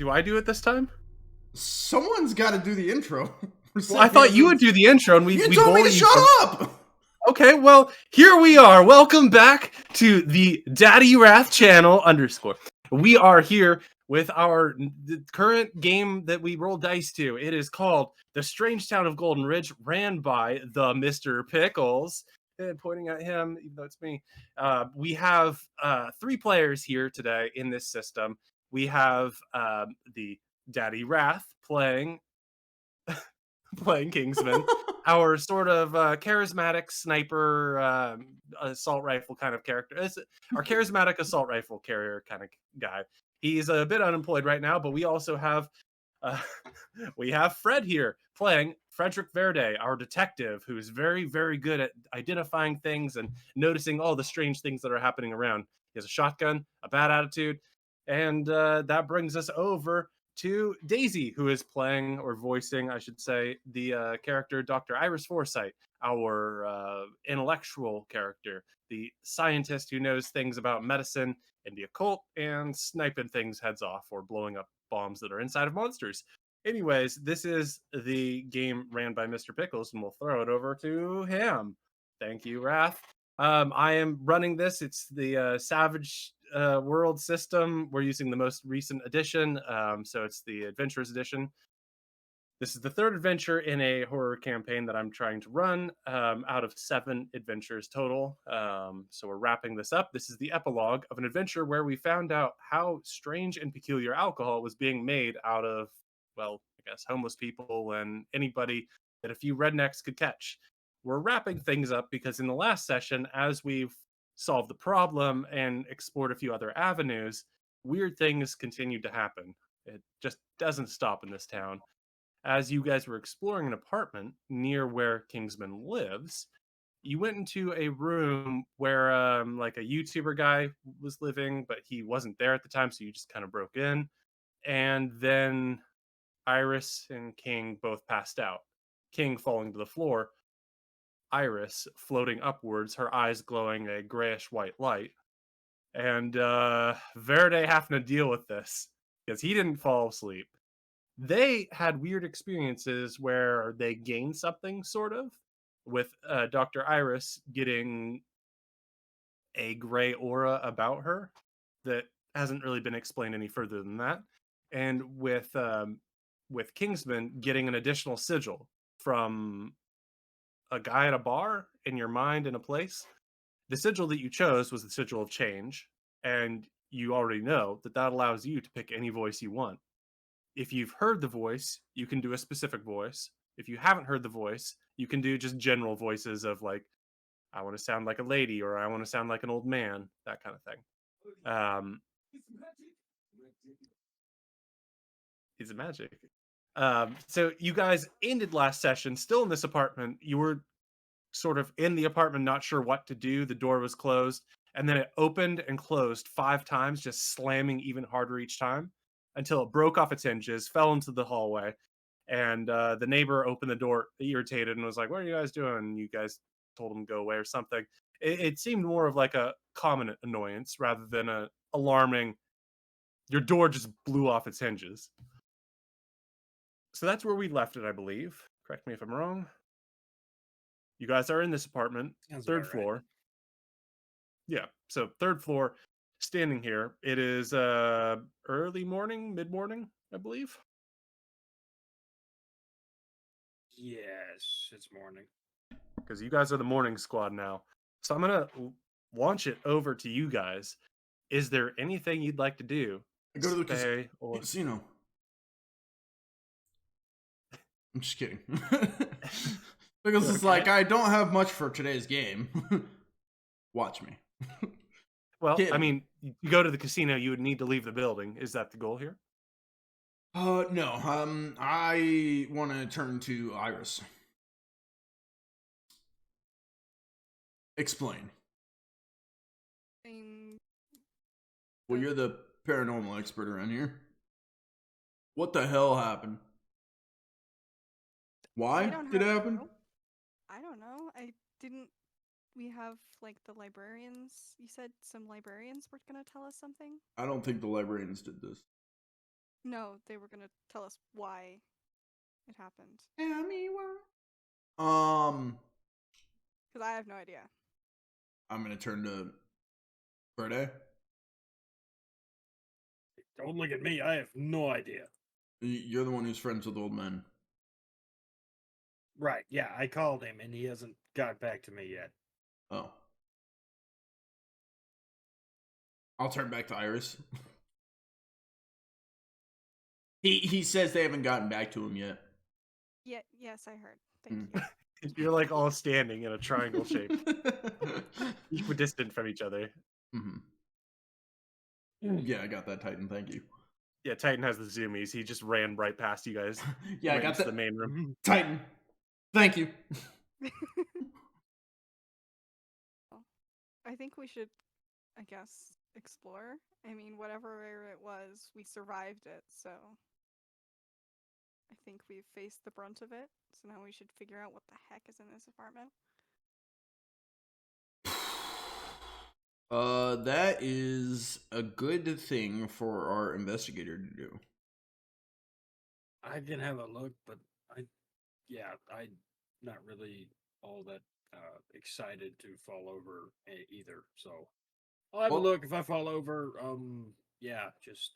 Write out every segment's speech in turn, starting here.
Do I do it this time? Someone's got to do the intro. Well, I thought you would do the intro, and You we'd told me to bully you. shut up! Okay, well, here we are. Welcome back to the Daddy Rath channel _. We are here with our current game that we roll dice to. It is called The Strange Town of Golden Ridge, ran by the Mr. Pickles. Pointing at him, even though it's me. We have 3 players here today in this system. We have the Daddy Rath playing Kingsman, our sort of charismatic sniper assault rifle kind of character. Our charismatic assault rifle carrier kind of guy. He's a bit unemployed right now, but we also have uh, we have Fred here playing Frederick Verde, our detective, who is very, very good at identifying things and noticing all the strange things that are happening around. He has a shotgun, a bad attitude, and that brings us over to Daisy, who is playing or voicing, I should say, the character Dr. Iris Forsyth, our intellectual character, the scientist who knows things about medicine and the occult and sniping things heads off or blowing up bombs that are inside of monsters. Anyways, this is the game ran by Mr. Pickles, and we'll throw it over to him. Thank you, Rath. I am running this. It's the Savage World system. We're using the most recent edition, so it's the Adventurers edition. This is the 3rd adventure in a horror campaign that I'm trying to run out of 7 adventures total. So we're wrapping this up. This is the epilogue of an adventure where we found out how strange and peculiar alcohol was being made out of, well, I guess homeless people and anybody that a few rednecks could catch. We're wrapping things up because in the last session, as we've solved the problem and explored a few other avenues, weird things continued to happen. It just doesn't stop in this town. As you guys were exploring an apartment near where Kingsman lives, you went into a room where like a YouTuber guy was living, but he wasn't there at the time, so you just kind of broke in. And then Iris and King both passed out. King falling to the floor, Iris floating upwards, her eyes glowing a grayish white light. And Verde having to deal with this because he didn't fall asleep. They had weird experiences where they gained something, sort of, with Dr. Iris getting a gray aura about her that hasn't really been explained any further than that, and with Kingsman getting an additional sigil from a guy at a bar in your mind in a place. The sigil that you chose was the sigil of change, and you already know that that allows you to pick any voice you want. If you've heard the voice, you can do a specific voice. If you haven't heard the voice, you can do just general voices of like, I want to sound like a lady or I want to sound like an old man, that kind of thing. It's magic. So you guys ended last session still in this apartment. You were sort of in the apartment, not sure what to do. The door was closed, and then it opened and closed 5 times, just slamming even harder each time until it broke off its hinges, fell into the hallway. And the neighbor opened the door irritated and was like, "What are you guys doing?" And you guys told him to go away or something. It seemed more of like a common annoyance rather than a alarming, your door just blew off its hinges. So that's where we left it, I believe. Correct me if I'm wrong. You guys are in this apartment, Sounds 3rd about floor. right. Yeah, so 3rd floor, standing here. It is early morning, mid-morning, I believe. Yes, it's morning. Because you guys are the morning squad now. So I'm going to launch it over to you guys. Is there anything you'd like to do? Go to the Stay or... casino. I'm just kidding. Because it's like, I don't have much for today's game. Watch me. Well, Kid. I mean, you go to the casino, you would need to leave the building. Is that the goal here? No. I want to turn to Iris. Explain. Well, you're the paranormal expert around here. What the hell happened? Why did it happen? I don't know. We have like the librarians. You said some librarians were gonna tell us something? I don't think the librarians did this. No, they were gonna tell us why it happened. Tell me why. Because I have no idea. I'm gonna turn to Verde. Don't look at me. I have no idea. You're the one who's friends with old men. Right. Yeah, I called him and he hasn't got back to me yet. Oh. I'll turn back to Iris. He says they haven't gotten back to him yet. Yeah, yes, I heard. Thank you. You're like all standing in a triangle shape, equidistant from each other. Mm-hmm. Yeah, I got that, Titan. Thank you. Yeah, Titan has the zoomies. He just ran right past you guys. Yeah, I went got into that. the main room. Titan. Thank you. I think we should, I guess, explore. I mean, whatever it was, we survived it, so I think we've faced the brunt of it. So now we should figure out what the heck is in this apartment. That is a good thing for our investigator to do. I can have a look, but I'm not really all that excited to fall over either. So I'll have Well- a look. If I fall over, yeah, just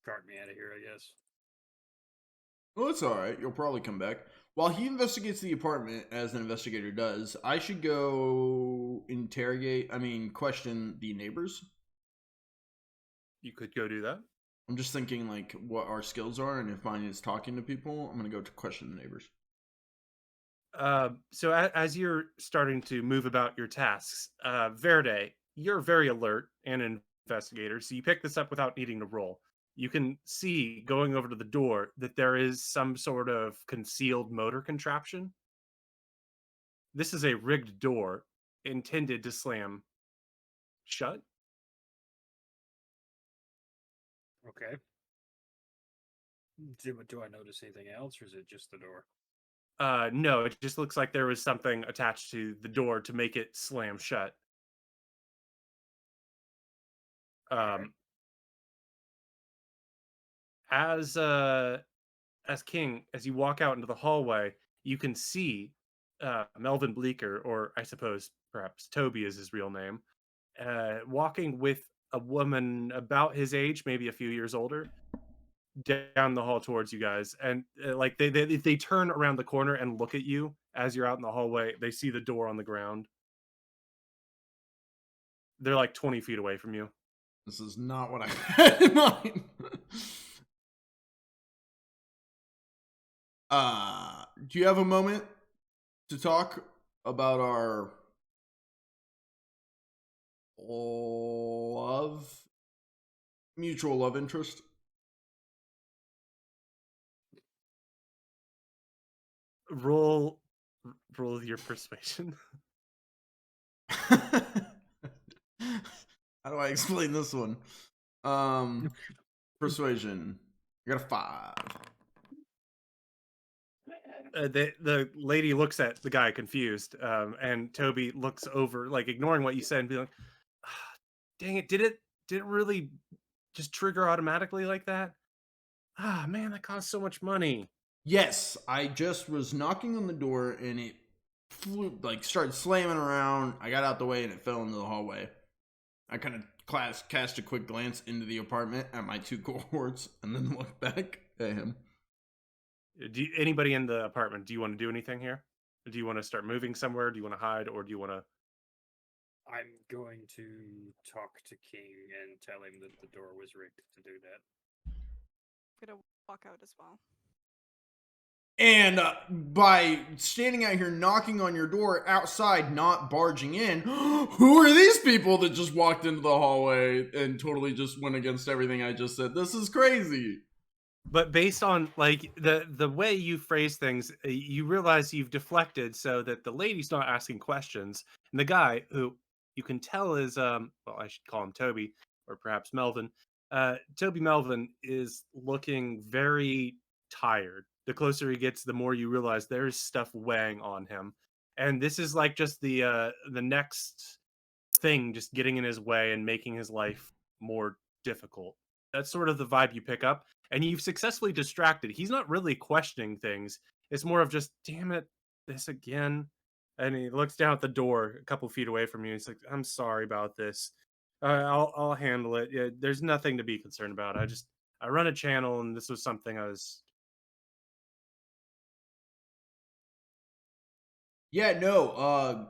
cart me out of here, I guess. Well, it's all right. You'll probably come back. While he investigates the apartment, as an investigator does, I should go question the neighbors. You could go do that. I'm just thinking, like, what our skills are, and if mine is talking to people, I'm going to go to question the neighbors. So as you're starting to move about your tasks, Verde, you're very alert and an investigator, so you pick this up without needing to roll. You can see going over to the door that there is some sort of concealed motor contraption. This is a rigged door intended to slam shut. Okay. Do I notice anything else, or is it just the door? No, it just looks like there was something attached to the door to make it slam shut. Alright. As King, as you walk out into the hallway, you can see Melvin Bleeker, or I suppose perhaps Toby is his real name, walking with a woman about his age, maybe a few years older, down the hall towards you guys. And like they turn around the corner and look at you as you're out in the hallway. They see the door on the ground. They're like 20 feet away from you. This is not what I had in mind. Do you have a moment to talk about our mutual love interest? Roll your persuasion. How do I explain this one? Persuasion. I got a 5. The lady looks at the guy confused, and Toby looks over, like ignoring what you said, and be like, "Ah, dang it, did it really just trigger automatically like that? Ah, man, that costs so much money." Yes, I just was knocking on the door and it flew, like, started slamming around. I got out the way and it fell into the hallway. I kind of cast a quick glance into the apartment at my 2 cohorts and then looked back at him. Anybody in the apartment, do you want to do anything here? Do you want to start moving somewhere? Do you want to hide, or do you want to? I'm going to talk to King and tell him that the door was rigged to do that. I'm gonna walk out as well. And by standing out here knocking on your door outside, not barging in, who are these people that just walked into the hallway and totally just went against everything I just said? This is crazy. But based on like the way you phrase things, you realize you've deflected so that the lady's not asking questions, and the guy, who you can tell is well, I should call him Toby, or perhaps Melvin. Toby Melvin is looking very tired. The closer he gets, the more you realize there's stuff weighing on him, and this is like just the next thing, just getting in his way and making his life more difficult. That's sort of the vibe you pick up, and you've successfully distracted. He's not really questioning things. It's more of just, damn it, this again. And he looks down at the door a couple feet away from you. He's like, I'm sorry about this. I'll handle it. Yeah, there's nothing to be concerned about. I run a channel, and this was something I was. Yeah, no,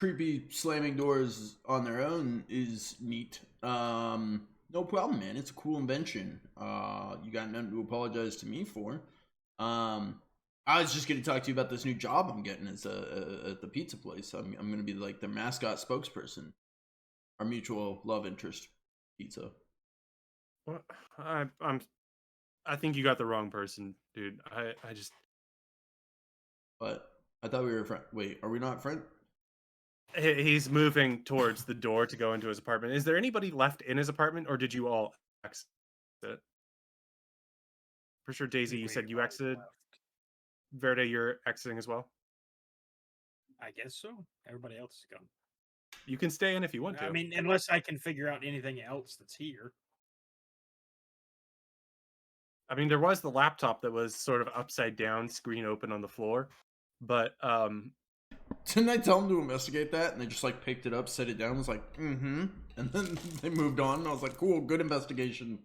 creepy slamming doors on their own is neat. No problem, man. It's a cool invention. You got nothing to apologize to me for. I was just gonna talk to you about this new job I'm getting as at the pizza place. I'm gonna be like the mascot spokesperson. Our mutual love interest pizza. Well, I think you got the wrong person, dude. I just. But I thought we were friends. Wait, are we not friends? He's moving towards the door to go into his apartment. Is there anybody left in his apartment, or did you all exit? For sure, I Daisy, think you we said you all exited. left. Verde, you're exiting as well. I guess so. Everybody else is gone. You can stay in if you want to. I mean, unless I can figure out anything else that's here. I mean, there was the laptop that was sort of upside down, screen open on the floor, but Didn't I tell them to investigate that? And they just like picked it up, set it down, was like, and then they moved on. And I was like, cool, good investigation.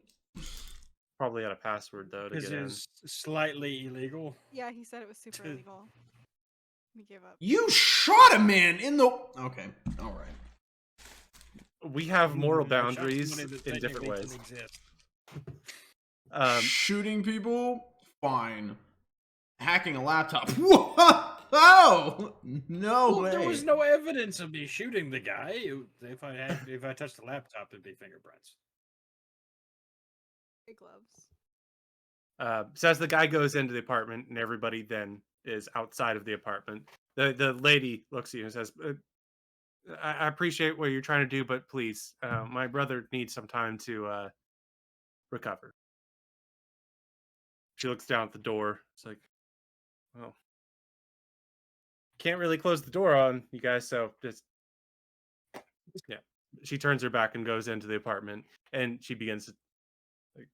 probably had a password though to Because get in. it's slightly illegal. Yeah, he said it was super illegal. We gave up. You shot a man in the. Okay, all right. We have moral I shot boundaries somebody that in different technically ways. can exist. Shooting people, fine. Hacking a laptop. Whoa! No Well, way. there was no evidence of me shooting the guy. If I touched the laptop, it'd be fingerprints. Big gloves. So as the guy goes into the apartment and everybody then is outside of the apartment, the lady looks at you and says, I appreciate what you're trying to do, but please, my brother needs some time to recover. She looks down at the door. It's like, well, can't really close the door on you guys, so just yeah. She turns her back and goes into the apartment, and she begins to like,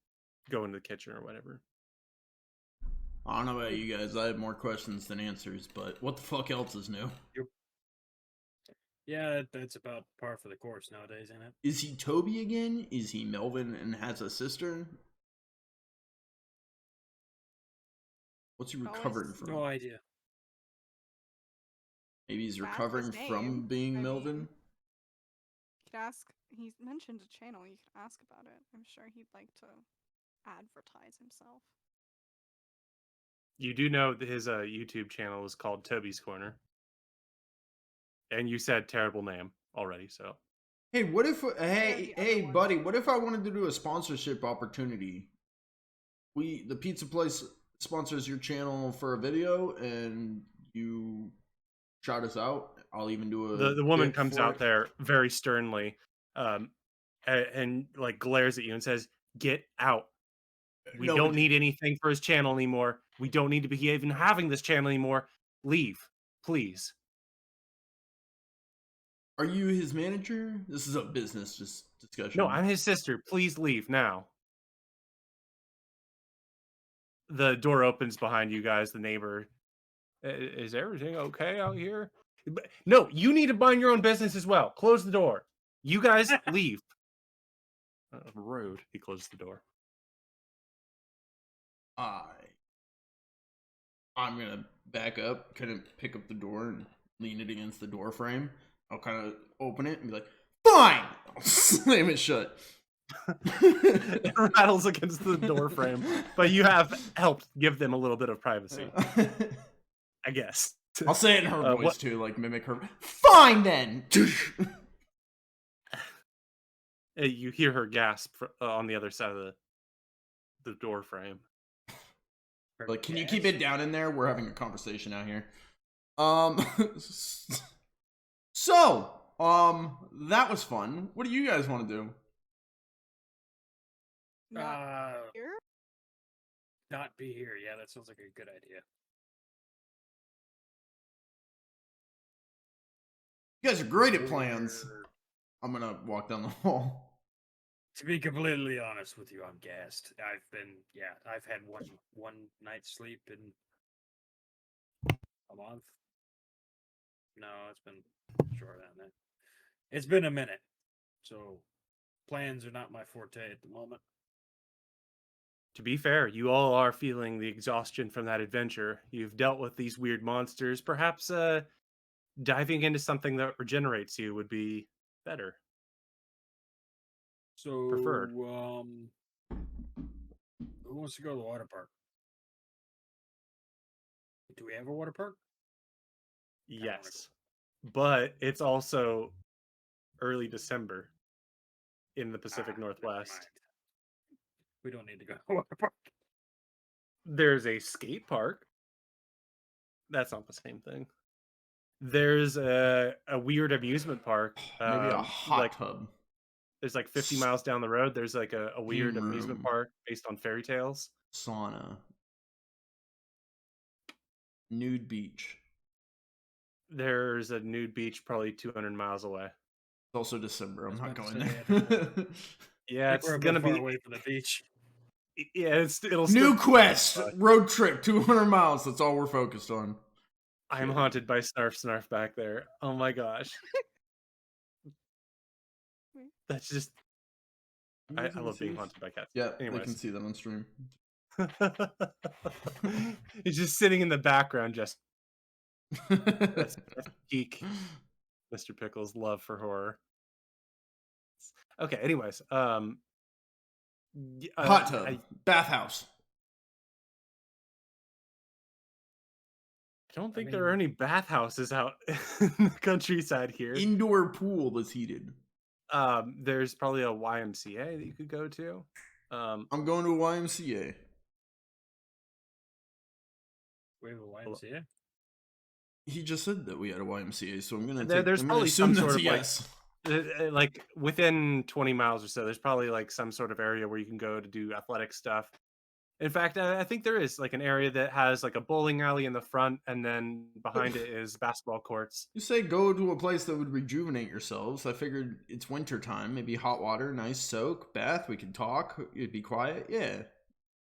go into the kitchen or whatever. I don't know about you guys. I have more questions than answers, but what the fuck else is new? Yeah, that's about par for the course nowadays, isn't it? Is he Toby again? Is he Melvin and has a sister? What's he recovering from? No idea. Maybe he's That's his recovering from name. being I Melvin? mean, you could ask. He mentioned a channel. You could ask about it. I'm sure he'd like to advertise himself. You do know that his YouTube channel is called Toby's Corner, and you said terrible name already. So Hey, what if? the Hey, other hey, one, buddy. too. What if I wanted to do a sponsorship opportunity? The pizza place sponsors your channel for a video, and you shout us out. I'll even do a. the woman bit comes for out it. there very sternly, and like glares at you and says, "Get out. We No, don't but need anything for his channel anymore. We don't need to be even having this channel anymore. Leave, please." are you his manager? This is a business discussion. No, I'm his sister. Please leave now. The door opens behind you guys. The neighbor, is everything okay out here? No, you need to mind your own business as well. Close the door. You guys leave. Rude. He closed the door. I'm gonna back up, kind of pick up the door and lean it against the door frame. I'll kind of open it and be like, "Fine." I'll slam it shut. It rattles against the door frame, but you have helped give them a little bit of privacy, I guess. I'll say it in her voice what- too, like mimic her. Fine then. You hear her gasp on the other side of the door frame. Like, can you keep it down in there? We're having a conversation out here. So, that was fun. What do you guys want to do? Not here? Not be here. Yeah, that sounds like a good idea. You guys are great at plans. I'm gonna walk down the hall. To be completely honest with you, I'm gassed. I've had one night's sleep in a month. No, it's been shorter than that. It's been a minute. So plans are not my forte at the moment. To be fair, you all are feeling the exhaustion from that adventure. You've dealt with these weird monsters. Perhaps diving into something that regenerates you would be better, So, preferred. who wants to go to the water park? Do we have a water park? Kinda wanna go. Yes. But it's also early December in the Pacific Never Northwest. mind. We don't need to go to the water park. There's a skate park. That's not the same thing. There's a weird amusement park. Maybe a hot like tub. there's like 50 miles down the road. There's like a weird Steam amusement room. park based on fairy tales. Sauna. Nude beach. There's a nude beach probably 200 miles away. It's also December. I'm I not was going about to there. say, Yeah, I think it's we're a gonna bit far be. away from the beach. Yeah, it'll New still. quest. Road trip. 200 miles. That's all we're focused on. I'm haunted by Snarf back there. Oh my gosh. That's just. I love being haunted by cats. Yeah, they can Anyways. see that on stream. He's just sitting in the background, just. That's geek. Mr. Pickles' love for horror. Okay, anyways. Hot tub. I Bathhouse. don't think I there are mean- any bathhouses out in the countryside here. Indoor pool that's heated. There's probably a YMCA that you could go to. I'm going to a YMCA. We have a YMCA. He just said that we had a YMCA, so I'm gonna There's I'm gonna probably assume some that's sort a of, yes. like within 20 miles or so, there's probably like some sort of area where you can go to do athletic stuff. In fact, I think there is like an area that has like a bowling alley in the front, and then behind it is basketball courts. You say go to a place that would rejuvenate yourselves. I figured it's winter time, maybe hot water, nice soak, bath. We could talk. It'd be quiet. Yeah.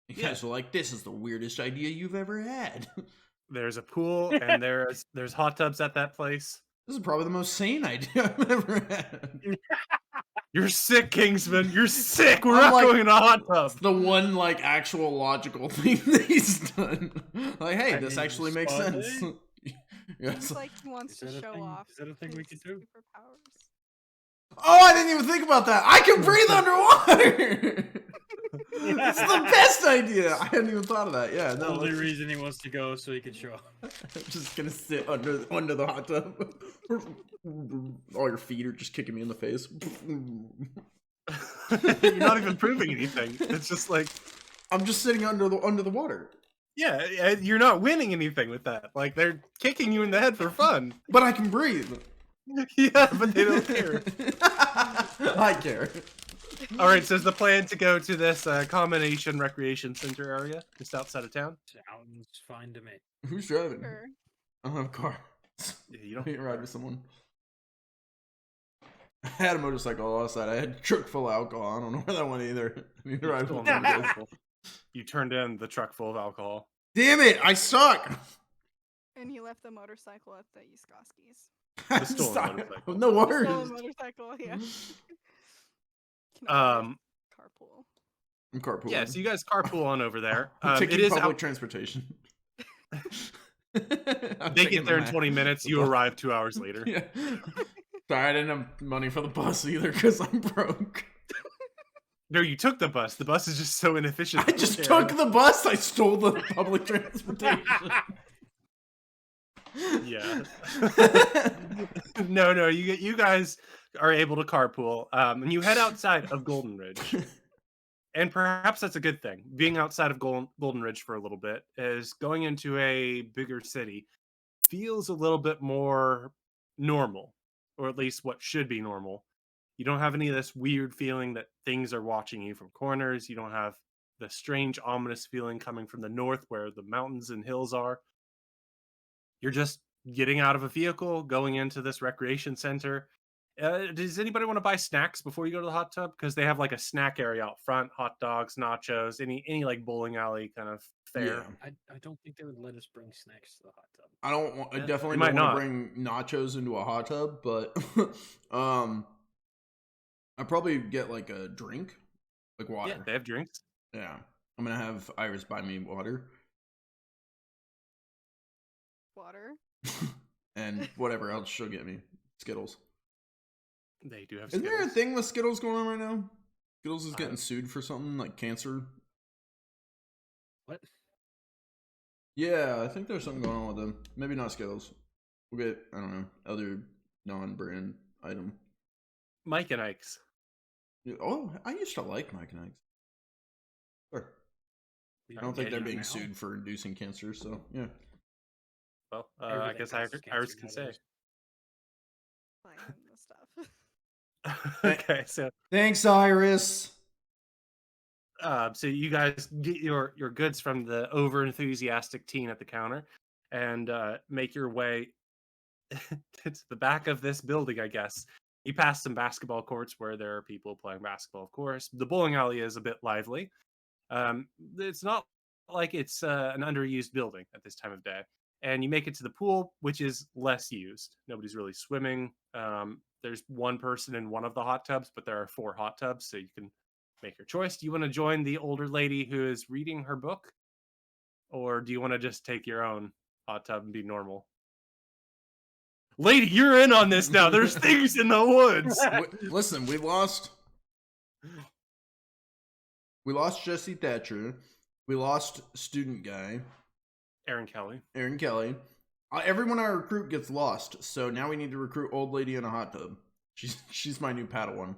You guys were like, "This is the weirdest idea you've ever had." There's a pool, and there's hot tubs at that place. This is probably the most sane idea I've ever had. You're sick, Kingsman. You're sick. We're I'm not like- going in a hot tub. The one like actual logical thing that he's done. Like, hey, I this mean, actually makes spot sense. Yeah, Seems it's like he wants Is to that a show thing- off. is that a thing we his could do? Superpowers. Oh, I didn't even think about that. I can breathe underwater. It's the best idea. I hadn't even thought of that. Yeah, The no, only reason he wants to go so he can show up. I'm just gonna sit under the hot tub. All your feet are just kicking me in the face. You're not even proving anything. It's just like, I'm just sitting under the water. yeah, you're not winning anything with that. Like, they're kicking you in the head for fun. But I can breathe. Yeah, but they don't care. I care. All right, so is the plan to go to this combination recreation center area just outside of town? Sounds fine to me. Who's driving? Sure. I don't have a car. Yeah, you I don't need to ride with someone. I had a motorcycle outside. I had a truck full of alcohol. I don't know where that went either. I need to ride with Still someone. unbelievable. You turned in the truck full of alcohol. Damn it! I suck. And he left the motorcycle at the Yuskoski's. The stolen Stop. motorcycle. No worries. Stolen motorcycle, yeah. Can always carpool. I'm carpooling. Yeah, so you guys carpool on over there. I'm It taking is public out. transportation. They get there in 20 minutes. You arrive 2 hours later. Yeah. Sorry, I didn't have money for the bus either because I'm broke. No, you took the bus. The bus is just so inefficient. I just took the bus. I stole the public transportation. Yeah. No. You guys are able to carpool, and you head outside of Golden Ridge. And perhaps that's a good thing. Being outside of Golden Ridge for a little bit is going into a bigger city feels a little bit more normal, or at least what should be normal. You don't have any of this weird feeling that things are watching you from corners. You don't have the strange, ominous feeling coming from the north where the mountains and hills are. You're just getting out of a vehicle, going into this recreation center, Does anybody want to buy snacks before you go to the hot tub? Because they have like a snack area out front, hot dogs, nachos, any like bowling alley kind of Yeah. fare. I don't think they would let us bring snacks to the hot tub. I don't want. I Yeah, definitely they don't might want to not. bring nachos into a hot tub, but I'd probably get like a drink, like Yeah, water. they have drinks. Yeah. I'm gonna have Iris buy me water Water. and whatever else she'll get me. Skittles. They do have Isn't there a Skittles. thing with Skittles going on right now? Skittles is I getting don't- sued for something like cancer. What? Yeah, I think there's something going on with them. Maybe not Skittles. We'll get, I don't know, other non-brand item. Mike and Ike's. Oh, I used to like Mike and Ike's. Sure. We I don't think get they're it being now? sued for inducing cancer, so yeah. Well, I Everything guess causes Iris cancer can say. nowadays. Buying him the stuff. Okay, so Thanks, Iris. so you guys get your goods from the over enthusiastic teen at the counter, and make your way to the back of this building. I guess you pass some basketball courts where there are people playing basketball. Of course, the bowling alley is a bit lively. It's not like it's an underused building at this time of day. And you make it to the pool, which is less used. Nobody's really swimming. There's one person in one of the hot tubs, but there are 4 hot tubs, so you can make your choice. Do you want to join the older lady who is reading her book, or do you want to just take your own hot tub and be normal? Lady, you're in on this now. There's things in the woods. Listen, we lost Jesse Thatcher. We lost student guy, Aaron Kelly. Aaron Kelly. Everyone I recruit gets lost, so now we need to recruit old lady in a hot tub. She's my new Padawan.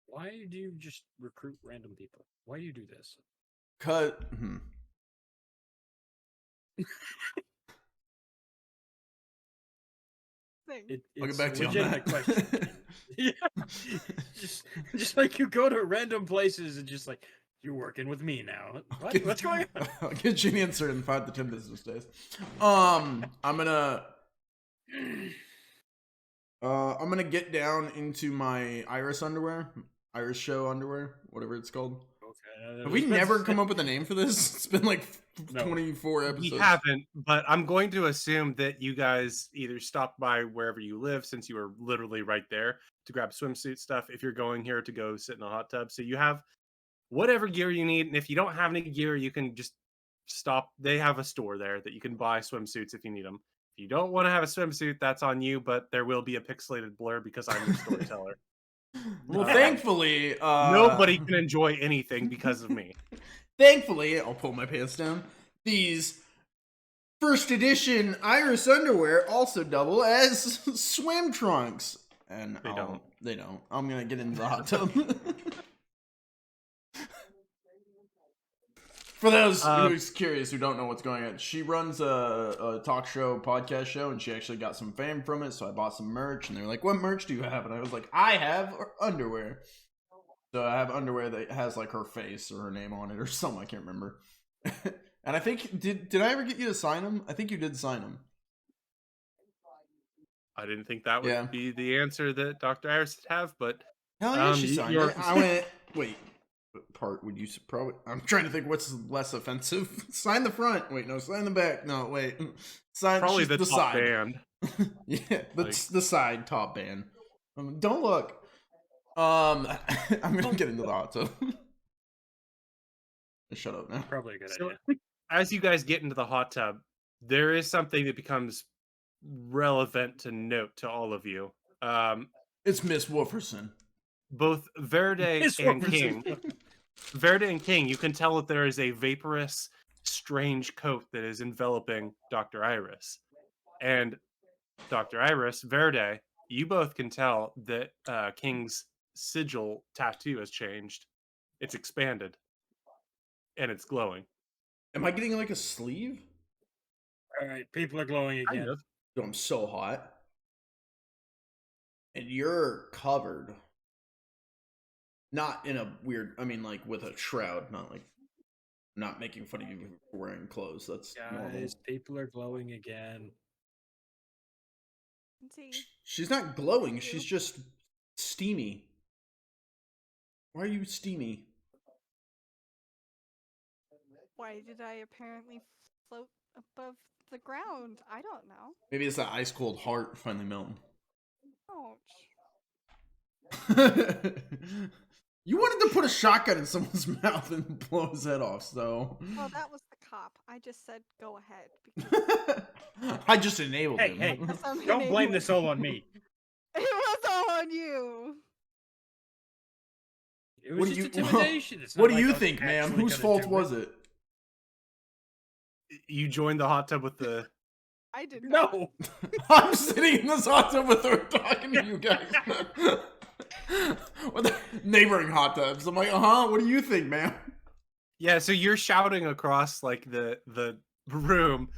Why do you just recruit random people? Why do you do this? Cut. Thing. I'll get It's back a to you on legitimate that. question. Yeah. just like you go to random places and just like, you're working with me now. What? What's going on? I'll get you an answer in 5 to 10 business days. I'm gonna get down into my Iris underwear, Iris show underwear, whatever it's called. Okay. Have we never come up with a name for this? It's been like No. 24 episodes. We haven't, but I'm going to assume that you guys either stopped by wherever you live, since you were literally right there, to grab swimsuit stuff if you're going here to go sit in a hot tub. So you have whatever gear you need, and if you don't have any gear, you can just stop. They have a store there that you can buy swimsuits if you need them. If you don't want to have a swimsuit, that's on you, but there will be a pixelated blur because I'm your storyteller. Well, Uh, thankfully, Nobody can enjoy anything because of me. Thankfully, I'll pull my pants down. These first edition Iris underwear also double as swim trunks, and They don't. They don't. I'm gonna get into the hot tub. For those who's curious who don't know what's going on, she runs a talk show, podcast show, and she actually got some fame from it. So I bought some merch, and they're like, "What merch do you have?" And I was like, "I have underwear." So I have underwear that has like her face or her name on it or something. I can't remember. And I think did I ever get you to sign them? I think you did sign them. I didn't think that would Yeah. be the answer that Dr. Iris would have, but Hell yeah, she you- signed you're- it. I went, wait, what part would you probably? I'm trying to think what's less offensive. Sign the front. Wait, no, sign the back. No, wait. Sign probably she's the top side. band. Yeah, the Like- the side top band. Don't look. I'm gonna get into the hot tub. Shut up now. Probably a good So idea. as you guys get into the hot tub, there is something that becomes relevant to note to all of you. It's Miss Wolferson. Both Verde Miss and Wolferson. King, Verde and King, you can tell that there is a vaporous, strange coat that is enveloping Dr. Iris. And Dr. Iris, Verde, you both can tell that King's sigil tattoo has changed. It's expanded. And it's glowing. Am I getting like a sleeve? All right, people are glowing again. Kind of. Dude, I'm so hot. And you're covered. Not in a weird, I mean, like with a shroud, not making fun of you for wearing clothes. That's normal. Guys, people are glowing again. See, She's not glowing. you. She's just steamy. Why are you steamy? Why did I apparently float above the ground? I don't know. Maybe it's that ice cold heart finally melting. Ouch. You wanted to put a shotgun in someone's mouth and blow his head off, so. Well, that was the cop. I just said go ahead because I just enabled Hey, him. hey, I'm don't blame enabled. this all on me. It was all on you. It was What do just you- intimidation. It's not What do like you I was think, ma'am? actually Whose gonna fault do was it? You joined the hot tub with the. I did not. No. I'm sitting in this hot tub with her talking to you guys. With the neighboring hot tubs. I'm like, what do you think, ma'am? Yeah, so you're shouting across like the room.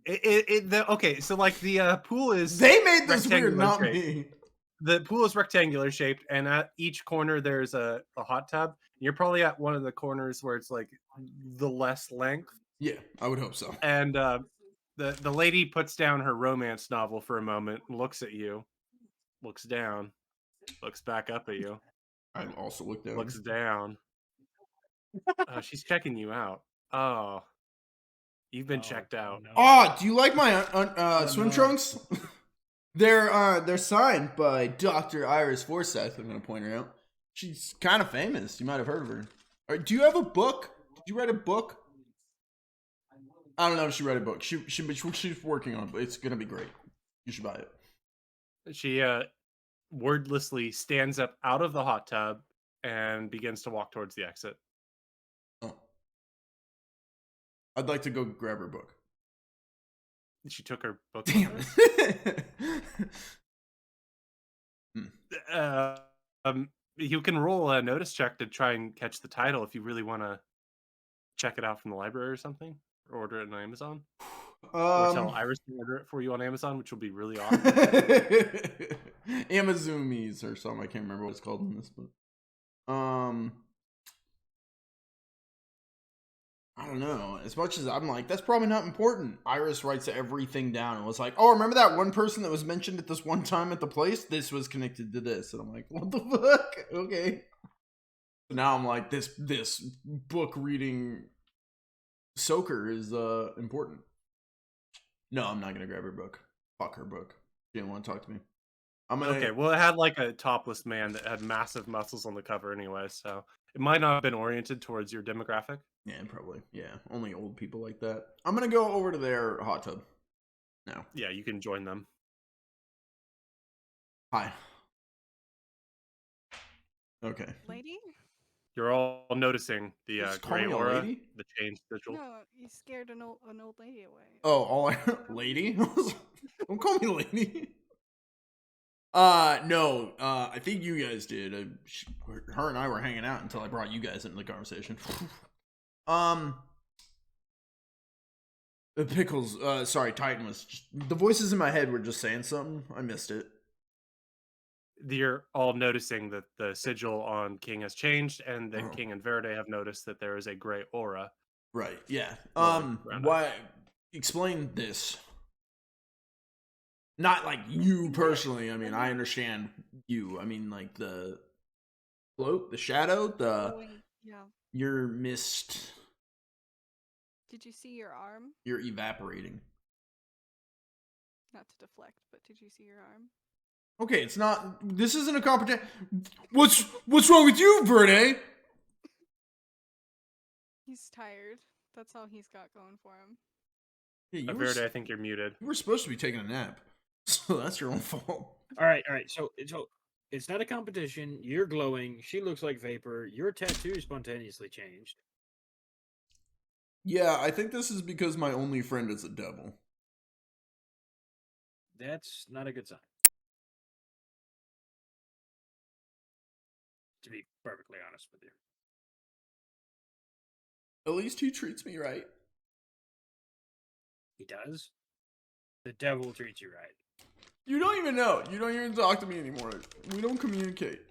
Okay, so like the pool is They made this weird, rectangular not shape. me. The pool is rectangular shaped, and at each corner there's a hot tub. You're probably at one of the corners where it's like the less length. Yeah, I would hope so. And the lady puts down her romance novel for a moment, looks at you, looks down, looks back up at you, I also looked down. looks down. Oh, she's checking you out. Oh, you've been checked out. No. Oh, do you like my swim no. trunks? They're signed by Dr. Iris Forsyth. I'm gonna point her out. She's kind of famous. You might have heard of her. Do you have a book? Did you write a book? I don't know if she read a book. She's working on it. It's gonna be great. You should buy it. She wordlessly stands up out of the hot tub and begins to walk towards the exit. Oh. I'd like to go grab her book. She took her book. Damn. You can roll a notice check to try and catch the title if you really want to check it out from the library or something, or order it on Amazon, or tell Iris to order it for you on Amazon, which will be really awesome. Amazumis or something. I can't remember what it's called in this book. I don't know. As much as I'm like, that's probably not important. Iris writes everything down and was like, oh, remember that one person that was mentioned at this one time at the place? This was connected to this. And I'm like, what the fuck? Okay. Now I'm like, this book reading soaker is important. No, I'm not gonna grab her book. Fuck her book. She didn't want to talk to me. I'm gonna. Okay, well, it had like a topless man that had massive muscles on the cover anyway, so it might not have been oriented towards your demographic. Yeah, probably. Yeah, only old people like that. I'm gonna go over to their hot tub now. Yeah, you can join them. Hi. Okay. Lady? You're all noticing the Just call gray me a aura, lady? the change sigil. No, you scared an old lady away. Oh, lady? Don't call me lady. No. I think you guys did. Her and I were hanging out until I brought you guys into the conversation. Pickles. Sorry, Titan was. The voices in my head were just saying something. I missed it. You're all noticing that the sigil on King has changed, and that King and Verde have noticed that there is a gray aura. Right. Yeah. Around Why? Explain this. Not like you personally. I mean, I understand you. I mean, like the float, the shadow, Yeah. your mist. Did you see your arm? You're evaporating. Not to deflect, but did you see your arm? Okay, it's not. This isn't a competition. What's wrong with you, Verde? He's tired. That's all he's got going for him. Yeah, you Verde, I think you're muted. You were supposed to be taking a nap, so that's your own fault. All right. So it's not a competition. You're glowing. She looks like vapor. Your tattoo spontaneously changed. Yeah, I think this is because my only friend is a devil. That's not a good sign. To be perfectly honest with you. At least he treats me right. He does? The devil treats you right. You don't even know. You don't even talk to me anymore. We don't communicate.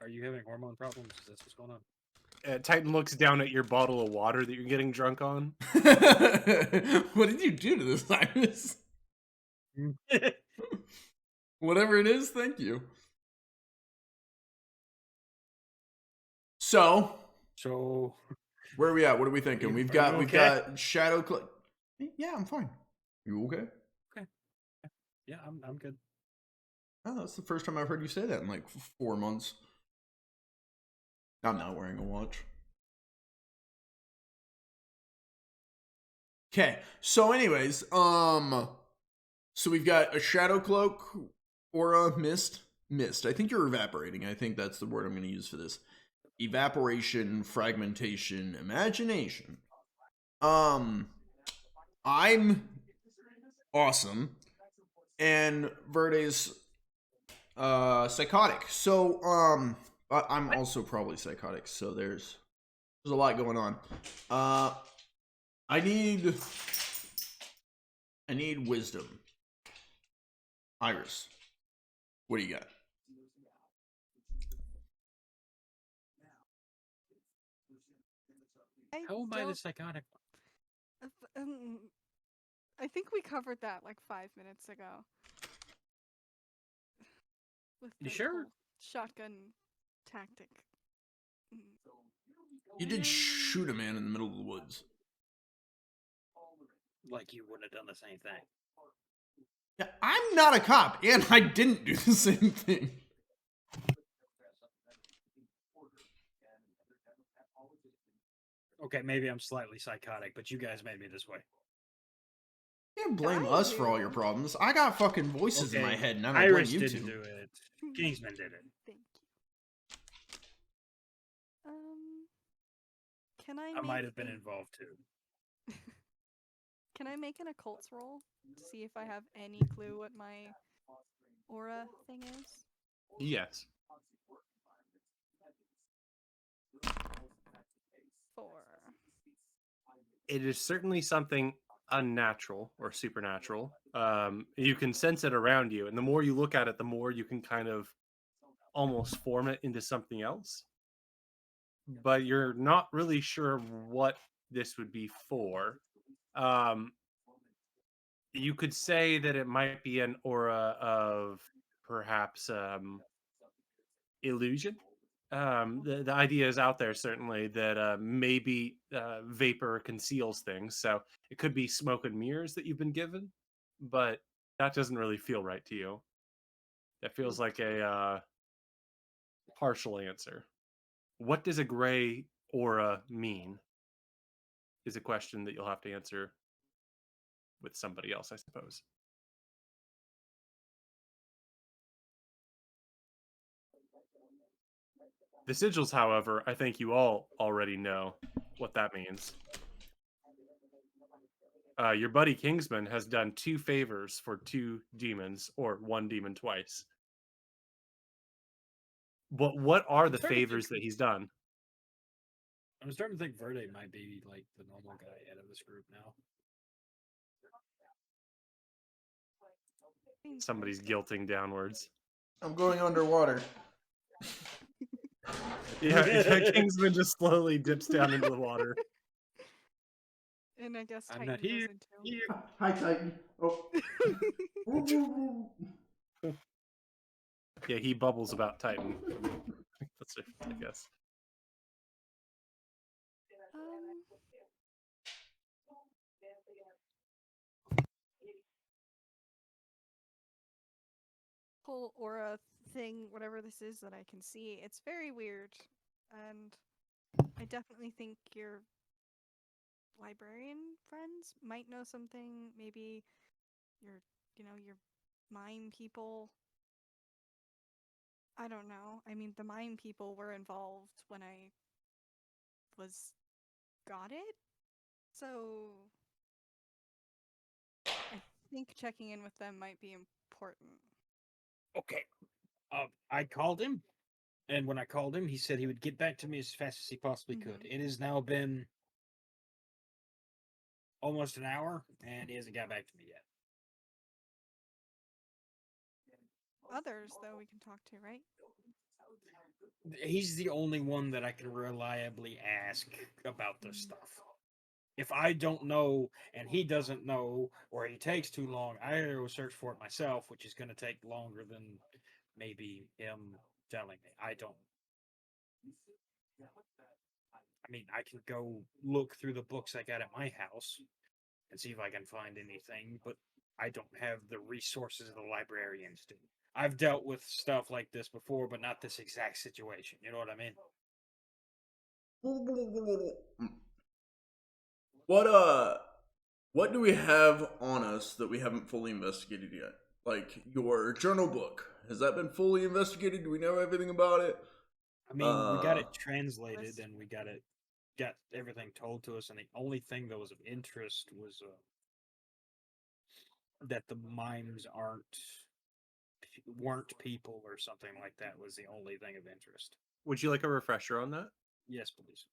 Are you having hormone problems? Is that what's going on? Titan looks down at your bottle of water that you're getting drunk on. What did you do to this, Iris? Whatever it is, thank you. So, So, where are we at? What are we thinking? We've are you got okay? Shadow Yeah, I'm fine. You okay? Okay. Yeah, I'm good. Oh, that's the first time I've heard you say that in like 4 months. I'm not wearing a watch. Okay, so anyways, so we've got a shadow cloak, aura, mist. I think you're evaporating. I think that's the word I'm going to use for this. Evaporation, fragmentation, imagination. I'm awesome, and Verde's psychotic. So I'm also probably psychotic. So there's a lot going on. I need wisdom. Iris, what do you got? I How am I the don't. psychotic I think we covered that like 5 minutes ago. With You the sure? whole shotgun tactic. Mm. You did shoot a man in the middle of the woods. Like you wouldn't have done the same thing. Yeah, I'm not a cop, and I didn't do the same thing. Okay, maybe I'm slightly psychotic, but you guys made me this way. You can't blame I us for all your do. problems. I got fucking voices in my Okay, head, and I don't Iris blame you didn't two. do it. Kingsman did it. Thank you. Can I I make might have been involved too. Can I make an occults roll to see if I have any clue what my aura thing is? Yes. 4. It is certainly something unnatural or supernatural. You can sense it around you, and the more you look at it, the more you can kind of almost form it into something else. But you're not really sure what this would be for. Um, you could say that it might be an aura of perhaps illusion. The idea is out there certainly that maybe vapor conceals things, so it could be smoke and mirrors that you've been given, but that doesn't really feel right to you. That feels like a partial answer. What does a gray aura mean? Is a question that you'll have to answer with somebody else, I suppose. The sigils, however, I think you all already know what that means. Your buddy Kingsman has done 2 favors for 2 demons, or 1 demon twice. But what are the favors that he's done? I'm starting to think Verde might be like the normal guy out of this group now. Somebody's guilting downwards. I'm going underwater. Yeah, Kingsman just slowly dips down into the water. And I guess I'm Titan not here. does it too. Hi, Titan. Oh. Yeah, he bubbles about Titan. That's it, I guess. Um, whole aura thing, whatever this is that I can see, it's very weird. And I definitely think your librarian friends might know something. Maybe your, your mime people. I don't know. I mean, the mime people were involved when I got it. So I think checking in with them might be important. Okay. I called him, and when I called him, he said he would get back to me as fast as he possibly could. It has now been almost an hour, and he hasn't got back to me yet. Others, though, we can talk to, right? He's the only one that I can reliably ask about this stuff. if I don't know and he doesn't know, or he takes too long, I gotta go search for it myself, which is going to take longer than maybe him telling me. I don't. I mean, I can go look through the books I got at my house and see if I can find anything, but I don't have the resources the librarians do. I've dealt with stuff like this before, but not this exact situation. You know what I mean? What do we have on us that we haven't fully investigated yet? Like your journal book. Has that been fully investigated? Do we know everything about it? I mean, we got it Let's- translated and we got everything told to us, and the only thing that was of interest was that the mimes weren't people or something like that was the only thing of interest. Would you like a refresher on that? Yes, please.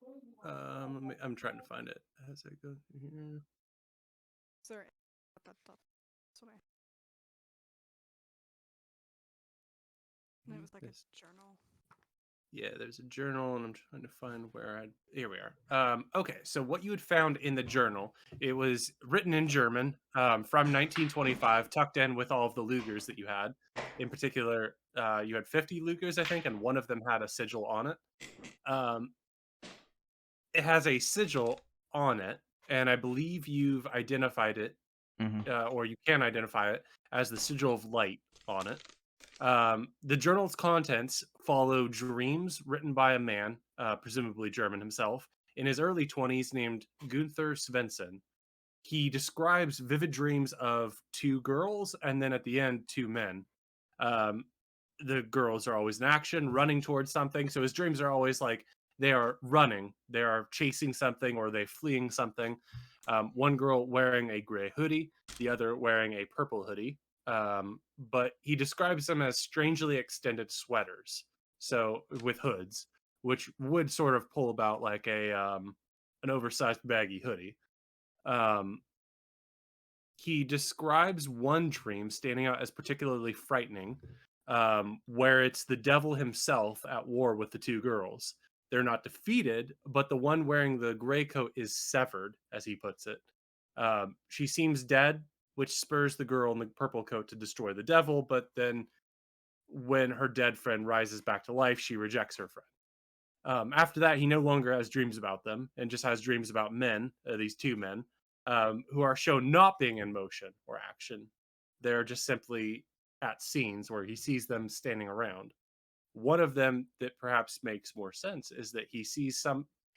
I'm trying to find it as I go through here. Sorry. That's what I. And it was like This- a journal. Yeah, there's a journal, and I'm trying to find where I. Here we are. Okay, so what you had found in the journal, it was written in German from 1925, tucked in with all of the Lugers that you had. In particular, you had 50 Lugers, I think, and one of them had a sigil on it. Um, it has a sigil on it, and I believe you've identified it, or you can identify it as the sigil of light on it. The journal's contents follow dreams written by a man, presumably German himself, in his early 20s named Gunther Svensson. He describes vivid dreams of two girls and then at the end, two men. Um, the girls are always in action, running towards something. So his dreams are always like they are running, they are chasing something, or they fleeing something. One girl wearing a gray hoodie, the other wearing a purple hoodie. But he describes them as strangely extended sweaters, so with hoods, which would sort of pull about like a an oversized baggy hoodie. Um, he describes one dream standing out as particularly frightening, where it's the devil himself at war with the two girls. They're not defeated, but the one wearing the gray coat is severed, as he puts it. She seems dead, which spurs the girl in the purple coat to destroy the devil, but then when her dead friend rises back to life, she rejects her friend. After that, he no longer has dreams about them and just has dreams about men, these two men, who are shown not being in motion or action. They're just simply at scenes where he sees them standing around. One of them that perhaps makes more sense is that he sees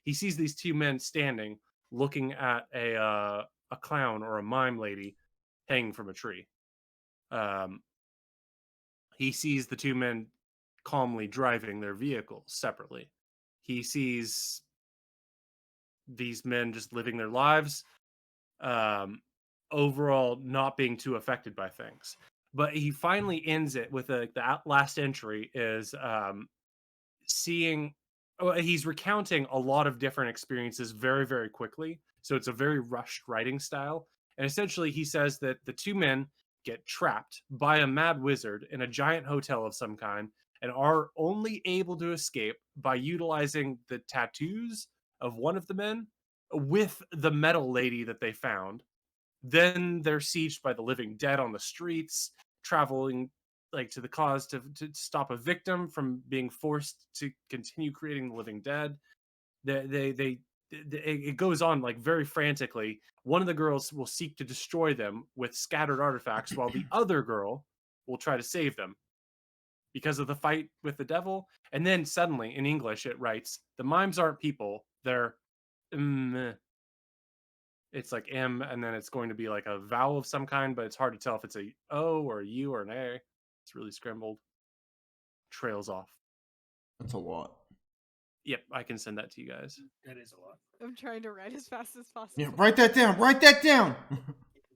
these two men standing looking at a clown or a mime lady hanging from a tree. Um, he sees the two men calmly driving their vehicles separately. He sees these men just living their lives, um, overall not being too affected by things. But he finally ends it with the last entry is seeing. Oh, he's recounting a lot of different experiences very, very quickly. So it's a very rushed writing style. And essentially, he says that the two men get trapped by a mad wizard in a giant hotel of some kind and are only able to escape by utilizing the tattoos of one of the men with the metal lady that they found. Then they're sieged by the living dead on the streets, traveling like to the cause to stop a victim from being forced to continue creating the living dead. They it goes on like very frantically. One of the girls will seek to destroy them with scattered artifacts, while the other girl will try to save them because of the fight with the devil. And then suddenly in English it writes, "The mimes aren't people; they're." It's like M, and then it's going to be like a vowel of some kind, but it's hard to tell if it's a O or a U or an A. It's really scrambled. Trails off. That's a lot. Yep, I can send that to you guys. That is a lot. I'm trying to write as fast as possible. Yeah, write that down. Write that down.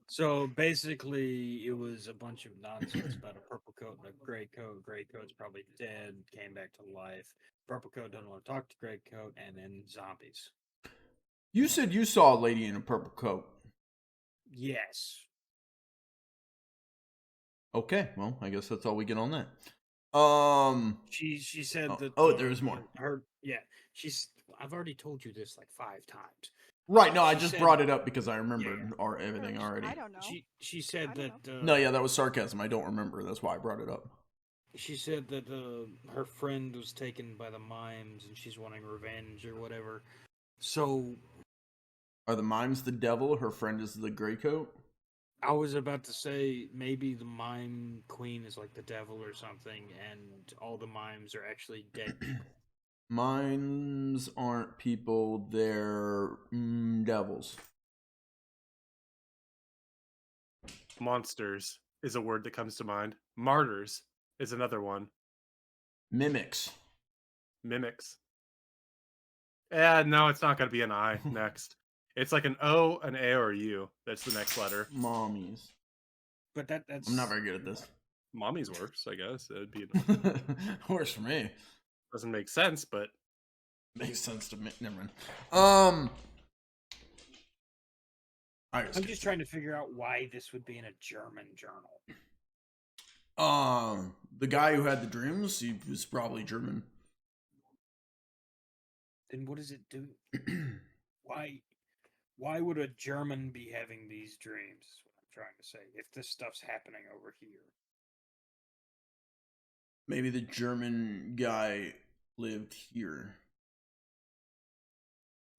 So basically, it was a bunch of nonsense about a purple coat and a gray coat. Gray coat's probably dead, came back to life. Purple coat doesn't want to talk to gray coat, and then zombies. You said you saw a lady in a purple coat. Yes. Okay, well, I guess that's all we get on that. She said that. Oh, there was more. She's. I've already told you this like 5 times. Right, no, I She just said- brought it up because I remembered Yeah. everything already. I don't know. She said I don't that No, yeah, that was sarcasm. I don't remember. That's why I brought it up. she said that her friend was taken by the mimes and she's wanting revenge or whatever. So Are the mimes the devil? Her friend is the gray coat? I was about to say maybe the mime queen is like the devil or something, and all the mimes are actually dead people. Mimes aren't people, they're devils. Monsters is a word that comes to mind. Martyrs is another one. Mimics. Mimics. No, it's not going to be an I next. It's like an O, an A, or a U. That's the next letter. Mommies. But that's I'm not very good at this. Mommy's worse, I guess. It'd be Worse for me. doesn't make sense, but Makes sense to me. Never mind. I'm just trying to figure out why this would be in a German journal. The guy who had the dreams, he was probably German. Then what does it do? Why would a German be having these dreams? Is what I'm trying to say. If this stuff's happening over here. Maybe the German guy lived here.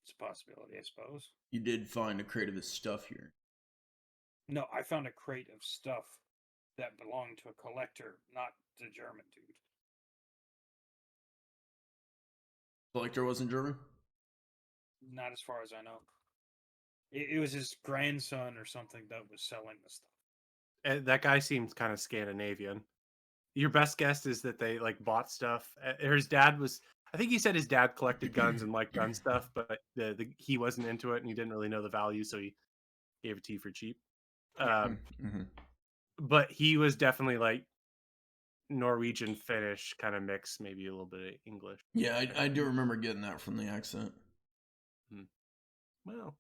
It's a possibility, I suppose. He did find a crate of his stuff here. No, I found a crate of stuff that belonged to a collector, not the German dude. Collector wasn't German? Not as far as I know. It was his grandson or something that was selling the stuff. that guy seems kind of Scandinavian. Your best guess is that they like bought stuff. His dad was, I think he said his dad collected guns and liked gun stuff, but he wasn't into it and he didn't really know the value, so he gave it to you for cheap. But he was definitely like Norwegian, Finnish kind of mix, maybe a little bit of English. Yeah, I do remember getting that from the accent. Well,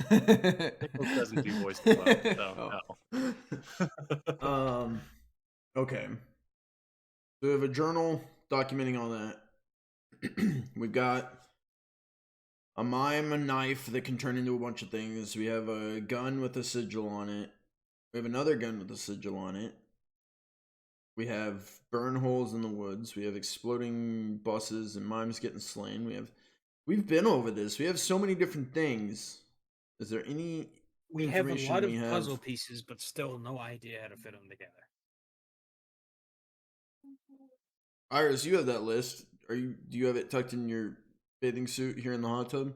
Pickles doesn't do voices well, so no. Okay. So we have a journal documenting all that. We've got a mime, a knife that can turn into a bunch of things. We have a gun with a sigil on it. We have another gun with a sigil on it. We have burn holes in the woods. We have exploding buses and mimes getting slain. We've been over this. We have so many different things. Is there any We have a information lot of we have? puzzle pieces, but still no idea how to fit them together. Iris, you have that list. Do you have it tucked in your bathing suit here in the hot tub?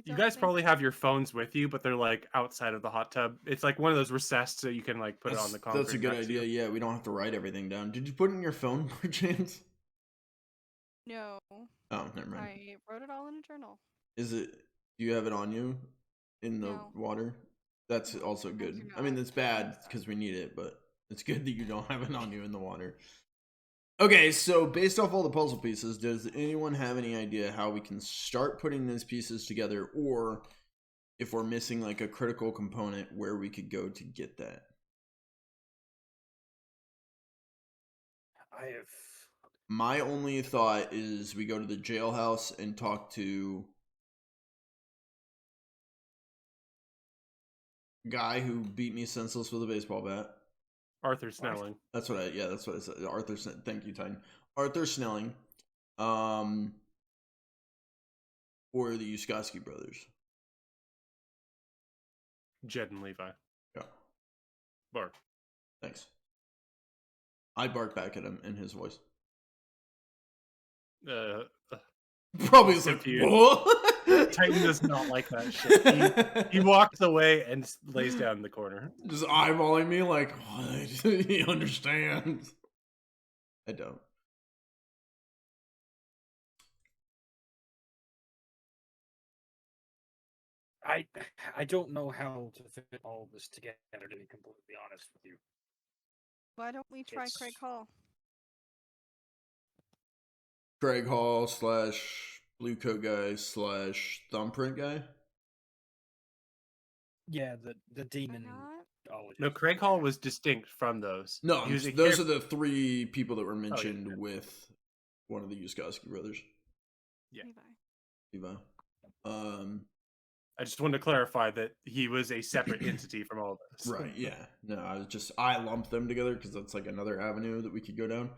you guys probably have your phones with you, but they're like outside of the hot tub. It's like one of those recessed so you can like put it on the concrete. That's a good idea. Yeah, we don't have to write everything down. Did you put it in your phone by chance? No. Oh, never mind. I wrote it all in a journal. Do you have it on you in the water? That's also good. I mean, it's bad because we need it, but it's good that you don't have it on you in the water. Okay, so based off all the puzzle pieces, does anyone have any idea how we can start putting these pieces together, or if we're missing like a critical component, where we could go to get that? My only thought is we go to the jailhouse and talk to guy who beat me senseless with a baseball bat. Arthur Snelling. That's what I said. Arthur, thank you, Titan. Arthur Snelling. Or the Yuskoski brothers. Jed and Levi. Yeah. Bark. Thanks. I bark back at him in his voice. Probably was like, what? Titan does not like that shit. He walks away and lays down in the corner. Just eyeballing me like, what? He understands. I don't. I don't know how to fit all this together, to be completely honest with you. Why don't we try Craig Hall? Craig Hall / Blue Coat guy / Thumbprint guy? Yeah, the demon. No, Craig Hall was distinct from those. No, those are the three people that were mentioned with one of the Yuskoski brothers. Yeah. Levi. Levi. I just wanted to clarify that he was a separate entity from all of this. Right, yeah. No, I lumped them together because that's like another avenue that we could go down.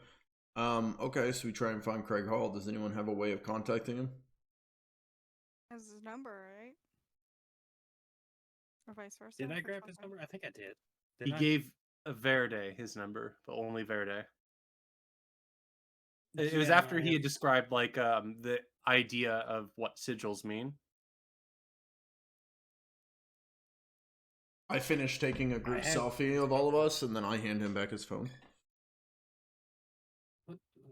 Okay, so we try and find Craig Hall. Does anyone have a way of contacting him? Has his number, right? Or vice versa. Did I for grab his Chelsea. number? I think I did. He gave Verde his number, but only Verde. It was after he had described like the idea of what sigils mean. I finished taking a group selfie of all of us, and then I hand him back his phone.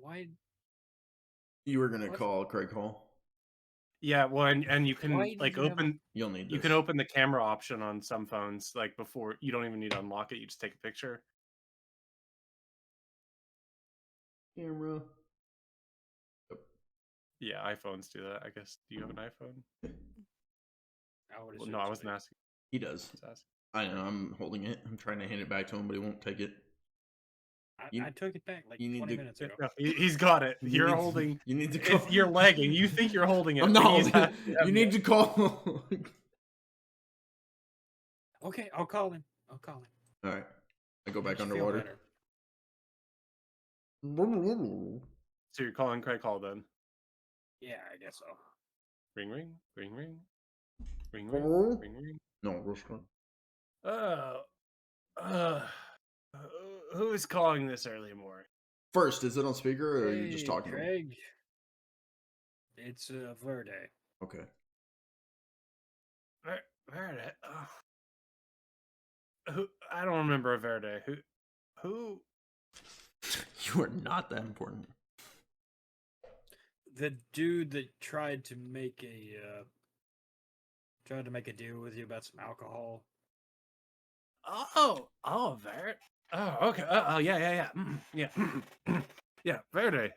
Why? You were gonna call Craig Hall. Yeah, well, and you can like you open. You'll need this. You can open the camera option on some phones, like before. You don't even need to unlock it. You just take a picture. Camera. Yeah, iPhones do that. I guess. Do you have an iPhone? Well, no, I wasn't asking. He does. I know. I'm holding it. I'm trying to hand it back to him, but he won't take it. I took it back like 20 minutes ago. No, he's got it. You're holding. You need to call. If you're lagging, you think you're holding it. I'm not holding it. You need to call. Okay, I'll call him. All right. I go back underwater. So you're calling Craig Hall then? Yeah, I guess so. Ring, ring, ring, ring, ring, ring, ring, ring. No, we're strong. Who is calling this early morning? First, is it on speaker or are you just talking Craig. to him? It's Verde. Okay. Verde. Who? I don't remember a Verde. Who? You are not that important. The dude that tried to make a deal with you about some alcohol. Oh, Verde. Oh, okay. Yeah. Yeah, Verde.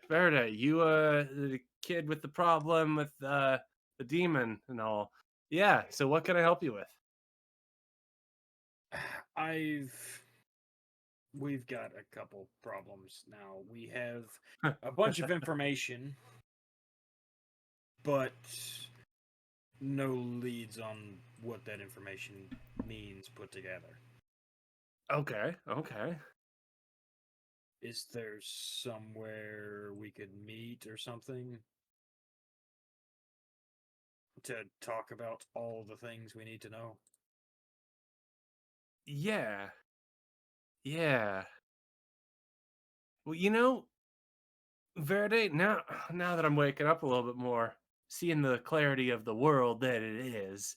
You, the kid with the problem with the demon and all. Yeah. So, what can I help you with? We've got a couple problems now. We have a bunch of information, but no leads on what that information means put together. Okay. Is there somewhere we could meet or something to talk about all the things we need to know? Yeah. Well, Verde, now that I'm waking up a little bit more, seeing the clarity of the world that it is,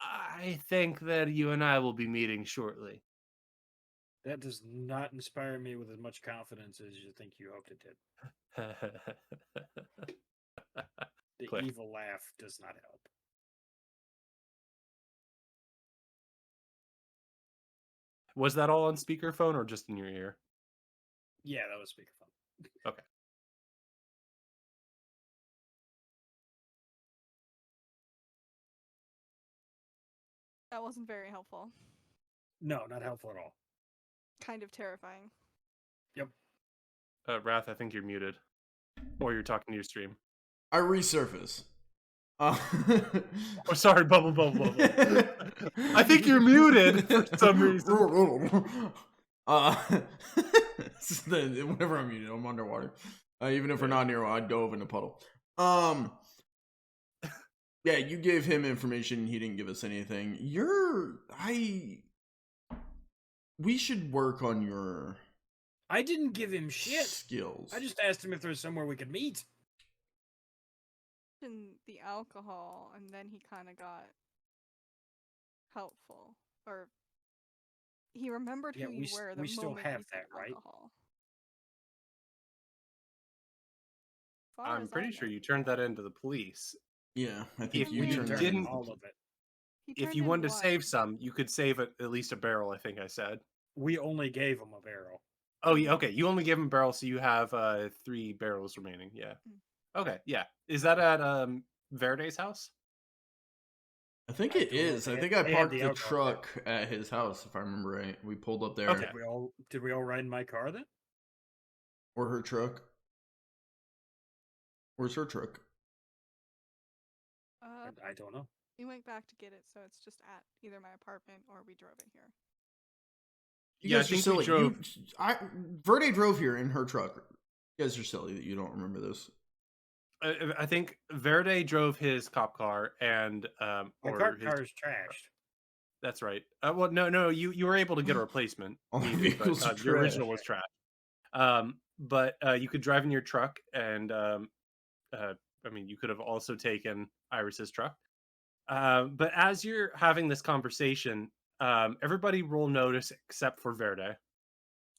I think that you and I will be meeting shortly. That does not inspire me with as much confidence as you think you hoped it did. The Click. evil laugh does not help. Was that all on speakerphone or just in your ear? Yeah, that was speakerphone. Okay. That wasn't very helpful. No, not helpful at all. Kind of terrifying. Yep. Rath, I think you're muted. Or you're talking to your stream. I resurface. Oh, sorry, bubble. I think you're muted for some reason. Whenever I'm muted, I'm underwater. Even if we're not near, I'd go over in a puddle. Yeah, you gave him information. He didn't give us anything. We should work on your. I didn't give him shit. Skills. I just asked him if there's somewhere we could meet. And the alcohol, and then he kind of got helpful, or he remembered who you were. The we still moment have you said that, right? alcohol. I'm pretty sure you turned that into the police. Yeah, I think If you you turned didn't, all of it. If you wanted to save some, you could save at least a barrel. I think I said. We only gave him a barrel. Oh, yeah, okay. You only gave him a barrel, so you have 3 barrels remaining. Yeah. Okay. Yeah. Is that at Verde's house? I think it is. I think I parked the truck at his house, if I remember right. We pulled up there. Okay. Did we all ride in my car then? Or her truck. Where's her truck? I don't know. We went back to get it, so it's just at either my apartment or we drove it here. You Yeah, I guys are think we silly. drove. Verde drove here in her truck. You guys are silly that you don't remember this. I think Verde drove his cop car, and My or cart his. car is trashed. That's right. Well, no, you were able to get a replacement, All the maybe, but vehicles are your original trash. was trash. But you could drive in your truck, and I mean, you could have also taken Iris's truck. But as you're having this conversation, everybody roll notice except for Verde.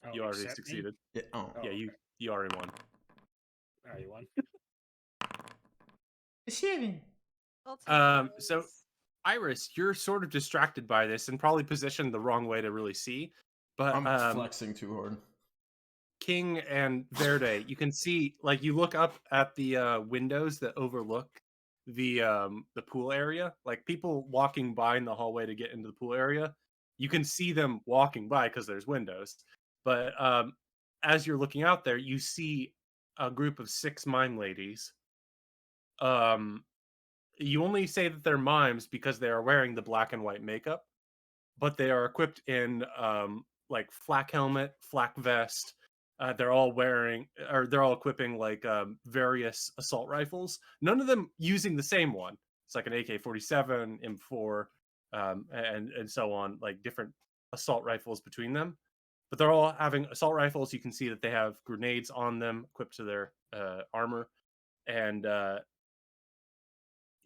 Oh, You already except me? succeeded. Yeah, oh. Oh, Yeah, okay. you already won. Oh, you won? 7. I'll take So those. Iris, you're sort of distracted by this and probably positioned the wrong way to really see. But I'm flexing too hard. King and Verde, you can see, like, you look up at the windows that overlook the pool area, like people walking by in the hallway to get into the pool area. You can see them walking by because there's windows. But as you're looking out there, you see a group of 6 mime ladies. You only say that they're mimes because they are wearing the black and white makeup, but they are equipped in like flak helmet, flak vest. They're all wearing, or they're all equipping like various assault rifles. None of them using the same one. It's like an AK-47, M4, and so on, like different assault rifles between them. But they're all having assault rifles. You can see that they have grenades on them, equipped to their armor, and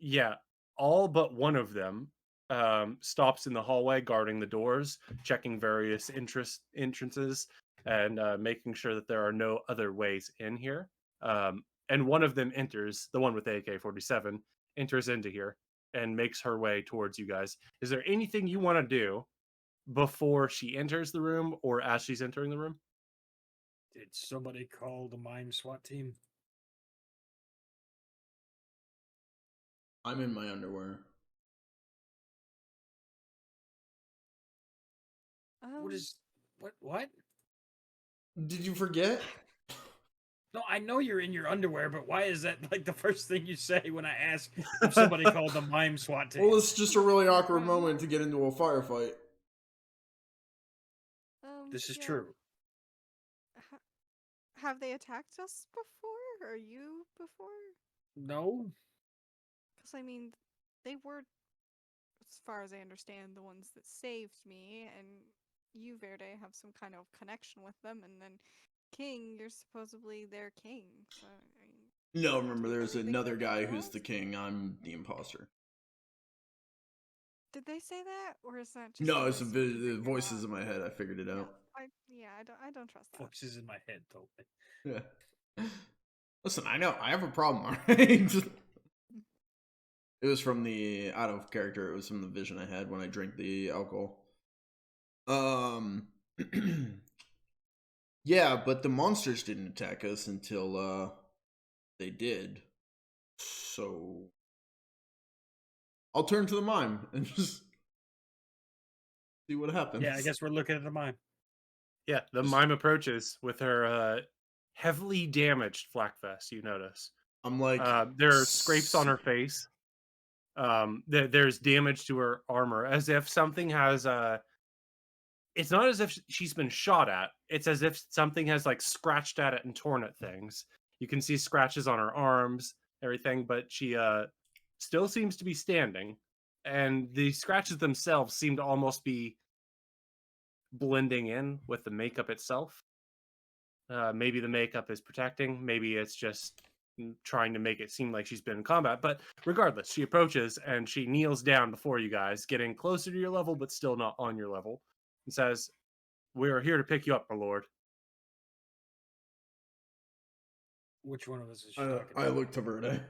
yeah, all but one of them stops in the hallway, guarding the doors, checking various entrances, and making sure that there are no other ways in here. And one of them enters, the one with the AK-47, enters into here and makes her way towards you guys. Is there anything you want to do before she enters the room or as she's entering the room? Did somebody call the mime SWAT team? I'm in my underwear. What is what? Did you forget? No, I know you're in your underwear, but why is that like the first thing you say when I ask if somebody called the mime SWAT team? Well, it's just a really awkward moment to get into a firefight. This is Yeah. true. Have they attacked us before? Or you before? No. Because, I mean, they were, as far as I understand, the ones that saved me, and you, Verde, have some kind of connection with them, and then King, you're supposedly their king. So, I mean, No, remember, do you there's believe they another could be guy who's girls? the king. I'm the imposter. Did they say that, or is that just No, it's voice the you figured voices out? in my head. I figured it out. I don't trust that. Voices in my head told me. Yeah. Listen, I know. I have a problem, alright? It was from the out of character. It was from the vision I had when I drank the alcohol. Yeah, but the monsters didn't attack us until they did. So I'll turn to the mime and just see what happens. Yeah, I guess we're looking at the mime. Yeah, the mime approaches with her heavily damaged flak vest, you notice. I'm like, there are scrapes on her face. There's damage to her armor, as if something has it's not as if she's been shot at. It's as if something has like scratched at it and torn at things. You can see scratches on her arms, everything, but she still seems to be standing. And the scratches themselves seem to almost be blending in with the makeup itself. Maybe the makeup is protecting. Maybe it's just trying to make it seem like she's been in combat. But regardless, she approaches and she kneels down before you guys, getting closer to your level, but still not on your level, and says, "We are here to pick you up, my lord." Which one of us is she talking I to? looked to Verde.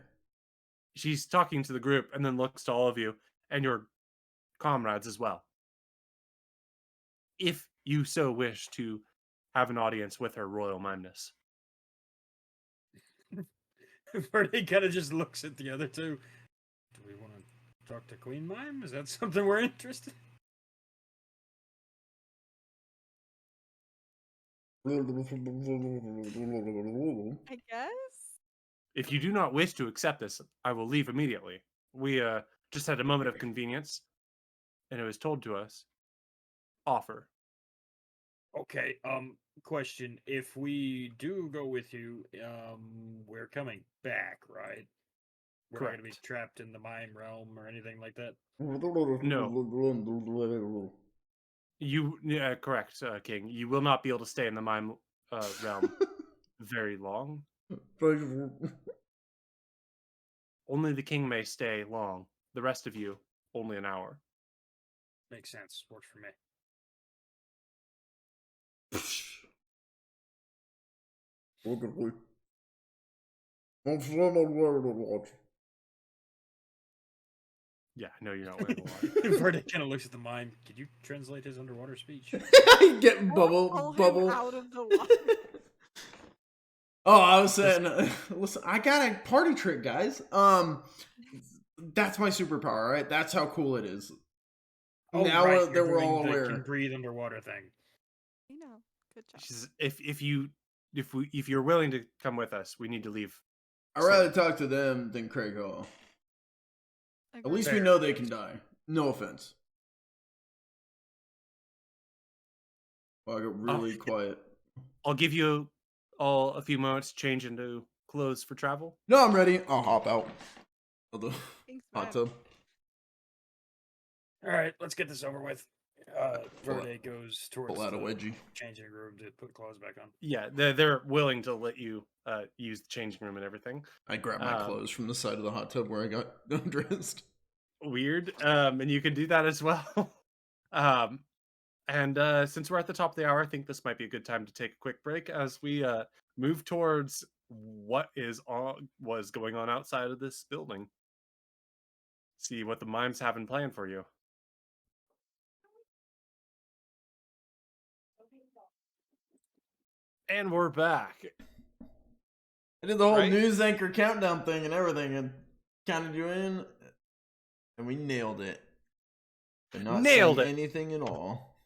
She's talking to the group and then looks to all of you and your comrades as well. If you so wish to have an audience with her royal mimeness. Verde kind of just looks at the other two. Do we want to talk to Queen Mime? Is that something we're interested I guess? If you do not wish to accept this, I will leave immediately. We just had a moment of convenience, and it was told to us. Offer. Okay, question. If we do go with you, we're coming back, right? We're not gonna be Correct. trapped in the mime realm or anything like that. No. Yeah, correct, King. You will not be able to stay in the mime realm very long. Only the king may stay long. The rest of you, only an hour. Makes sense. Works for me. Yeah, I know you're not wearing the water. Verde kind of looks at the mime. Could you translate his underwater speech? Getting I wanna bubble, pull him bubble. out of the water. Oh, I was saying, listen, I got a party trick, guys. That's my superpower, right? That's how cool it is. Oh, Now right. that You're we're all doing the aware. can breathe underwater thing. You know, good job. She says, if you're willing to come with us, we need to leave. I'd rather soon. talk to them than Craig Hall. At Agreed. least we Fair. know they can die. No offense. Well, I got really quiet. I'll give you all a few moments to change into clothes for travel. No, I'm ready. I'll hop out of the Thanks, hot man. tub. All right, let's get this over with. Pull Verde goes towards Pull out a the wedgie. changing room to put clothes back on. Yeah, they're willing to let you use the changing room and everything. I grabbed my clothes from the side of the hot tub where I got undressed. Weird, and you can do that as well. um, and since we're at the top of the hour, I think this might be a good time to take a quick break as we move towards what was going on outside of this building. See what the mimes have in plan for you. And we're back. I did the whole Right? news anchor countdown thing and everything and counted you in, and we nailed it. But not Nailed saying it. anything at all.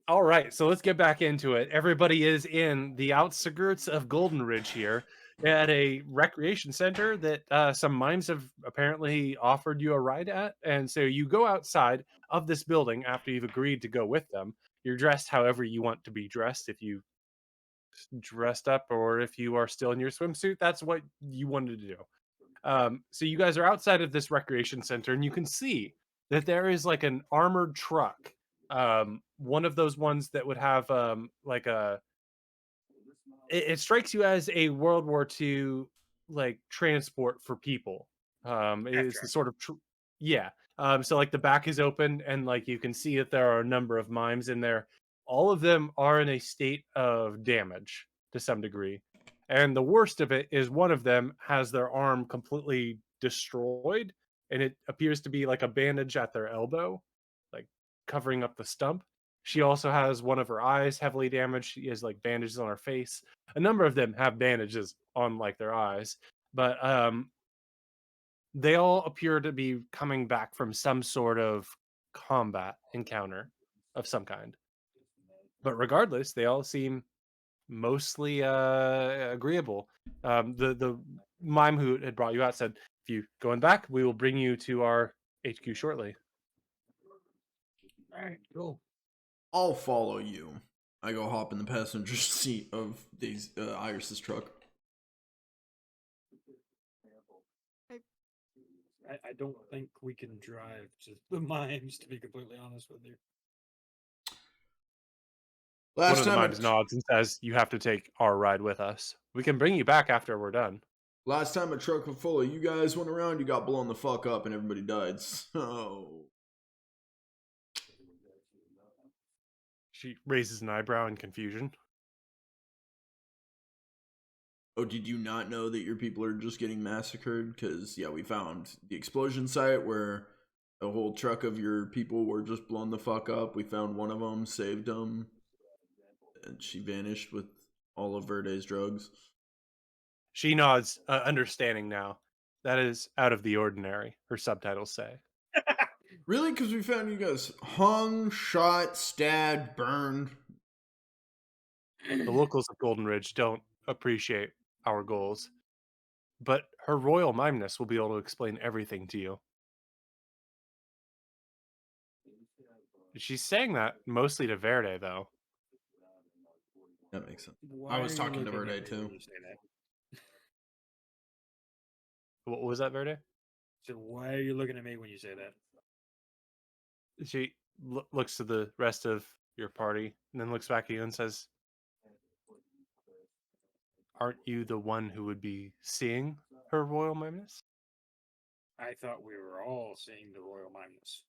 All right, so let's get back into it. Everybody is in the outskirts of Golden Ridge here at a recreation center that some mimes have apparently offered you a ride at. And so you go outside of this building after you've agreed to go with them. You're dressed however you want to be dressed. If you dressed up or if you are still in your swimsuit, that's what you wanted to do. So you guys are outside of this recreation center and you can see that there is like an armored truck, one of those ones that would have like it strikes you as a World War II like transport for people. It's the Half-track. sort of yeah. So like the back is open and like you can see that there are a number of mimes in there. All of them are in a state of damage to some degree. And the worst of it is one of them has their arm completely destroyed and it appears to be like a bandage at their elbow, like covering up the stump. She also has one of her eyes heavily damaged. She has like bandages on her face. A number of them have bandages on like their eyes, but they all appear to be coming back from some sort of combat encounter of some kind. But regardless, they all seem mostly agreeable. The mime who had brought you out said, "If you going back, we will bring you to our HQ shortly." All right, cool. I'll follow you. I go hop in the passenger seat of these Iris's truck. I don't think we can drive to the mimes, to be completely honest with you. One Last of the time, mimes nods and says, "You have to take our ride with us. We can bring you back after we're done." last time a truck full of you guys went around, you got blown the fuck up and everybody died. So She raises an eyebrow in confusion. oh, did you not know that your people are just getting massacred? Because, yeah, we found the explosion site where a whole truck of your people were just blown the fuck up. We found one of them, saved them, and she vanished with all of Verde's drugs. She nods, understanding now. That is out of the ordinary, her subtitles say. Really? Because we found you guys hung, shot, stabbed, burned. The locals of Golden Ridge don't appreciate our goals, but her royal mimeness will be able to explain everything to you. She's saying that mostly to Verde, though. That makes sense. Why I was are you talking to looking at Verde me too. when you say that? What was that, Verde? So why are you looking at me when you say that? She looks to the rest of your party and then looks back at you and says, "Aren't you the one who would be seeing Her Royal Mightiness?" I thought we were all seeing the Royal Mightiness.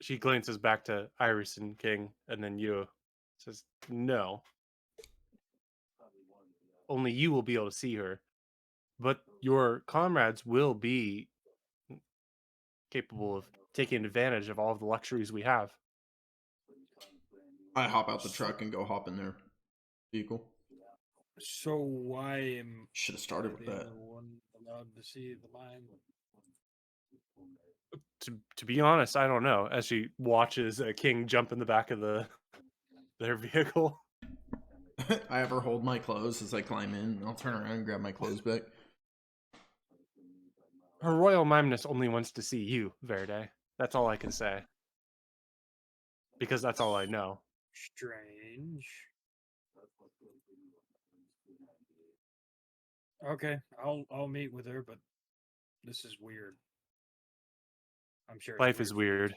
She glances back to Iris and King and then you. Says, "No. Only you will be able to see her. But your comrades will be capable of taking advantage of all of the luxuries we have." I hop out the truck and go hop in their vehicle. So why am Should have I started with the that. only one allowed to see the mine? To be honest, I don't know. As she watches King jump in the back of their vehicle. I have her hold my clothes as I climb in. And I'll turn around and grab my clothes back. Her Royal Mightiness only wants to see you, Verde. That's all I can say. Because that's all I know. Strange. Okay, I'll meet with her, but this is weird. I'm sure it's Life weird is for you weird.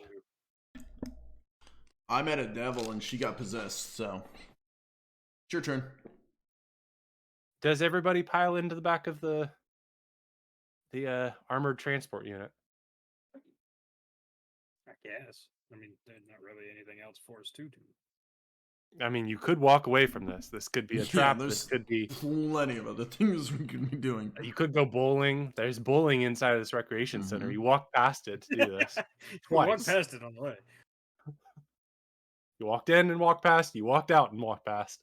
too. I met a devil and she got possessed, so it's your turn. Does everybody pile into the back of the armored transport unit? I guess. I mean, there's not really anything else for us to do. I mean, you could walk away from this. This could be a Yeah, trap. This there's could be. plenty of other things we could be doing. You could go bowling. There's bowling inside of this recreation center. You walk past it to do this We walked twice. past it on the way. You walked in and walked past. You walked out and walked past.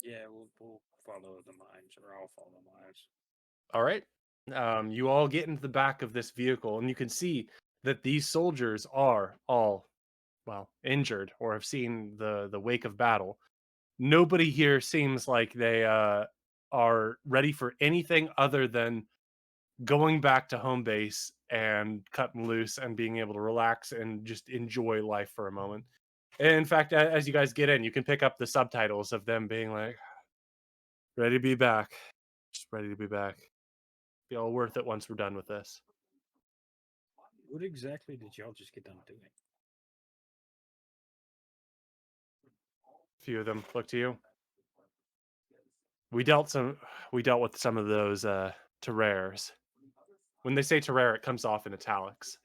Yeah, we'll follow the mines, or I'll follow the mines. All right. You all get into the back of this vehicle, and you can see that these soldiers are all, well, injured or have seen the wake of battle. Nobody here seems like they are ready for anything other than going back to home base and cutting loose and being able to relax and just enjoy life for a moment. And in fact, as you guys get in, you can pick up the subtitles of them being like, "Ready to be back. Just ready to be back. Be all worth it once we're done with this." What exactly did y'all just get done doing? A few of them look to you. We dealt with some of those terrairs. When they say terrair, it comes off in italics.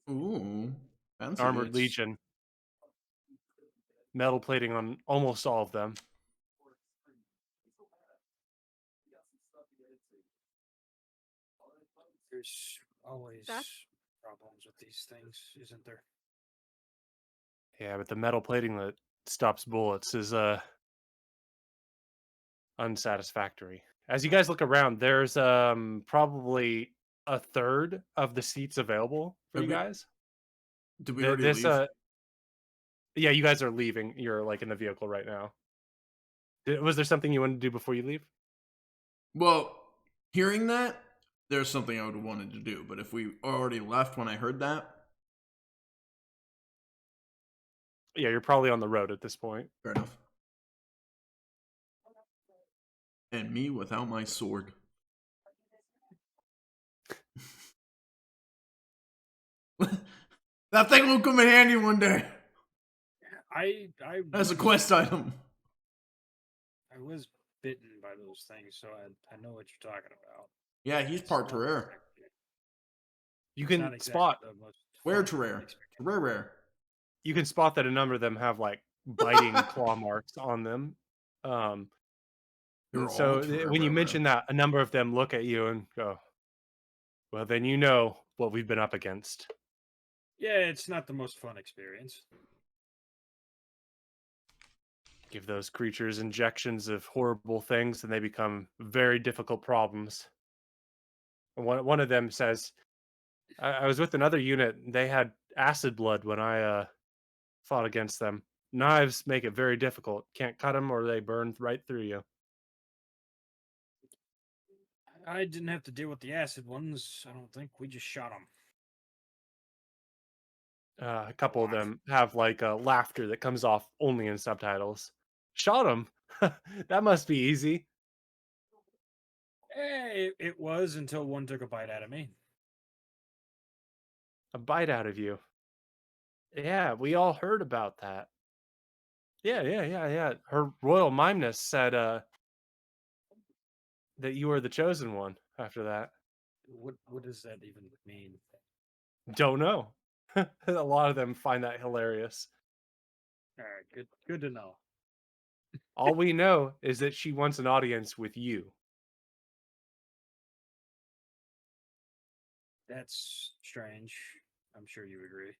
Ooh, fancy. Armored Legion. Metal plating on almost all of them. There's always That's- problems with these things, isn't there? Yeah, but the metal plating that stops bullets is unsatisfactory. As you guys look around, there's probably a third of the seats available for you guys. Did we already This leave? yeah, you guys are leaving. You're like in the vehicle right now. Was there something you wanted to do before you leave? Well, hearing that, there's something I would have wanted to do. But if we already left when I heard that, Yeah, you're probably on the road at this point. fair enough. And me without my sword. That thing will come in handy one day I as a was- quest item. I was bitten by those things, so I know what you're talking about. Yeah, he's part It's not Terraire. exactly- You it's can not exactly spot the most Where fun Terraire? experience. Terraire. you can spot that a number of them have like biting claw marks on them. They're And so all Terraire. when you mention that, a number of them look at you and go, "Well, then you know what we've been up against." Yeah, it's not the most fun experience. Give those creatures injections of horrible things, and they become very difficult problems. And one of them says, I was with another unit. And they had acid blood when I fought against them. Knives make it very difficult. Can't cut them, or they burn right through you." I didn't have to deal with the acid ones. I don't think we just shot them. A couple of them have like a laughter that comes off only in subtitles. Shot him. That must be easy. It was until one took a bite out of me. A bite out of you. Yeah, we all heard about that. Yeah. Her royal mimeness said that you were the chosen one after that. What does that even mean? Don't know. A lot of them find that hilarious. All right, good to know. All we know is that she wants an audience with you. That's strange. I'm sure you agree.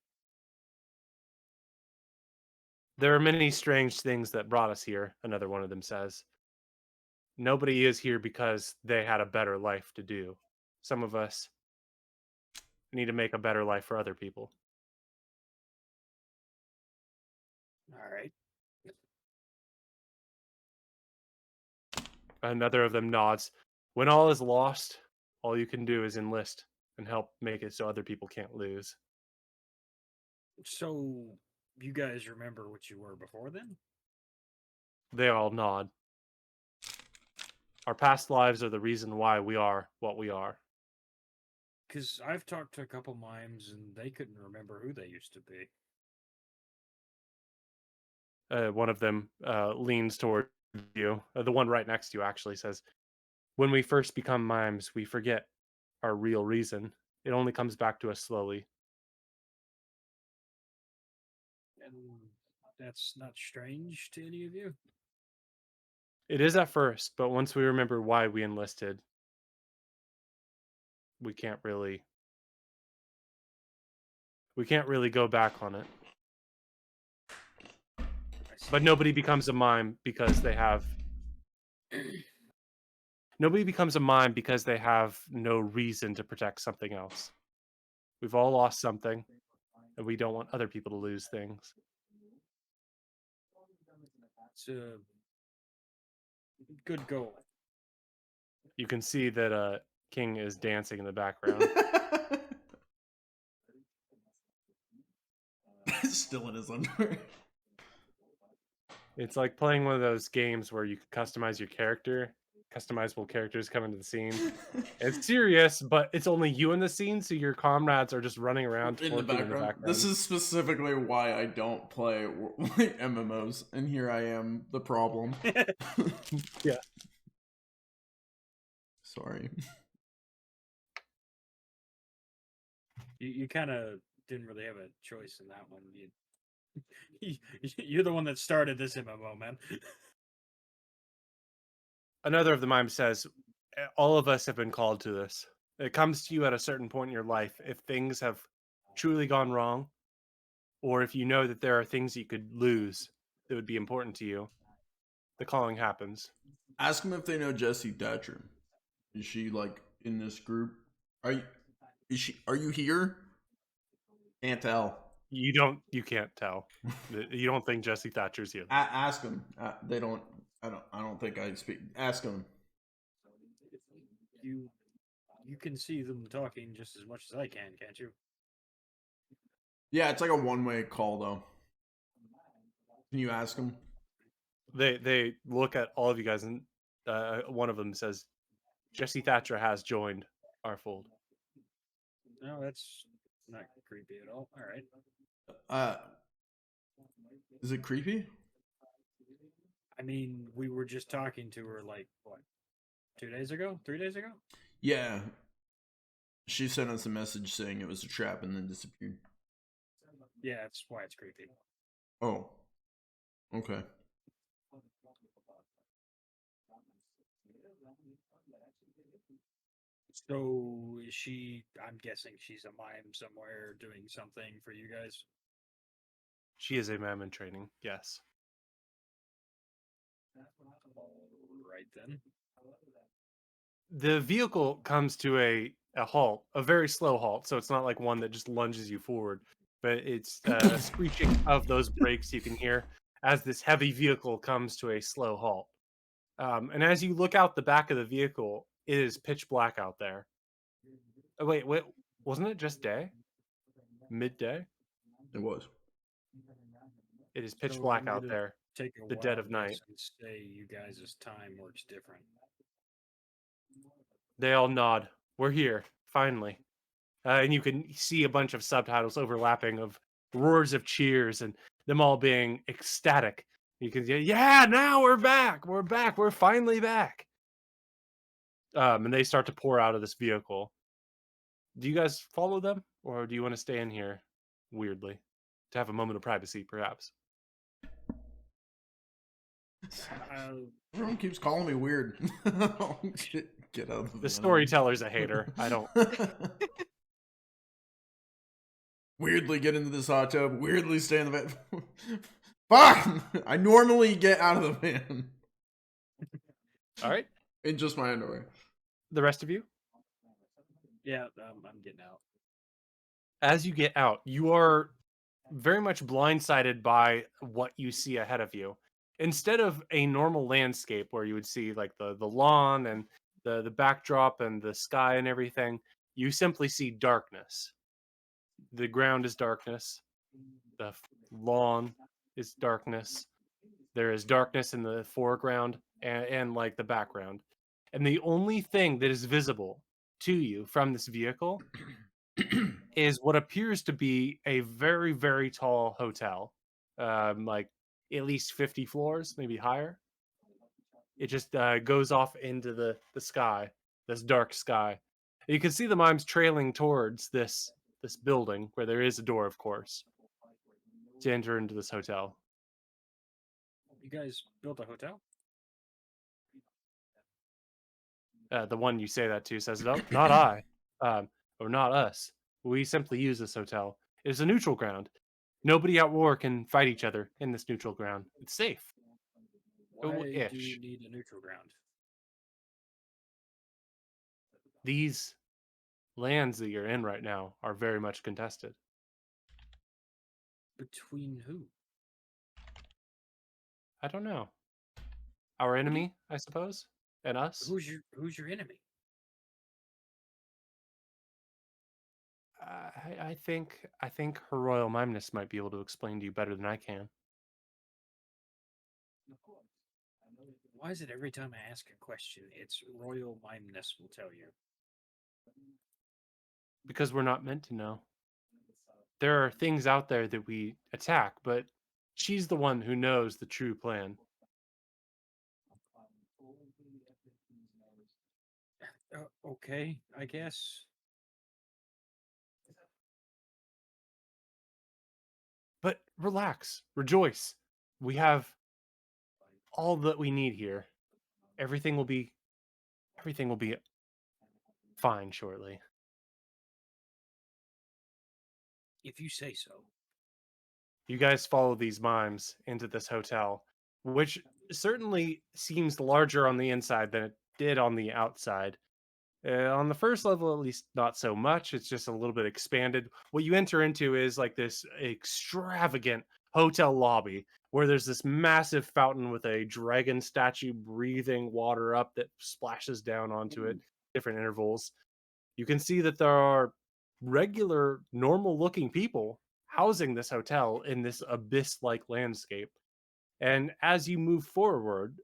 There are many strange things that brought us here, another one of them says. Nobody is here because they had a better life to do. Some of us need to make a better life for other people. All right. Another of them nods. When all is lost, all you can do is enlist and help make it so other people can't lose. So you guys remember what you were before then? They all nod. Our past lives are the reason why we are what we are. Because I've talked to a couple mimes and they couldn't remember who they used to be. One of them leans toward you. The one right next to you actually says, when we first become mimes, we forget our real reason. It only comes back to us slowly. And that's not strange to any of you? It is at first, but once we remember why we enlisted, we can't really go back on it. But nobody becomes a mime because they have nobody becomes a mime because they have no reason to protect something else. We've all lost something, and we don't want other people to lose things. It's a good goal. You can see that King is dancing in the background. Still in his underwear. It's like playing one of those games where you can customize your character. Customizable characters come into the scene. It's serious, but it's only you in the scene, so your comrades are just running around in the background. This is specifically why I don't play like MMOs, and here I am, the problem. Yeah. Sorry. You kind of didn't really have a choice in that one. You're the one that started this MMO, man. Another of the mimes says, all of us have been called to this. It comes to you at a certain point in your life if things have truly gone wrong, or if you know that there are things you could lose that would be important to you. The calling happens. Ask them if they know Jessie Thatcher. Is she like in this group? Are you here? Can't tell. You can't tell. You don't think Jessie Thatcher's here. Ask them. They don't. I don't think I speak. Ask them. You can see them talking just as much as I can, can't you? Yeah, it's like a one-way call though. Can you ask them? They look at all of you guys, and one of them says, Jessie Thatcher has joined our fold. No, that's not creepy at all. All right. Is it creepy? I mean, we were just talking to her like what, 2 days ago, 3 days ago? Yeah. She sent us a message saying it was a trap and then disappeared. Yeah, that's why it's creepy. Oh. Okay. So is she? I'm guessing she's a mime somewhere doing something for you guys. She is a mime in training, yes. Right then. The vehicle comes to a halt, a very slow halt, so it's not like one that just lunges you forward, but it's a screeching of those brakes you can hear as this heavy vehicle comes to a slow halt. And as you look out the back of the vehicle, It is pitch black out there. Oh, wait, wasn't it just day? Midday? It was. It is pitch So black I'm out gonna there. take a The dead wild of night. guess and say you guys' time works different. They all nod. We're here, finally. And you can see a bunch of subtitles overlapping of roars of cheers and them all being ecstatic. You can say, yeah, now we're back. We're back. We're finally back. And they start to pour out of this vehicle. Do you guys follow them, or do you want to stay in here weirdly to have a moment of privacy, perhaps? Everyone keeps calling me weird. Get out of the The van. storyteller's a hater. I don't. Weirdly get into this hot tub. Weirdly stay in the van. Fuck! I normally get out of the van All right. in just my underwear. The rest of you, Yeah, I'm getting out. as you get out, you are very much blindsided by what you see ahead of you. Instead of a normal landscape where you would see like the lawn and the backdrop and the sky and everything, you simply see darkness. The ground is darkness. The lawn is darkness. There is darkness in the foreground and like the background. And the only thing that is visible to you from this vehicle is what appears to be a very, very tall hotel, like at least 50 floors, maybe higher. It just goes off into the sky, this dark sky. You can see the mimes trailing towards this building where there is a door, of course, to enter into this hotel. You guys built a hotel? The one you say that to says, "No, not I, or not us. We simply use this hotel. It is a neutral ground. Nobody at war can fight each other in this neutral ground. It's safe. Why do you Ish. need a neutral ground? These lands that you're in right now are very much contested. Between who? I don't know. Our enemy, I suppose, and us. Who's your enemy? I think Her Royal Mimeness might be able to explain to you better than I can. Why is it every time I ask a question, it's Royal Mimeness will tell you? Because we're not meant to know. There are things out there that we attack, but she's the one who knows the true plan. Okay, I guess. But relax, rejoice. We have all that we need here. Everything will be fine shortly. If you say so. You guys follow these mimes into this hotel, which certainly seems larger on the inside than it did on the outside. On the first level, at least, not so much. It's just a little bit expanded. What you enter into is like this extravagant hotel lobby where there's this massive fountain with a dragon statue breathing water up that splashes down onto it, different intervals. You can see that there are regular, normal looking people housing this hotel in this abyss like landscape. And as you move forward,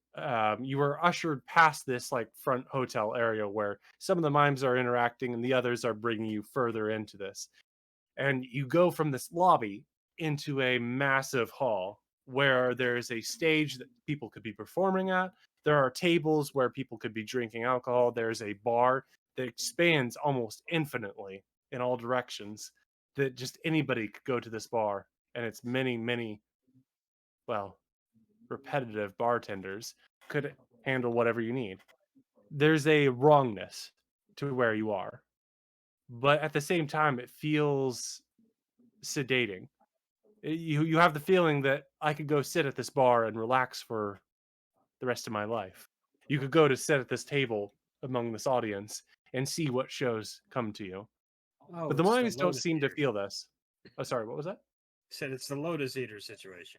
you are ushered past this like front hotel area where some of the mimes are interacting and the others are bringing you further into this. And you go from this lobby into a massive hall where there's a stage that people could be performing at. There are tables where people could be drinking alcohol. There's a bar that expands almost infinitely in all directions, that just anybody could go to this bar. And it's many, many, well, repetitive bartenders could handle whatever you need. There's a wrongness to where you are, but at the same time, it feels sedating. You have the feeling that I could go sit at this bar and relax for the rest of my life. You could go to sit at this table among this audience and see what shows come to you. Oh, But the it's the mimes don't Lotus seem to Eater. feel this. Oh, sorry, what was that? Said it's the Lotus Eater situation.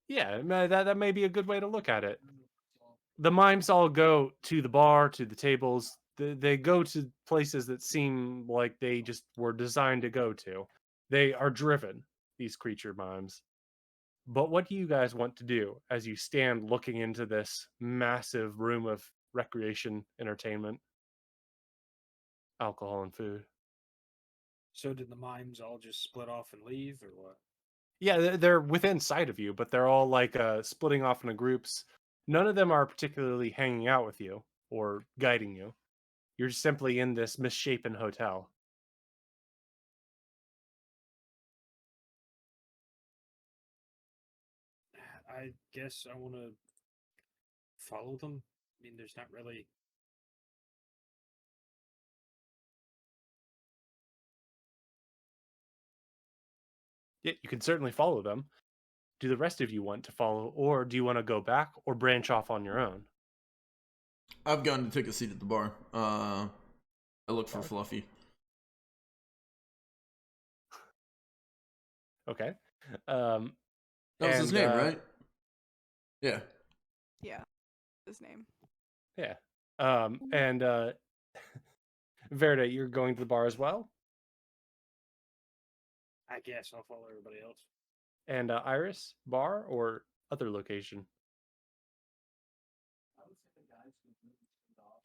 Yeah, that may be a good way to look at it. The mimes all go to the bar, to the tables. They go to places that seem like they just were designed to go to. They are driven, these creature mimes. But what do you guys want to do as you stand looking into this massive room of recreation, entertainment, alcohol, and food? So did the mimes all just split off and leave, or what? Yeah, they're within sight of you, but they're all like splitting off into groups. None of them are particularly hanging out with you or guiding you. You're simply in this misshapen hotel. I guess I want to follow them. I mean, there's not really. Yeah, you can certainly follow them. Do the rest of you want to follow, or do you want to go back or branch off on your own? I've gone to take a seat at the bar. I look for Fluffy. Okay. Um, That was his and name, right? Yeah. Yeah, his name. yeah. And Verde, you're going to the bar as well? I guess I'll follow everybody else. And Iris, bar or other location?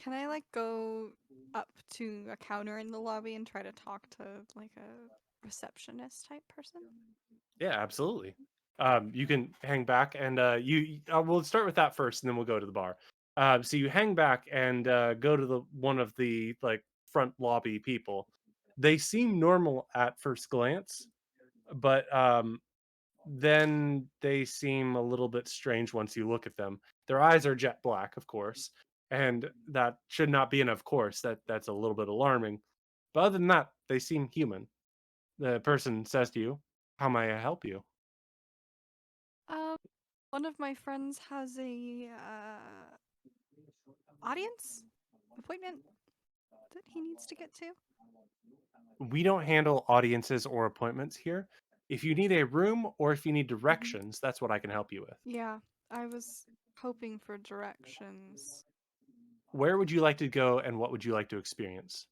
Can I like go up to a counter in the lobby and try to talk to like a receptionist type person? Yeah, absolutely. You can hang back and we'll start with that first, and then we'll go to the bar. So you hang back and go to the one of the like front lobby people. They seem normal at first glance, but then they seem a little bit strange once you look at them. Their eyes are jet black, of course, and that should not be an of course. That's a little bit alarming. But other than that, they seem human. The person says to you, "How may I help you?" Um, one of my friends has a audience appointment that he needs to get to. We don't handle audiences or appointments here. If you need a room or if you need directions, that's what I can help you with. Yeah, I was hoping for directions. Where would you like to go and what would you like to experience?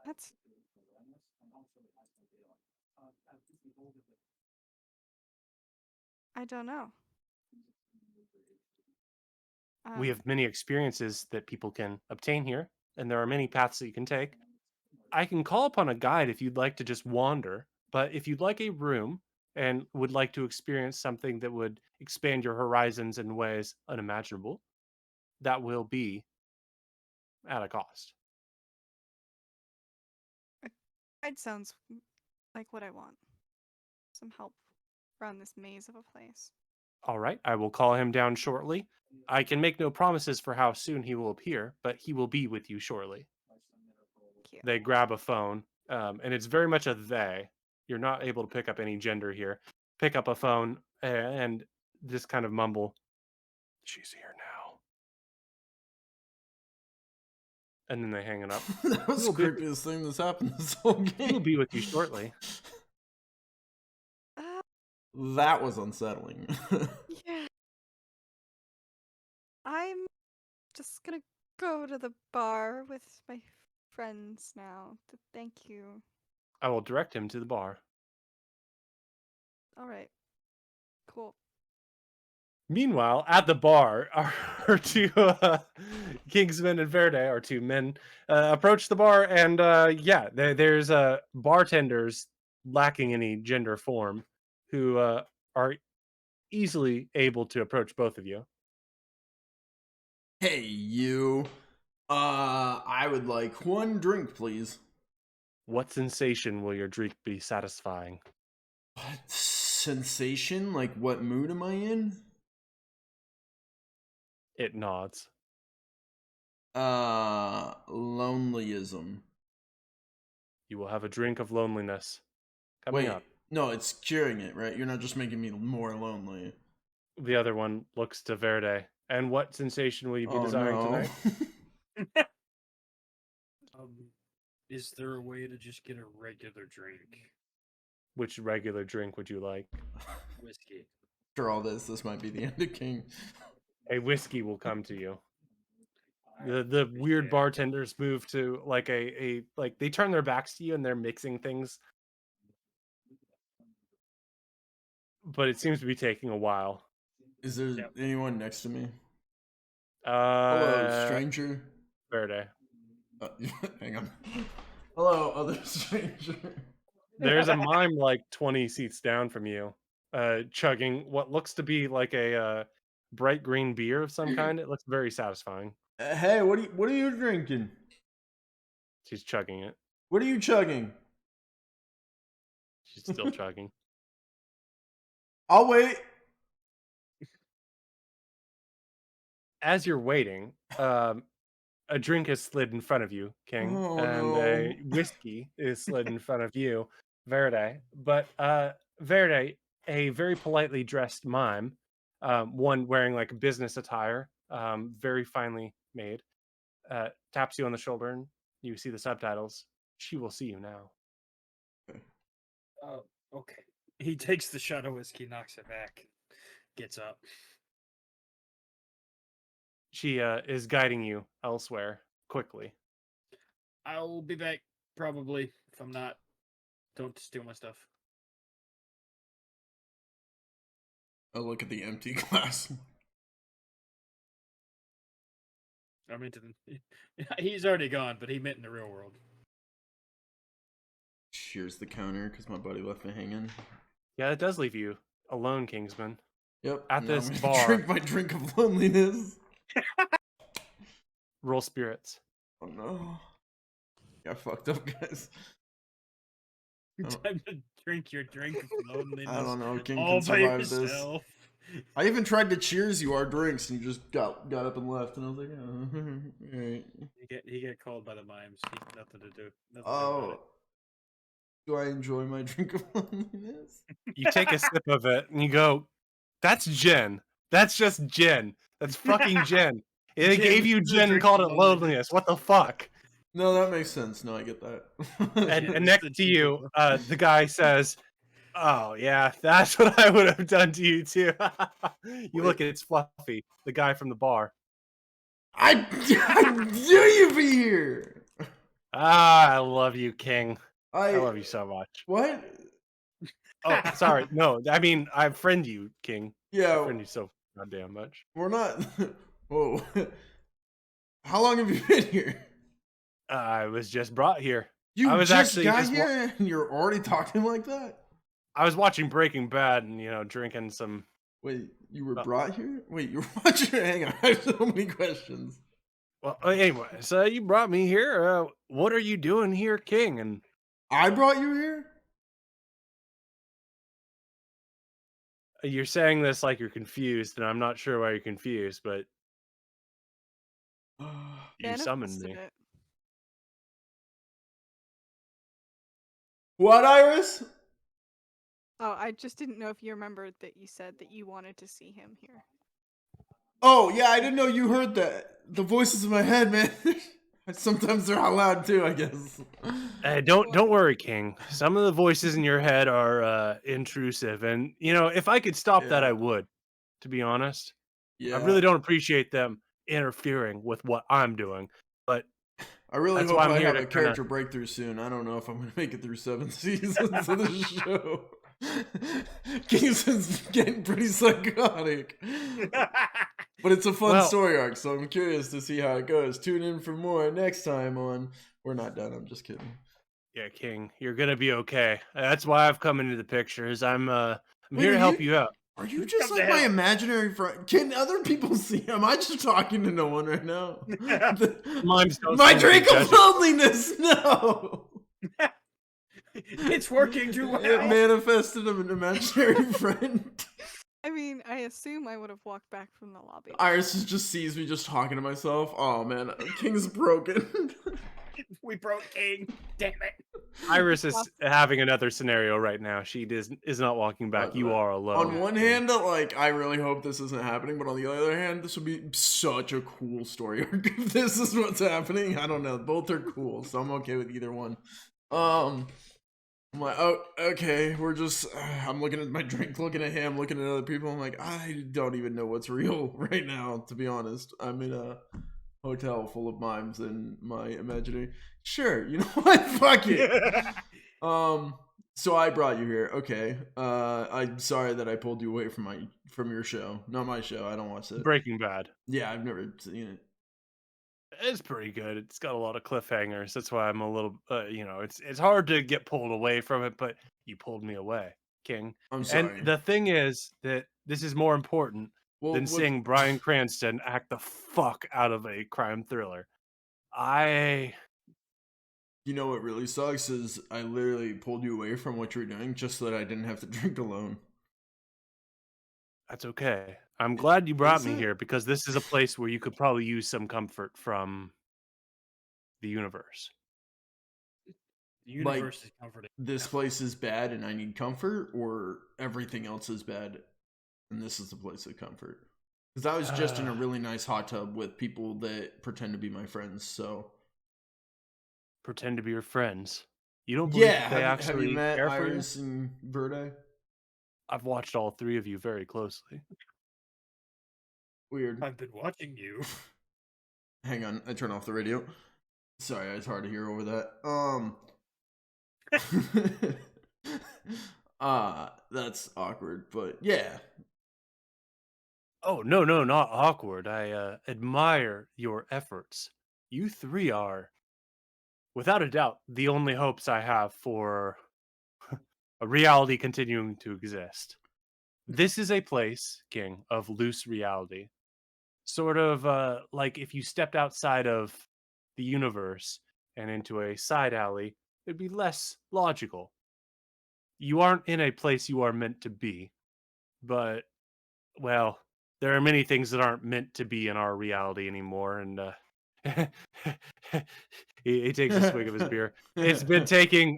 That's I don't know. We Um, have many experiences that people can obtain here, and there are many paths that you can take. I can call upon a guide if you'd like to just wander, but if you'd like a room and would like to experience something that would expand your horizons in ways unimaginable, that will be at a cost. a guide sounds like what I want. Some help around this maze of a place. All right, I will call him down shortly. I can make no promises for how soon he will appear, but he will be with you shortly. Cute. They grab a phone, and it's very much a they. You're not able to pick up any gender here. Pick up a phone and just kind of mumble, "She's here now," and then they hang it up. That was He the will be. creepiest thing that's happened this whole He will game. be with you shortly. Uh, That was unsettling. yeah. I'm just gonna go to the bar with my friends now. Thank you. I will direct him to the bar. All right. Cool. Meanwhile, at the bar, our two Kingsman and Verde, our two men, approach the bar, and yeah, there's bartenders lacking any gender form who are easily able to approach both of you. Hey, you. I would like one drink, please. What sensation will your drink be satisfying? What sensation? Like, what mood am I in? It nods. Lonelyism. You will have a drink of loneliness coming Wait, up. no, it's curing it, right? You're not just making me more lonely. The other one looks to Verde. And what sensation will you be Oh desiring no. tonight? Um, is there a way to just get a regular drink? Which regular drink would you like? Whiskey. After all this might be the end of King. A whiskey will come to you. The weird bartenders move to like a like they turn their backs to you and they're mixing things, but it seems to be taking a while. Is there anyone next to me? Uh, Hello, stranger. Verde. Hang on. Hello, other stranger. There's a mime like 20 seats down from you, chugging what looks to be like a bright green beer of some kind. It looks very satisfying. Hey, what are you drinking? She's chugging it. What are you chugging? She's still chugging. I'll wait. As you're waiting, a drink is slid in front of you, King, Oh, and no. a whiskey is slid in front of you, Verde. But Verde, a very politely dressed mime, one wearing like business attire, very finely made, taps you on the shoulder, and you see the subtitles. She will see you now. Oh, okay. He takes the shot of whiskey, knocks it back, gets up. She is guiding you elsewhere quickly. I'll be back probably. If I'm not, don't steal my stuff. I look at the empty glass. I mean, he's already gone, but he meant in the real world. Shears the counter because my buddy left me hanging. Yeah, it does leave you alone, Kingsman. Yep. At now this I'm gonna bar. drink my drink of loneliness. Roll spirits. Oh no. Got fucked up, guys. Time to drink your drink of loneliness. I don't know. King all can by survive this. yourself. I even tried to cheers you our drinks, and you just got up and left, and I was like, oh, all right. He get called by the mimes. He nothing to do. Nothing to do about Oh. Do I enjoy my drink of loneliness? You take a sip of it and you go, "That's gin. That's just gin. That's fucking gin. It Gin gave you is a gin and drink called of it loneliness. What the fuck?" No, that makes sense. No, I get that. And next to you, the guy says, "Oh yeah, that's what I would have done to you too." You look at it's Fluffy, the guy from the bar. I knew you'd be here. Ah, I love you, King. I I love you so much. what? Oh, sorry. No, I mean I friend you, King. I Yeah, friend you so goddamn much. we're not. Whoa. How long have you been here? I was just brought here. You I was just actually got just here and you're already talking like that? I was watching Breaking Bad and drinking some. Wait, you were brought here? Wait, you were watching? Hang on, I have so many questions. Well, anyway, so you brought me here. What are you doing here, King? And I brought you here? you're saying this like you're confused, and I'm not sure why you're confused, but you summoned Manifested me. it. What, Iris? Oh, I just didn't know if you remembered that you said that you wanted to see him here. Oh, yeah, I didn't know you heard that. The voices in my head, man. Sometimes they're out loud too, I guess. Don't worry, King. Some of the voices in your head are intrusive, and if I could stop that, Yeah. I would. To be honest, Yeah. I really don't appreciate them interfering with what I'm doing. But I really that's hope why I'm I here have to a character breakthrough soon. I don't know if I'm going to make it through 7 seasons of the show. Kingston's getting pretty psychotic. But it's a fun story arc, so I'm curious to see how it goes. Tune in for more next time on... We're not done, I'm just kidding. Yeah, King, you're going to be okay. That's why I've come into the pictures. I'm Wait, here to help you out. Are you just like my imaginary friend? Can other people see? Am I just talking to no one right now? My drink of loneliness. No. It's working too well. It manifested an imaginary friend. I mean, I assume I would have walked back from the lobby. Iris just sees me just talking to myself. Oh man, King's broken. We broke King. Damn it. Iris is having another scenario right now. She is not walking back. You are alone. On one hand, like, I really hope this isn't happening, but on the other hand, this would be such a cool story arc if this is what's happening. I don't know. Both are cool, so I'm okay with either one. I'm like, oh, okay. We're just. I'm looking at my drink, looking at him, looking at other people. I'm like, I don't even know what's real right now. To be honest, I'm in a hotel full of mimes and my imaginary. Sure, you know what? Fuck it. So I brought you here. Okay. I'm sorry that I pulled you away from your show. Not my show. I don't watch it. Breaking Bad. Yeah, I've never seen it. It's pretty good. It's got a lot of cliffhangers. That's why I'm a little, it's hard to get pulled away from it, but you pulled me away, King. I'm And sorry. the thing is that this is more important Well, than seeing Bryan Cranston act the fuck out of a crime thriller. You know what really sucks is I literally pulled you away from what you were doing just so that I didn't have to drink alone. That's okay. I'm glad you brought Is me it? here because this is a place where you could probably use some comfort from the universe. The Like, universe is comforting. This place is bad and I need comfort, or everything else is bad and this is the place of comfort? Because I was just in a really nice hot tub with people that pretend to be my friends, so. Pretend to be your friends. You don't believe Yeah, that they have actually you met care for you? Iris and Verde? I've watched all three of you very closely. Weird. I've been watching you. Hang on, I turn off the radio. Sorry, it's hard to hear over that. That's awkward, but yeah. Oh, no, not awkward. I admire your efforts. You three are, without a doubt, the only hopes I have for a reality continuing to exist. This is a place, King, of loose reality. Sort of like if you stepped outside of the universe and into a side alley, it'd be less logical. You aren't in a place you are meant to be, but, well, there are many things that aren't meant to be in our reality anymore, and he takes a swig of his beer. It's been taking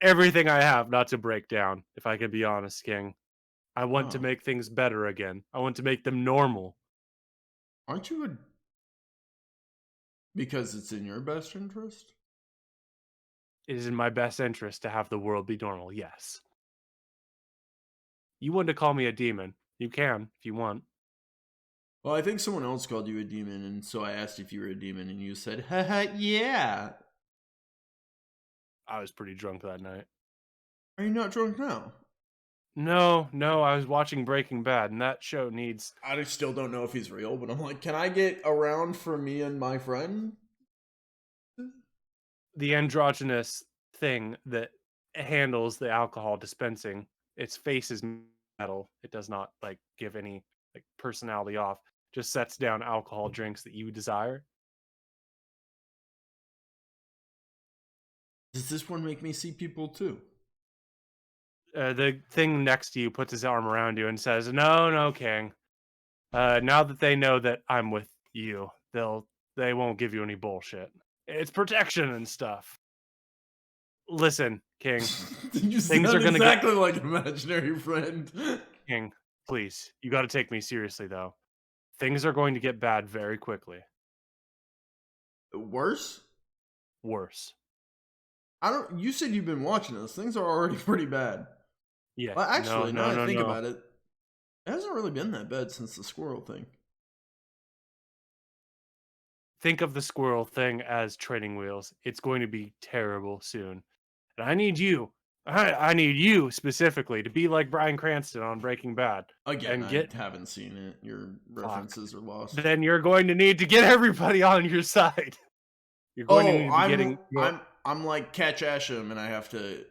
everything I have not to break down, if I can be honest, King. I want to Oh. make things better again. I want to make them normal. Aren't you a... Because it's in your best interest? It is in my best interest to have the world be normal, yes. You want to call me a demon. You can, if you want. Well, I think someone else called you a demon, and so I asked if you were a demon, and you said, haha, yeah. I was pretty drunk that night. Are you not drunk now? No, I was watching Breaking Bad, and that show needs... I still don't know if he's real, but I'm like, can I get around for me and my friend? the androgynous thing that handles the alcohol dispensing. Its face is metal. It does not like give any like personality off. Just sets down alcohol drinks that you desire. Does this one make me see people too? The thing next to you puts his arm around you and says, "No, King. Now that they know that I'm with you, they won't give you any bullshit. It's protection and stuff. Listen, King. You Things sound are gonna exactly like an imaginary friend. King, please, you got to take me seriously, though. Things are going to get bad very quickly. Worse? Worse. You said you've been watching this. Things are already pretty bad. Yeah. Well, actually, now that I think no. about it, it hasn't really been that bad since the squirrel thing. Think of the squirrel thing as training wheels. It's going to be terrible soon. And I need you. I need you specifically to be like Bryan Cranston on Breaking Bad. Again, and I haven't seen it. Your references are lost. Then you're going to need to get everybody on your side. You're going to need to be getting more... I'm like Catch Asham, and I have to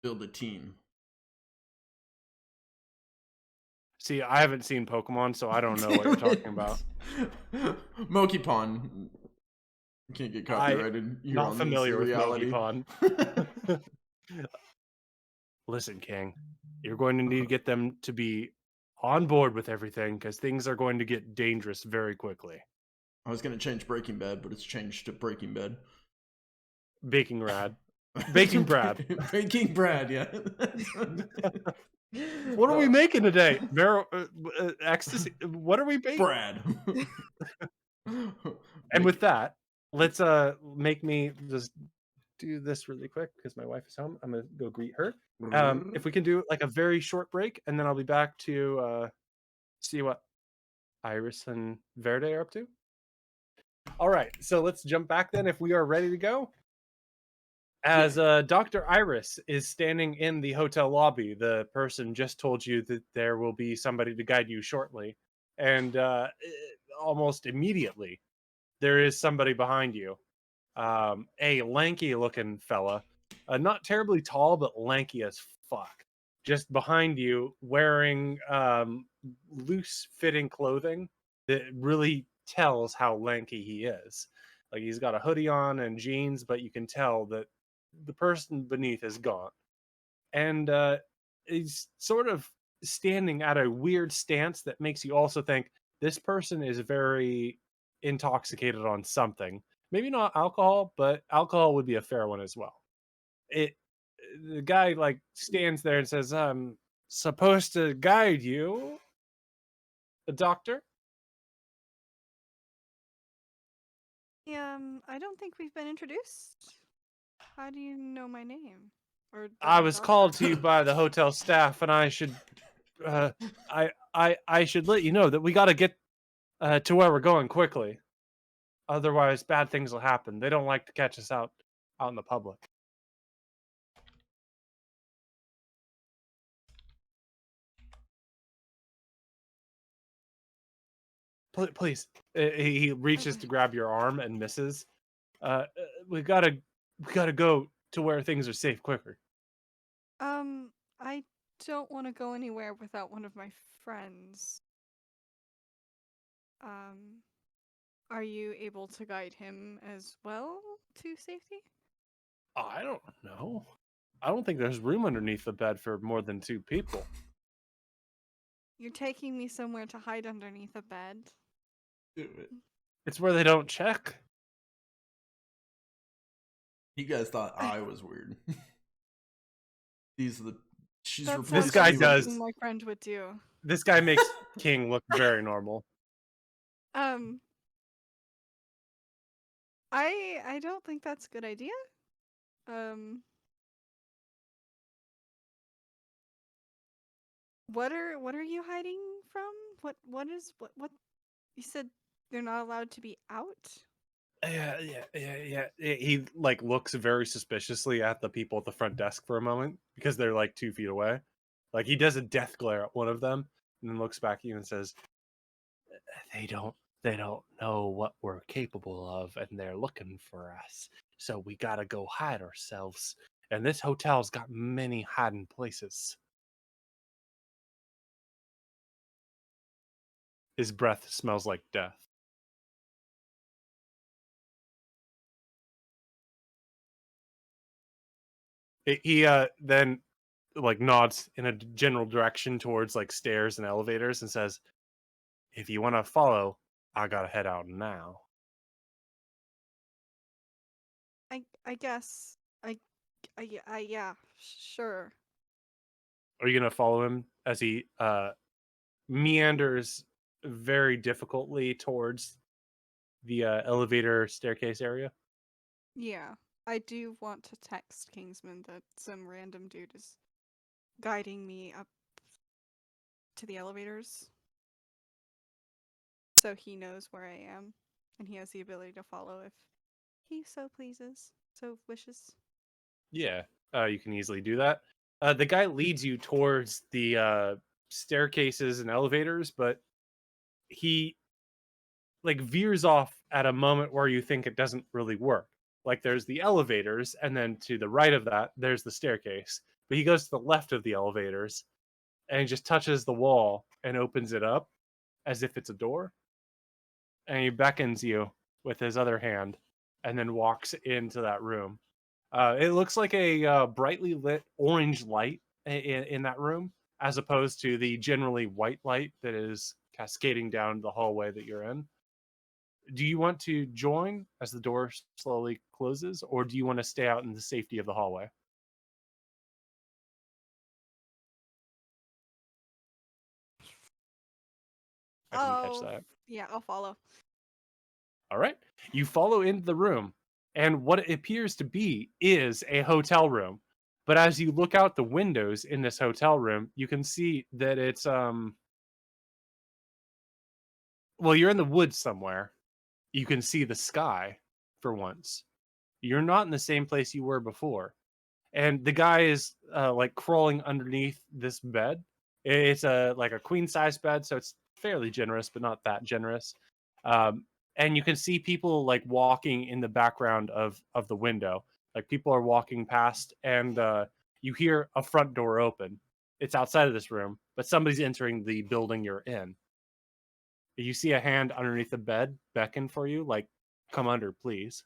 build a team. See, I haven't seen Pokemon, so I don't know what you're talking about. Moki Pond. You can't get copyrighted. I'm not familiar with Moki Pond. Listen, King, you're going to need to get them to be on board with everything because things are going to get dangerous very quickly. I was going to change Breaking Bad, but it's changed to Breaking Bad. Baking Rad. Baking Brad. Baking Brad, yeah. What are we making today? Ecstasy? What are we baking? Brad. And with that, let's make me just do this really quick because my wife is home. I'm gonna go greet her. If we can do like a very short break, and then I'll be back to see what Iris and Verde are up to. All right, so let's jump back then if we are ready to go. As Dr. Iris is standing in the hotel lobby, the person just told you that there will be somebody to guide you shortly. And almost immediately, there is somebody behind you. A lanky looking fella, not terribly tall, but lanky as fuck. Just behind you, wearing loose fitting clothing that really tells how lanky he is. Like he's got a hoodie on and jeans, but you can tell that the person beneath is gone. And he's sort of standing at a weird stance that makes you also think this person is very intoxicated on something. Maybe not alcohol, but alcohol would be a fair one as well. It the guy like stands there and says, "I'm supposed to guide you, the doctor." I don't think we've been introduced. How do you know my name? Or that I I'm a was doctor? called to you by the hotel staff, and I should, I should let you know that we got to get to where we're going quickly. Otherwise, bad things will happen. They don't like to catch us out in the public. Please. He reaches to grab your arm and misses. We gotta go to where things are safe quicker. I don't want to go anywhere without one of my friends. Are you able to guide him as well to safety? I don't know. I don't think there's room underneath the bed for more than 2 people. You're taking me somewhere to hide underneath a bed. Do it. It's where they don't check. You guys thought I was weird. These are the. She's That replacing sounds guy like me does. something my friend would do. This guy makes King look very normal. I don't think that's a good idea. What are you hiding from? What you said they're not allowed to be out? Yeah. He like looks very suspiciously at the people at the front desk for a moment because they're like 2 feet away. Like he does a death glare at one of them and then looks back at you and says, They don't know what we're capable of and they're looking for us. So we gotta go hide ourselves. And this hotel's got many hiding places." His breath smells like death. He then like nods in a general direction towards like stairs and elevators and says, "If you want to follow, I gotta head out now." I guess yeah, sure. Are you gonna follow him as he meanders very difficultly towards the elevator staircase area? Yeah. I do want to text Kingsman that some random dude is guiding me up to the elevators. So he knows where I am and he has the ability to follow if he so pleases, so wishes. Yeah, you can easily do that. The guy leads you towards the staircases and elevators, but he like veers off at a moment where you think it doesn't really work. Like there's the elevators, and then to the right of that, there's the staircase. But he goes to the left of the elevators and he just touches the wall and opens it up as if it's a door. And he beckons you with his other hand and then walks into that room. It looks like a brightly lit orange light in that room, as opposed to the generally white light that is cascading down the hallway that you're in. Do you want to join as the door slowly closes, or do you want to stay out in the safety of the hallway? I didn't catch Oh, that. yeah, I'll follow. All right. You follow into the room. And what it appears to be is a hotel room. But as you look out the windows in this hotel room, you can see that it's well, you're in the woods somewhere. You can see the sky for once. You're not in the same place you were before. And the guy is like crawling underneath this bed. It's a like a queen size bed, so it's fairly generous, but not that generous. Um, and you can see people like walking in the background of the window. Like people are walking past, and you hear a front door open. It's outside of this room, but somebody's entering the building you're in. You see a hand underneath the bed beckon for you, like, "Come under, please."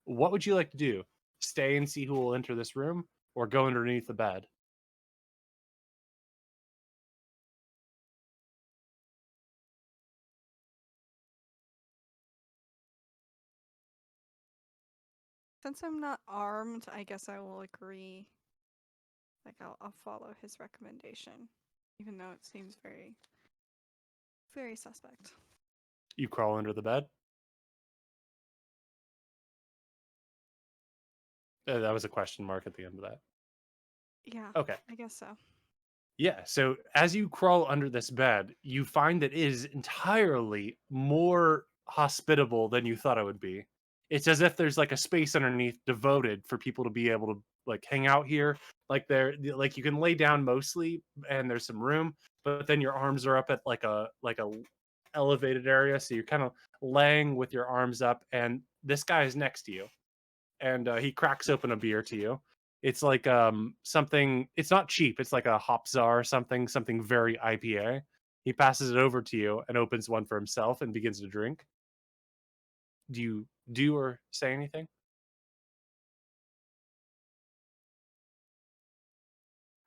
What would you like to do? Stay and see who will enter this room, or go underneath the bed? Since I'm not armed, I guess I will agree. Like I'll follow his recommendation, even though it seems very, very suspect. You crawl under the bed? That was a question mark at the end of that. Yeah, Okay. I guess so. Yeah, so as you crawl under this bed, you find that it is entirely more hospitable than you thought it would be. It's as if there's like a space underneath devoted for people to be able to like hang out here. Like you can lay down mostly and there's some room, but then your arms are up at like a elevated area, so you're kind of laying with your arms up, and this guy is next to you, and he cracks open a beer to you. It's like something. It's not cheap. It's like a hop czar or something very IPA. He passes it over to you and opens one for himself and begins to drink. Do you do or say anything?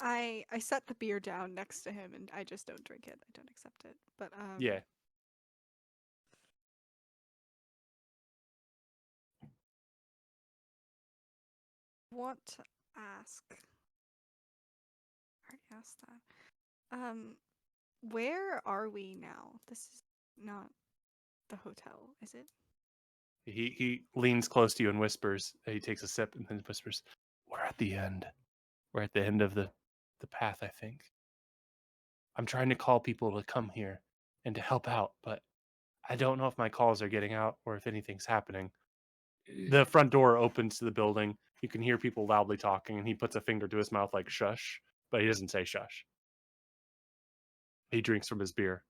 I set the beer down next to him, and I just don't drink it. I don't accept it. But Yeah. want to ask. I already asked that. Where are we now? This is not the hotel, is it? He leans close to you and whispers. He takes a sip and then whispers, "We're at the end. We're at the end of the path. I think. I'm trying to call people to come here and to help out, but I don't know if my calls are getting out or if anything's happening." The front door opens to the building. You can hear people loudly talking, and he puts a finger to his mouth like shush, but he doesn't say shush. He drinks from his beer.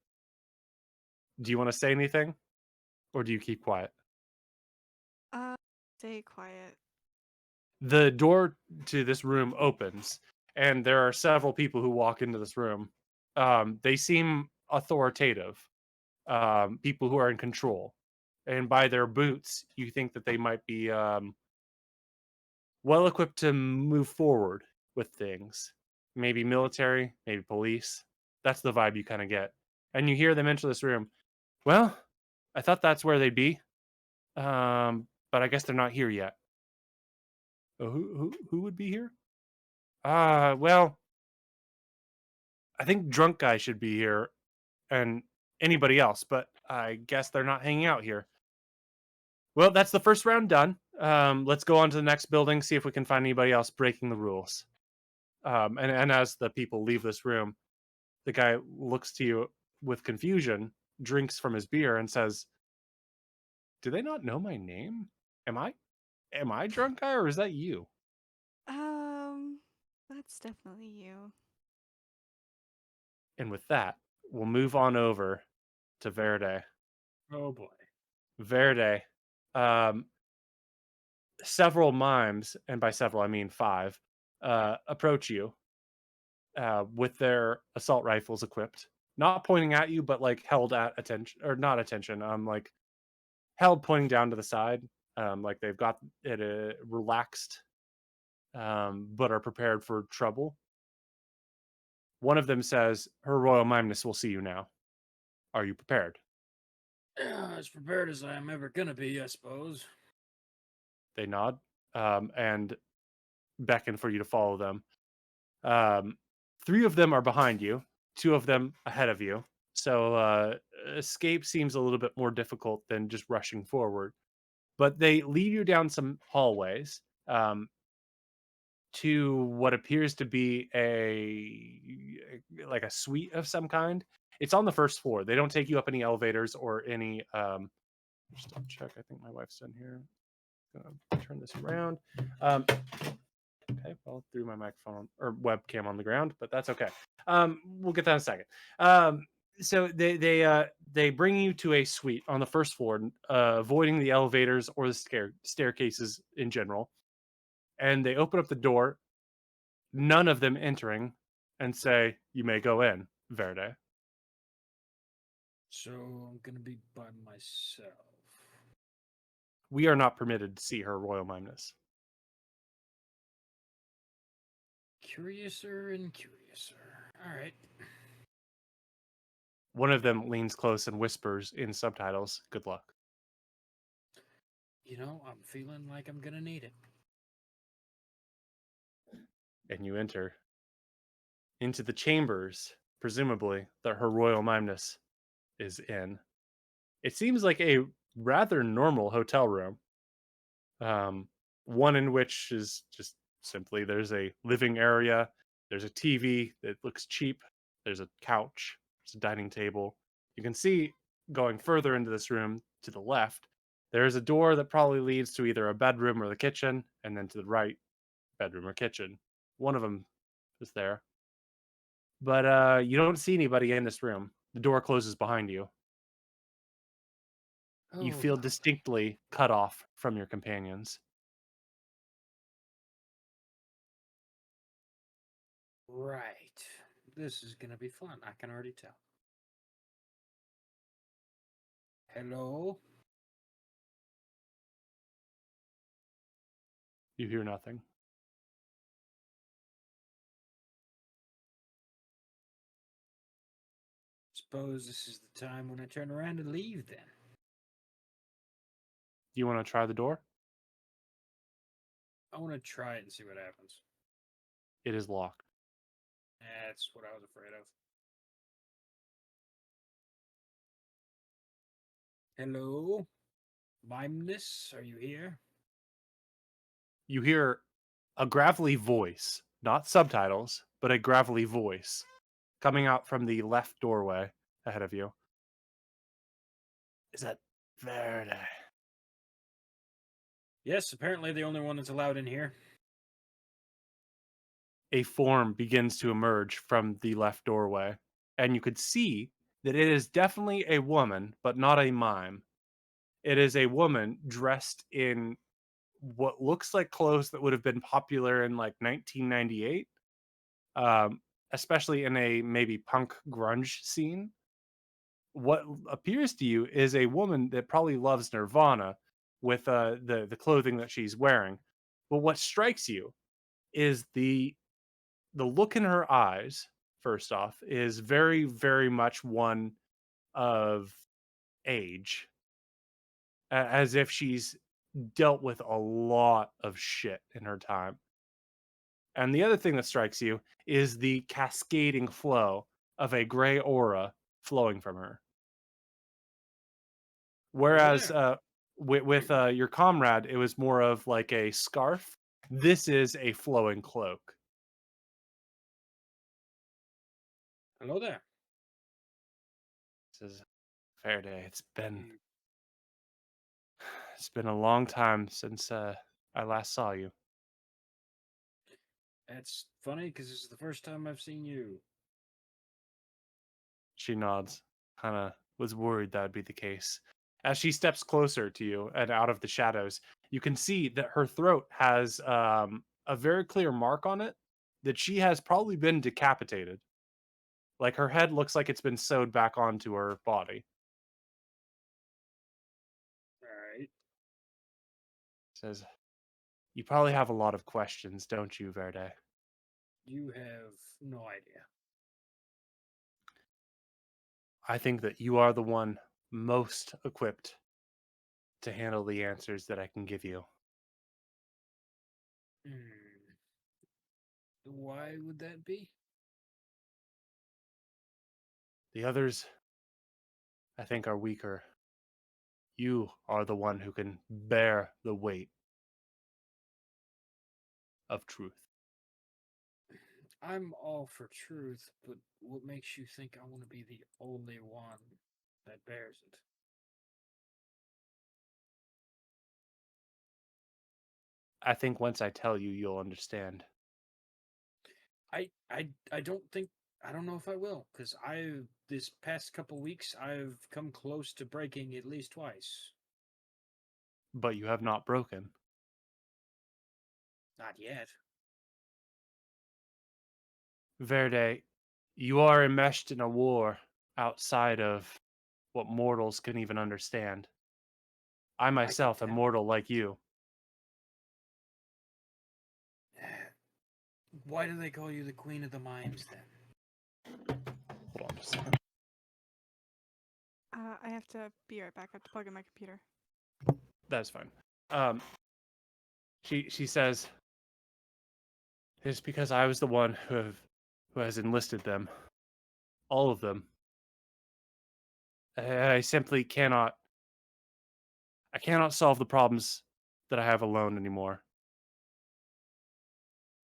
Do you want to say anything, or do you keep quiet? Uh, stay quiet. The door to this room opens, and there are several people who walk into this room. They seem authoritative, people who are in control. And by their boots, you think that they might be well equipped to move forward with things. Maybe military, maybe police. That's the vibe you kind of get. And you hear them enter this room. Well, I thought that's where they'd be. But I guess they're not here yet. Who would be here? Well, I think drunk guy should be here and anybody else, but I guess they're not hanging out here. Well, that's the first round done. Let's go on to the next building, see if we can find anybody else breaking the rules. And as the people leave this room, the guy looks to you with confusion, drinks from his beer, and says, "Do they not know my name? Am I drunk guy, or is that you?" Um, that's definitely you. And with that, we'll move on over to Verde. Oh boy. Verde. Um, Several mimes, and by several I mean 5, approach you with their assault rifles equipped, not pointing at you, but like held at attention or not attention. Like held pointing down to the side. Like they've got it relaxed, but are prepared for trouble. One of them says, "Her Royal Mimeness will see you now. Are you prepared?" As prepared as I am ever gonna be, I suppose. They nod and beckon for you to follow them. Um, 3 of them are behind you, 2 of them ahead of you. So escape seems a little bit more difficult than just rushing forward. but they lead you down some hallways to what appears to be like a suite of some kind. It's on the first floor. They don't take you up any elevators or any. Just double check. I think my wife's done here. Gonna turn this around. Okay, well, threw my microphone or webcam on the ground, but that's okay. We'll get that in a second. So they bring you to a suite on the first floor, avoiding the elevators or the staircases in general. And they open up the door, none of them entering, and say, "You may go in, Verde." So I'm gonna be by myself. We are not permitted to see her royal mimeness. Curiouser and curiouser. All right. One of them leans close and whispers in subtitles, "Good luck." You know, I'm feeling like I'm gonna need it. And you enter into the chambers, presumably, that her royal mimeness is in. It seems like a rather normal hotel room. Um, one in which is just simply there's a living area, there's a TV that looks cheap, there's a couch, there's a dining table. You can see going further into this room to the left, there's a door that probably leads to either a bedroom or the kitchen, and then to the right, bedroom or kitchen. One of them is there. But you don't see anybody in this room. The door closes behind you. You Oh, feel distinctly cut off from your companions. right. This is gonna be fun. I can already tell. Hello? You hear nothing. Suppose this is the time when I turn around and leave then. Do you want to try the door? I want to try it and see what happens. It is locked. That's what I was afraid of. Hello? Mimeness, are you here? You hear a gravelly voice, not subtitles, but a gravelly voice coming out from the left doorway ahead of you. Is that Verde? Yes, apparently the only one that's allowed in here. A form begins to emerge from the left doorway, and you could see that it is definitely a woman, but not a mime. It is a woman dressed in what looks like clothes that would have been popular in like 1998, um, especially in a maybe punk grunge scene. What appears to you is a woman that probably loves Nirvana with the clothing that she's wearing. But what strikes you is the look in her eyes. First off, is very very much one of age, as if she's dealt with a lot of shit in her time. And the other thing that strikes you is the cascading flow of a gray aura flowing from her. Hello Whereas there. with your comrade, it was more of like a scarf. This is a flowing cloak. Hello there. Says fair day. You- It's been a long time since I last saw you. That's funny because this is the first time I've seen you. She nods, kind of was worried that would be the case. As she steps closer to you and out of the shadows, you can see that her throat has a very clear mark on it that she has probably been decapitated. Like her head looks like it's been sewed back onto her body. Alright. Says, "You probably have a lot of questions, don't you, Verde?" You have no idea. I think that you are the one most equipped to handle the answers that I can give you. Hmm. Why would that be? The others, I think, are weaker. You are the one who can bear the weight of truth. I'm all for truth, but what makes you think I want to be the only one that bears it? I think once I tell you, you'll understand. I don't think I don't know if I will, because I this past couple weeks I've come close to breaking at least twice. But you have not broken. Not yet. Verde, you are enmeshed in a war outside of what mortals can even understand. I I can myself am tell. mortal like you. Why do they call you the Queen of the Mimes then? Hold on just a second. I have to be right back. I have to plug in my computer. That's fine. She says, it's because I was the one who has enlisted them. All of them. I simply cannot. I cannot solve the problems that I have alone anymore.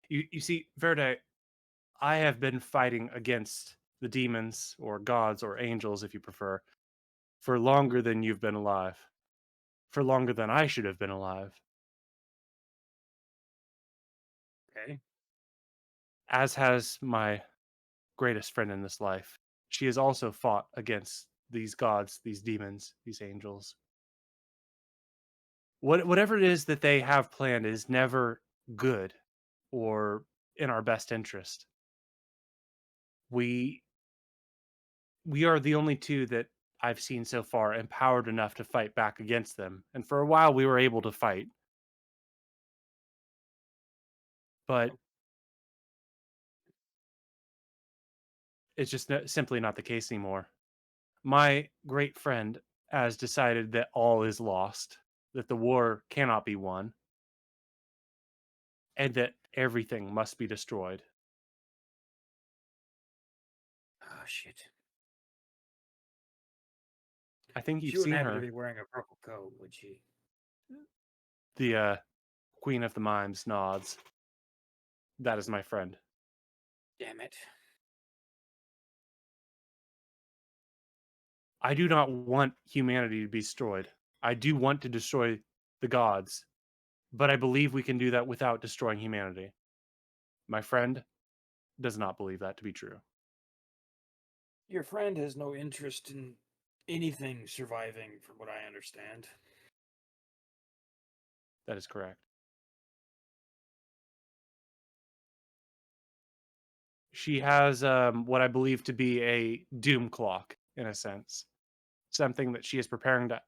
You see, Verde, I have been fighting against the demons, or gods, or angels, if you prefer, for longer than you've been alive. For longer than I should have been alive. Okay. As has my greatest friend in this life. She has also fought against these gods, these demons, these angels. Whatever it is that they have planned is never good or in our best interest. We we are the only two that I've seen so far empowered enough to fight back against them. And for a while we were able to fight. But it's just simply not the case anymore. My great friend has decided that all is lost, that the war cannot be won, and that everything must be destroyed. Oh shit. I think you've She wouldn't seen happen to her, be wearing a purple coat, would she? the Queen of the Mimes nods. That is my friend. Damn it. I do not want humanity to be destroyed. I do want to destroy the gods, but I believe we can do that without destroying humanity. My friend does not believe that to be true. Your friend has no interest in anything surviving, from what I understand. That is correct. She has what I believe to be a doom clock, in a sense. Something that she is preparing to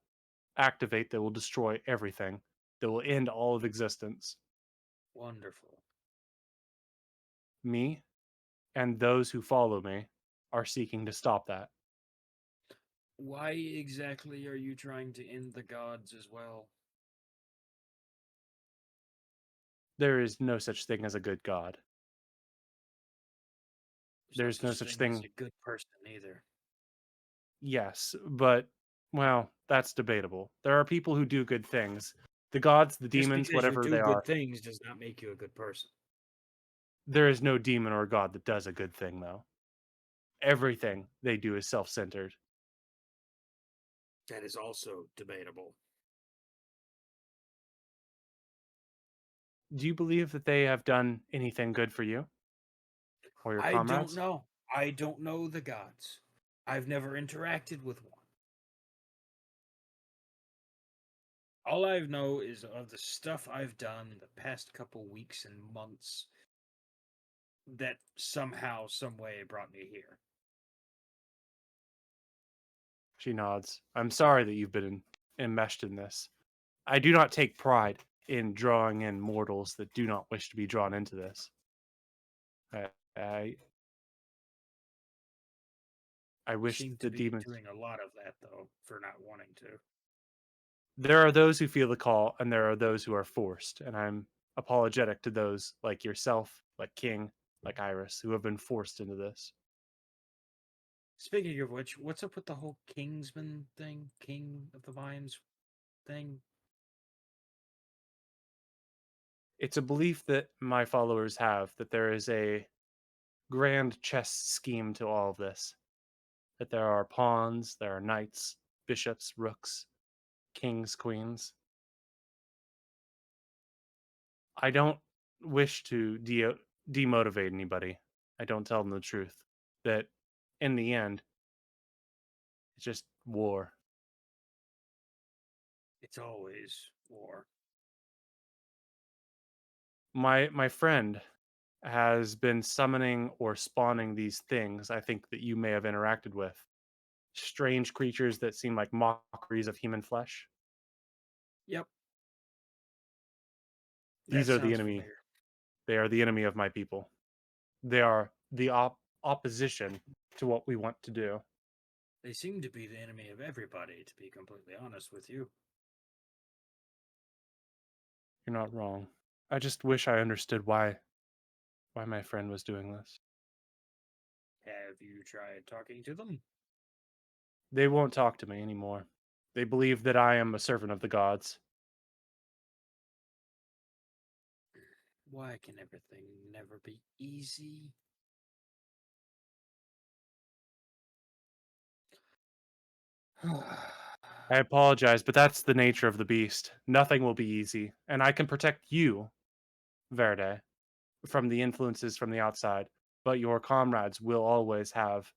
activate that will destroy everything, that will end all of existence. Wonderful. Me and those who follow me are seeking to stop that. Why exactly are you trying to end the gods as well? There is no such thing as a good god. There's There's no no such such thing as thing. a good person either. Yes, but well, that's debatable. There are people who do good things. The gods, the Just demons, because you whatever they do good are. things does not make you a good person. There is no demon or god that does a good thing, though. Everything they do is self-centered. That is also debatable. Do you believe that they have done anything good for you or your I don't comrades? know. I don't know the gods. I've never interacted with one. All I know is of the stuff I've done in the past couple weeks and months that somehow, some way brought me here. She nods. I'm sorry that you've been enmeshed in this. I do not take pride in drawing in mortals that do not wish to be drawn into this. I, I, I You wish seem that to the be demons. doing a lot of that, though, for not wanting to. There are those who feel the call, and there are those who are forced. And I'm apologetic to those like yourself, like King, like Iris, who have been forced into this. Speaking of which, what's up with the whole Kingsman thing? King of the Vines? thing? It's a belief that my followers have that there is a grand chess scheme to all of this. That there are pawns, there are knights, bishops, rooks, kings, queens. I don't wish to demotivate anybody. I don't tell them the truth. That in the end, it's just war. It's always war. My friend has been summoning or spawning these things I think that you may have interacted with. Strange creatures that seem like mockeries of human flesh. Yep, These that are the sounds enemy. familiar. They are the enemy of my people. They are the opposition to what we want to do. They seem to be the enemy of everybody, to be completely honest with you. You're not wrong. I just wish I understood why my friend was doing this. Have you tried talking to them? They won't talk to me anymore. They believe that I am a servant of the gods. Why can everything never be easy? I apologize, but that's the nature of the beast. Nothing will be easy, and I can protect you, Verde, from the influences from the outside, but your comrades will always have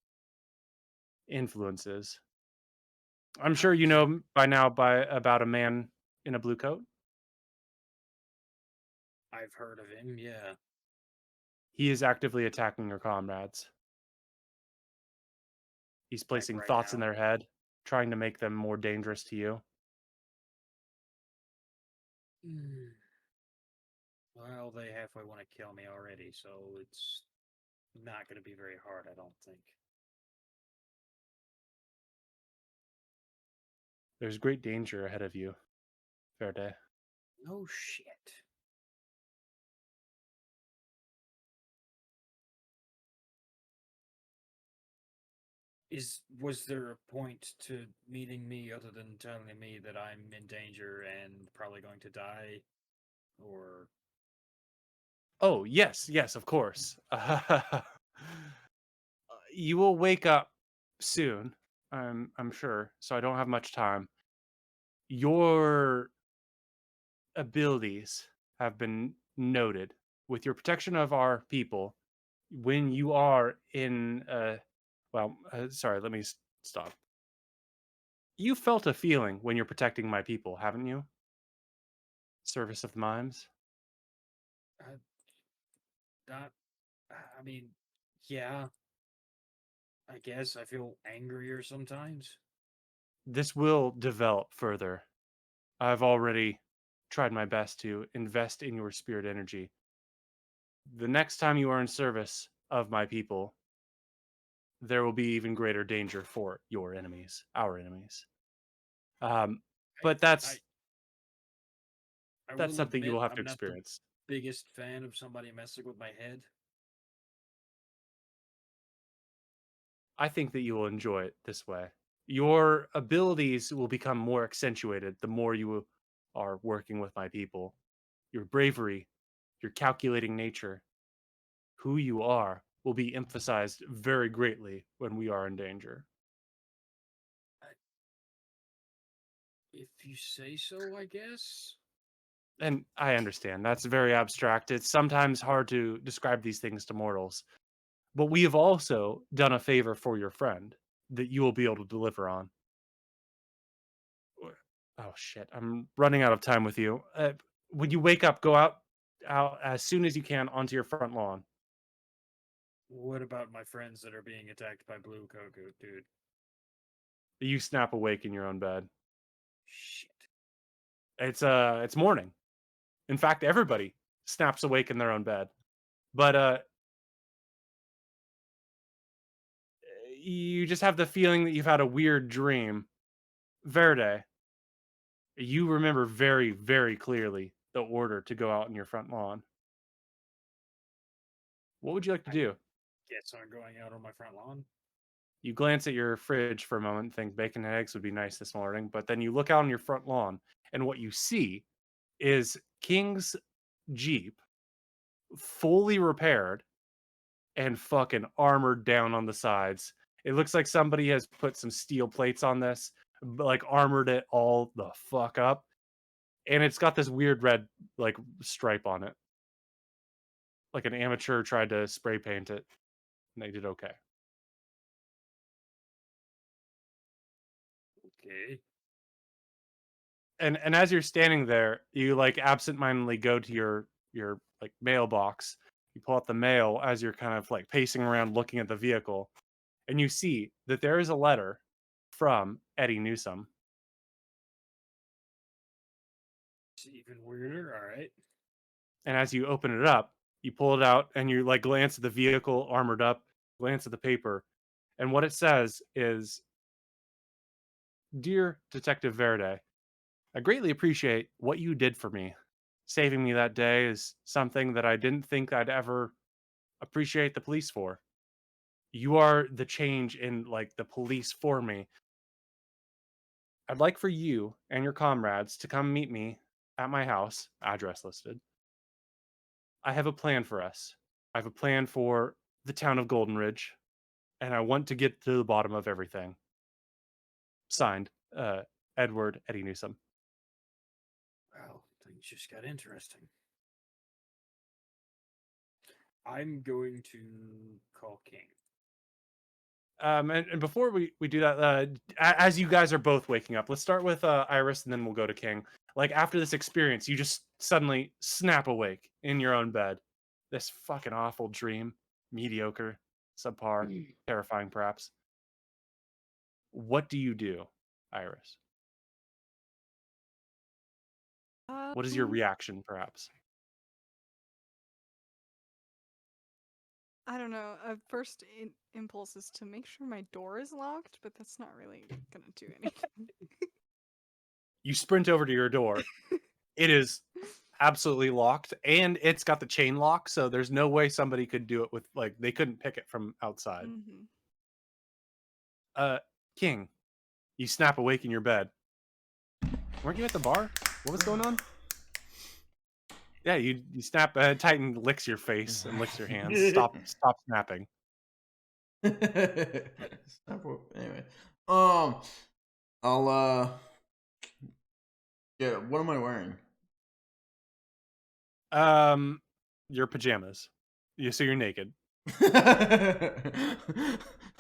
influences. I'm I sure you can't. know by now about a man in a blue coat. I've heard of him, yeah. He is actively attacking your comrades. He's Like placing right thoughts in now. their head, trying to make them more dangerous to you. Hmm. Well, they halfway want to kill me already, so it's not going to be very hard, I don't think. There's great danger ahead of you, Verde. No shit. Was there a point to meeting me other than telling me that I'm in danger and probably going to die? Or Oh, yes, yes, of course. You will wake up soon, I'm sure, so I don't have much time. Your abilities have been noted with your protection of our people when you are in sorry, let me stop. You felt a feeling when you're protecting my people, haven't you? Service of the mimes. uh, not I mean, yeah, I guess I feel angrier sometimes. This will develop further. I've already tried my best to invest in your spirit energy. The next time you are in service of my people, there will be even greater danger for your enemies, our enemies. Um, but I I that's will something you admit will have to I'm not the experience. biggest fan of somebody messing with my head. I think that you will enjoy it this way. Your abilities will become more accentuated the more you are working with my people. Your bravery, your calculating nature, who you are will be emphasized very greatly when we are in danger. I, if you say so, I guess. And I understand that's very abstract. It's sometimes hard to describe these things to mortals. But we have also done a favor for your friend that you will be able to deliver on. Oh shit, I'm running out of time with you. When you wake up, go out as soon as you can onto your front lawn. What about my friends that are being attacked by Blue Cocoa, dude? You snap awake in your own bed. Shit. It's morning. In fact, everybody snaps awake in their own bed. But you just have the feeling that you've had a weird dream. Verde, you remember very, very clearly the order to go out in your front lawn. What would you like to I do? guess I'm going out on my front lawn. You glance at your fridge for a moment and think bacon and eggs would be nice this morning, but then you look out on your front lawn and what you see is King's Jeep fully repaired and fucking armored down on the sides. It looks like somebody has put some steel plates on this, like armored it all the fuck up. And it's got this weird red like stripe on it. Like an amateur tried to spray paint it and they did okay. Okay. And as you're standing there, you like absentmindedly go to your like mailbox. You pull out the mail as you're kind of like pacing around looking at the vehicle, and you see that there is a letter from Eddie Newsom. It's even weirder. All right. And as you open it up, you pull it out and you like glance at the vehicle armored up, glance at the paper, and what it says is, "Dear Detective Verde, I greatly appreciate what you did for me. Saving me that day is something that I didn't think I'd ever appreciate the police for. You are the change in like the police for me. I'd like for you and your comrades to come meet me at my house, address listed. I have a plan for us. I have a plan for the town of Golden Ridge, and I want to get to the bottom of everything." Signed, Edward Eddie Newsom. Well, things just got interesting. I'm going to call King. And before we do that, as you guys are both waking up, let's start with Iris, and then we'll go to King. Like after this experience, you just suddenly snap awake in your own bed. This fucking awful dream, mediocre, subpar, terrifying, perhaps. What do you do, Iris? What is your Um, reaction, perhaps? I don't know. First impulse is to make sure my door is locked, but that's not really gonna do anything. You sprint over to your door. It is absolutely locked, and it's got the chain lock, so there's no way somebody could do it with like they couldn't pick it from outside. Mm-hmm. King, you snap awake in your bed. Weren't you at the bar? What was going on? Yeah, you snap. Titan licks your face and licks your hands. Stop snapping. Anyway, I'll yeah. What am I wearing? Your pajamas. So you're naked.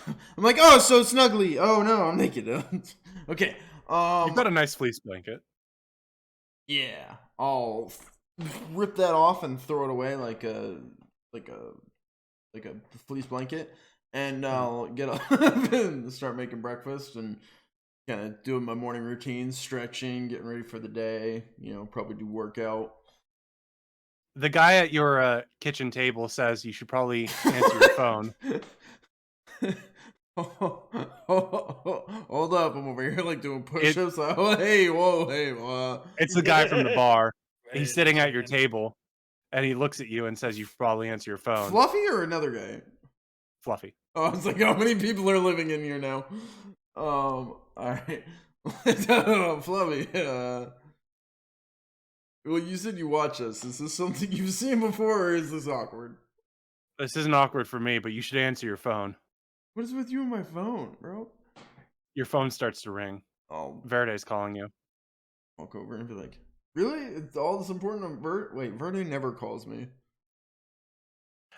I'm like, oh, so snuggly. Oh no, I'm naked. Okay. You've got a nice fleece blanket. Yeah, I'll rip that off and throw it away like a fleece blanket, and I'll get up and start making breakfast and kind of doing my morning routine, stretching, getting ready for the day. You know, probably do workout. The guy at your kitchen table says you should probably answer your phone. Hold up, I'm over here like doing push-ups. Oh, hey, whoa, hey, It's the guy from the bar. He's Wait sitting a at your second. table, and he looks at you and says you should probably answer your phone. Fluffy or another guy? Fluffy. Oh, I was like, how many people are living in here now? All right. Fluffy. Well, you said you watch us. Is this something you've seen before, or is this awkward? This isn't awkward for me, but you should answer your phone. What is with you and my phone, bro? Your phone starts to ring. I'll Verde's calling you. walk over and be like, really? It's all this important on Verde? Wait, Verde never calls me.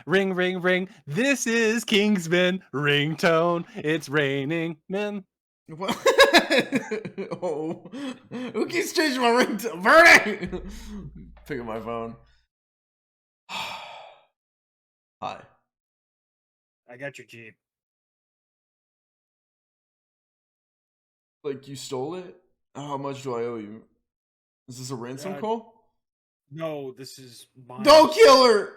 Ring, ring, ring. This is Kingsman ringtone. It's raining men. What? Oh, who keeps changing my ringtone? Verde! Pick up my phone. Hi. I got your Jeep. Like, you stole it? How much do I owe you? Is this a ransom call? No, this is Mimes. Don't kill her!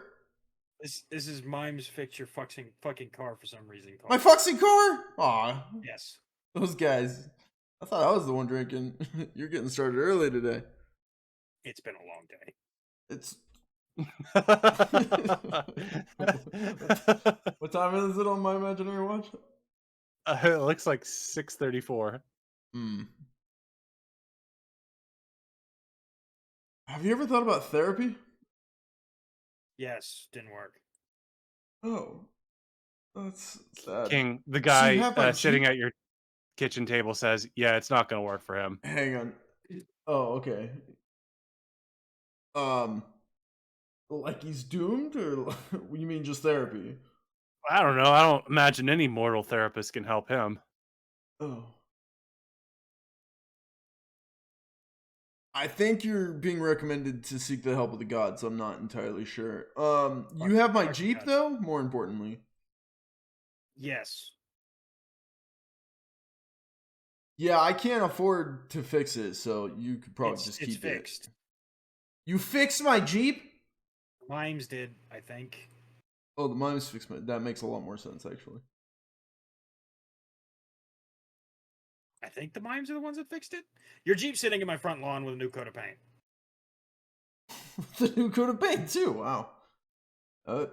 This is Mimes fix your fucking car for some reason. My fucking car? Aw, Yes. those guys. I thought I was the one drinking. You're getting started early today. It's been a long day. It's what time is it on my imaginary watch? It looks like 6:34. Hmm. Have you ever thought about therapy? Yes, didn't work. Oh, that's sad. King, the So you guy have my sitting Jeep? at your kitchen table says, "Yeah, it's not going to work for him." Hang on. Oh, okay. Um, like he's doomed, or you mean just therapy? I don't know. I don't imagine any mortal therapist can help him. Oh. I think you're being recommended to seek the help of the gods. I'm not entirely sure. You have my Fuck Jeep God. though, more importantly. Yes. Yeah, I can't afford to fix it, so you could probably just It's keep it. fixed. You fixed my Jeep? Mimes did, I think. Oh, the mimes fixed my. That makes a lot more sense, actually. I think the mimes are the ones that fixed it. Your Jeep's sitting in my front lawn with a new coat of paint. The new coat of paint too. Wow. Uh,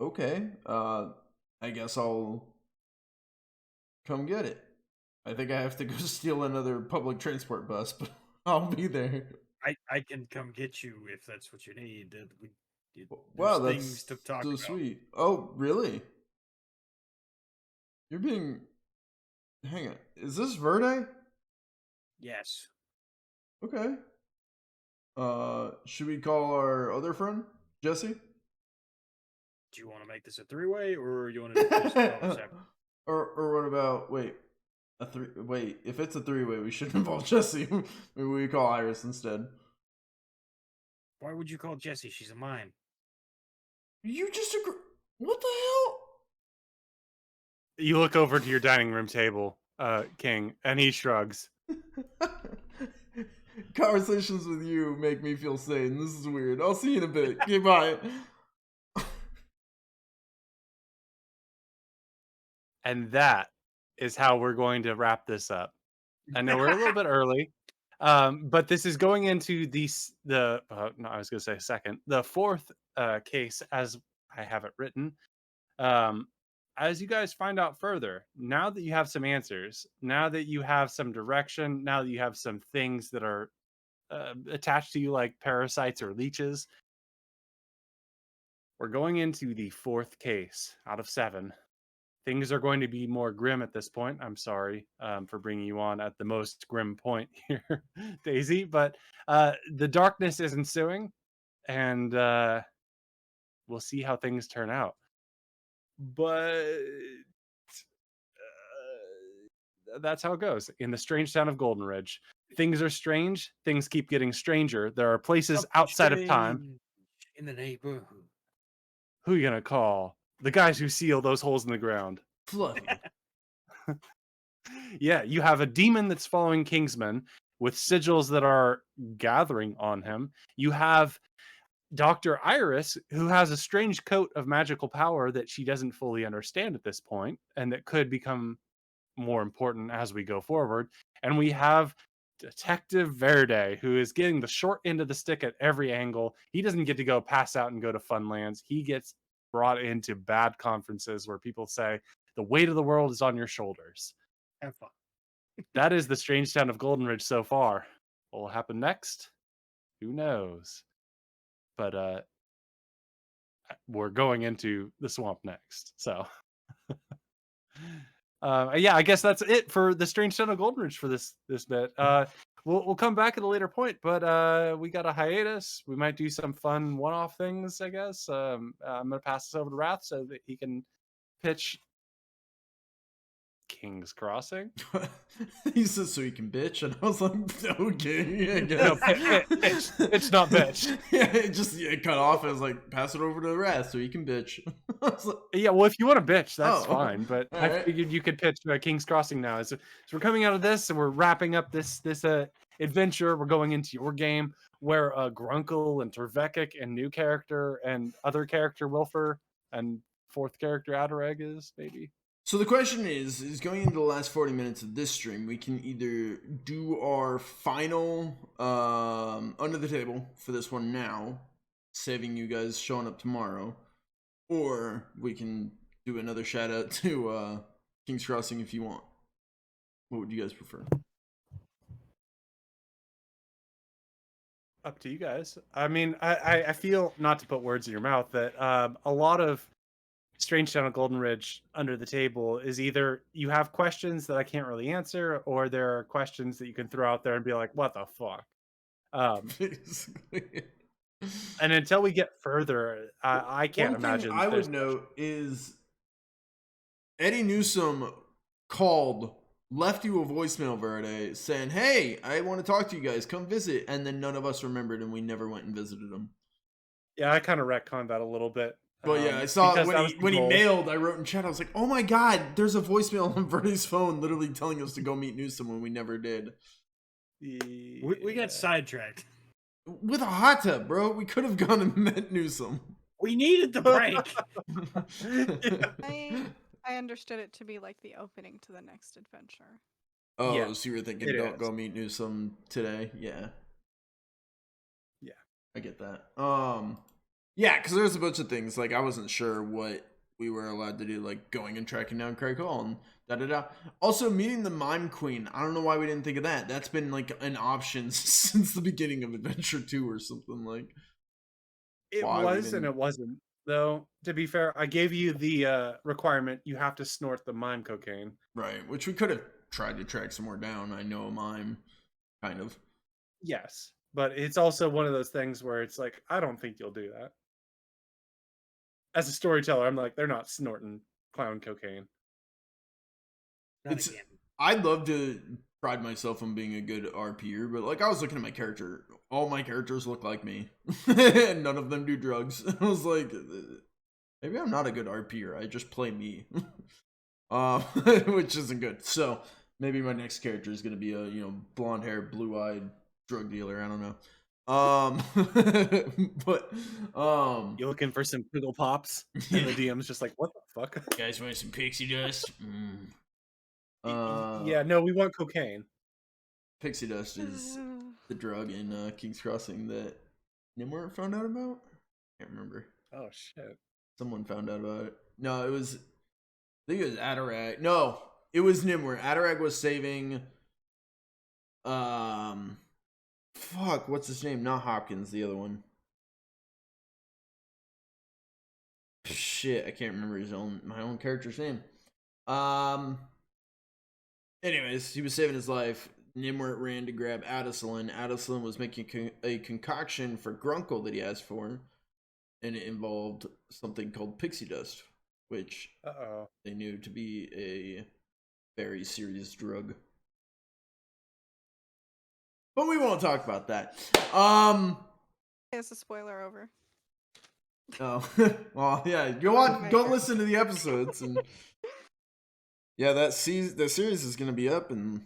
okay. I guess I'll come get it. I think I have to go steal another public transport bus, but I'll be there. I can come get you if that's what you need. Wow, There's things that's to talk so about. sweet. Oh, really? You're being. Hang on. Is this Verde? Yes. Okay. Should we call our other friend, Jesse? Do you want to make this a three-way, or you want to just call it separate? Or what about a three? Wait, if it's a three-way, we should involve Jesse. Maybe we call Iris instead. Why would you call Jessie? She's a mime. You just agree. What the hell? You look over to your dining room table, King, and he shrugs. Conversations with you make me feel sane. This is weird. I'll see you in a bit. Okay, bye. And that is how we're going to wrap this up. I know we're a little bit early, but this is going into the no, I was going to say second, the fourth case as I have it written. Um, as you guys find out further, now that you have some answers, now that you have some direction, now that you have some things that are attached to you like parasites or leeches, we're going into the fourth case out of 7. Things are going to be more grim at this point. I'm sorry for bringing you on at the most grim point here, Daisy, but the darkness is ensuing, and we'll see how things turn out. But that's how it goes in the strange town of Golden Ridge. Things are strange. Things keep getting stranger. There are places Something outside of time. strange in the neighborhood. Who are you gonna call? The guys who seal those holes in the ground. Fluffy. Yeah, you have a demon that's following Kingsman with sigils that are gathering on him. You have Dr. Iris, who has a strange coat of magical power that she doesn't fully understand at this point, and that could become more important as we go forward. And we have Detective Verde, who is getting the short end of the stick at every angle. He doesn't get to go pass out and go to fun lands. He gets brought into bad conferences where people say, the weight of the world is on your shoulders. Have fun. That is the strange town of Golden Ridge so far. What will happen next? Who knows? But we're going into the swamp next. So yeah, I guess that's it for the strange town of Golden Ridge for this bit. We'll come back at a later point, but we got a hiatus. We might do some fun one-off things, I guess. I'm gonna pass this over to Rath so that he can pitch King's Crossing. He says so he can bitch, and I was like, okay, I guess. No, pitch. It's not bitch. Yeah, it just cut off. I was like, pass it over to the Rath so he can bitch. I was like, Yeah, well, if you want to bitch, that's Oh, fine. But I alright. figured you could pitch King's Crossing now. So we're coming out of this, and we're wrapping up this adventure. We're going into your game where Grunkle and Tervekik and new character and other character Wilfer and fourth character Adareg is maybe. So the question is going into the last 40 minutes of this stream, we can either do our final under the table for this one now, saving you guys showing up tomorrow, or we can do another shout out to King's Crossing if you want. What would you guys prefer? Up to you guys. I mean, I feel, not to put words in your mouth, that a lot of Strange Town of Golden Ridge under the table is either you have questions that I can't really answer, or there are questions that you can throw out there and be like, what the fuck? Basically. And until we get further, I can't One thing imagine I there's would note is Eddie Newsom called, left you a voicemail, Verde, saying, hey, I want to talk to you guys. Come visit. And then none of us remembered, and we never went and visited him. Yeah, I kind of retconned that a little bit. But yeah, I saw because when that was he the when he goal. mailed, I wrote in chat, I was like, oh my god, there's a voicemail on Verde's phone literally telling us to go meet Newsom when we never did. We got sidetracked. With a hot tub, bro. We could have gone and met Newsom. We needed the break. I understood it to be like the opening to the next adventure. Oh, Yeah, so you were thinking, it don't is. go meet Newsom today? Yeah. Yeah. I get that. Yeah, because there's a bunch of things, like, I wasn't sure what we were allowed to do, like, going and tracking down Craig Hall and da-da-da. Also, meeting the Mime Queen. I don't know why we didn't think of that. That's been, like, an option since the beginning of Adventure 2 or something, like. It why we was and didn't- it wasn't. Though, to be fair, I gave you the requirement. You have to snort the mime cocaine. Right, which we could have tried to track some more down. I know a mime, kind of. Yes. But it's also one of those things where it's like, I don't think you'll do that. As a storyteller, I'm like, they're not snorting clown cocaine. Not It's- again. I'd love to pride myself on being a good RPer, but like I was looking at my character, all my characters look like me, and none of them do drugs. I was like, maybe I'm not a good RPer. I just play me, which isn't good. So maybe my next character is gonna be a blonde hair, blue eyed drug dealer. I don't know. But You looking for some Pickle Pops? And the DM's just like, what the fuck? you guys want some pixie dust? Yeah, no, we want cocaine. Pixie dust is the drug in King's Crossing that Nimwart found out about? Can't remember. Oh shit. Someone found out about it. No, it was. I think it was Adarag. No, it was Nimwart. Adarag was saving. Fuck, what's his name? Not Hopkins, the other one. Shit, I can't remember my own character's name. Anyways, he was saving his life. Nimwart ran to grab Addison. Addison was making a concoction for Grunkle that he asked for, and it involved something called pixie dust, which they knew to be a very serious drug. But we won't talk about that. It's a spoiler over. Oh, well, yeah. Go listen to the episodes, and yeah, the series is gonna be up in,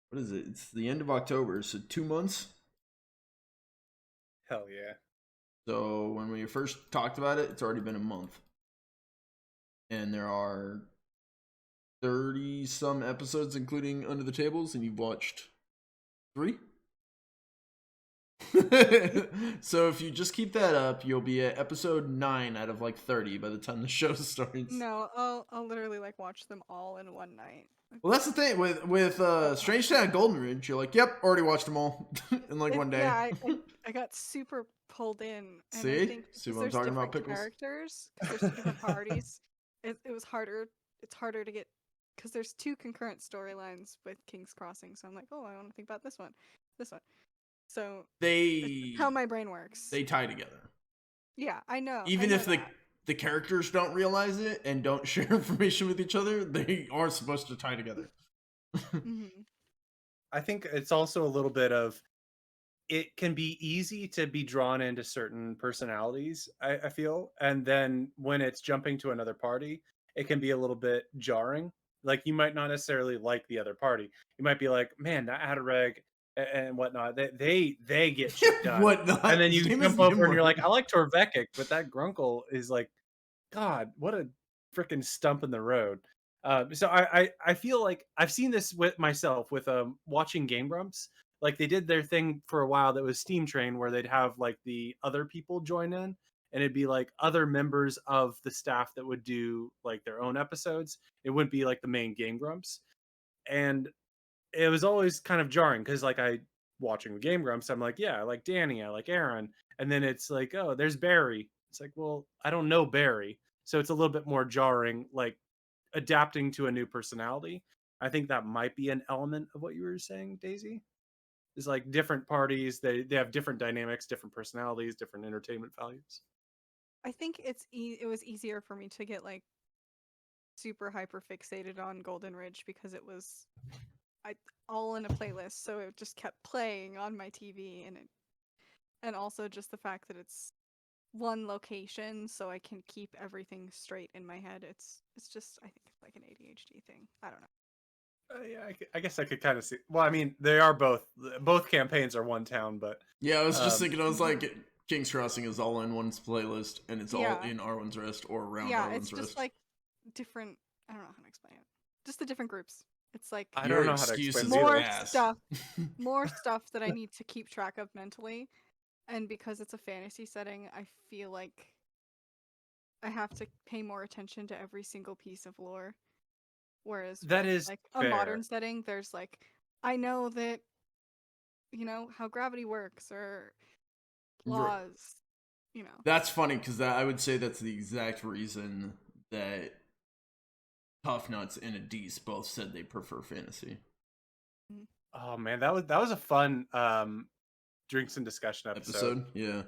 what is it? It's the end of October, so 2 months. Hell yeah. So when we first talked about it, it's already been a month, and there are 30 some episodes, including Under the Tables, and you've watched 3. So if you just keep that up, you'll be at episode 9 out of like 30 by the time the show starts. No, I'll literally like watch them all in one night. Well, that's the thing with Strange Town Golden Ridge. You're like, yep, already watched them all in like one day. Yeah, I got super pulled in. And See? I think See because what I'm there's talking about, different Pickles? characters, 'cause there's two different parties. It was harder. It's harder to get because there's 2 concurrent storylines with King's Crossing. So I'm like, oh, I want to think about this one. So They how my brain works. they tie together. Yeah, I know. Even I know if the characters don't realize it and don't share information with each other, they are supposed to tie together. I think it's also a little bit of, it can be easy to be drawn into certain personalities, I feel. And then when it's jumping to another party, it can be a little bit jarring. Like, you might not necessarily like the other party. You might be like, man, that Adarag and whatnot, they get shit done. Whatnot. And then His you name jump is over and you're Nimrod. like, I like Torvekic, but that Grunkle is like, God, what a freaking stump in the road. So I feel like I've seen this with myself with watching Game Grumps. Like, they did their thing for a while that was Steam Train, where they'd have like the other people join in, and it'd be like other members of the staff that would do like their own episodes. It wouldn't be like the main Game Grumps. And it was always kind of jarring because like I watching the Game Grumps, I'm like, yeah, I like Danny, I like Aaron, and then it's like, oh, there's Barry. It's like, well, I don't know Barry, so it's a little bit more jarring, like adapting to a new personality. I think that might be an element of what you were saying, Daisy. Is like different parties, they have different dynamics, different personalities, different entertainment values. I think it was easier for me to get like super hyper fixated on Golden Ridge because it was I all in a playlist, so it just kept playing on my TV, and also just the fact that it's one location, so I can keep everything straight in my head. It's just I think it's like an ADHD thing. I don't know. Yeah, I guess I could kind of see. Well, I mean, they are both campaigns are one town, but Yeah, I was just um, thinking, I was like, King's Crossing is all in one's playlist, and it's all Yeah, in Arwen's Rest or around yeah, it's Arwen's just Rest. like different. I don't know how to explain it. Just the different groups. It's like I don't Your know how to excuse explain is it either. more ass. stuff, more stuff that I need to keep track of mentally, and because it's a fantasy setting, I feel like I have to pay more attention to every single piece of lore. Whereas That with is like a modern fair. setting, there's like I know that how gravity works or Right. laws, you know. That's funny because I would say that's the exact reason that Tough Nuts and Adise both said they prefer fantasy Mm. Oh man, that was a fun drinks and discussion episode. episode. Yeah,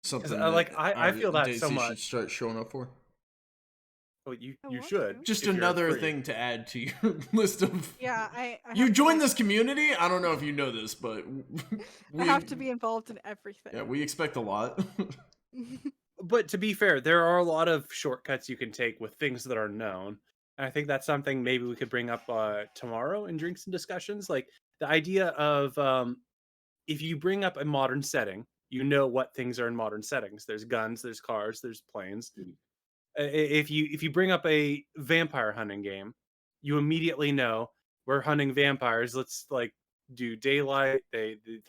Because something like that I our feel that so Daisy much. should start showing up for. Oh, you I you want should to. Just if you're another free. thing to add to your list of. Yeah, I You have to joined like this community. I don't know if you know this, but I have we to be involved in everything. yeah we expect a lot. But to be fair, there are a lot of shortcuts you can take with things that are known. And I think that's something maybe we could bring up tomorrow in drinks and discussions. Like the idea of if you bring up a modern setting, you know what things are in modern settings. There's guns, there's cars, there's planes. If you bring up a vampire hunting game, you immediately know we're hunting vampires. Let's like do daylight.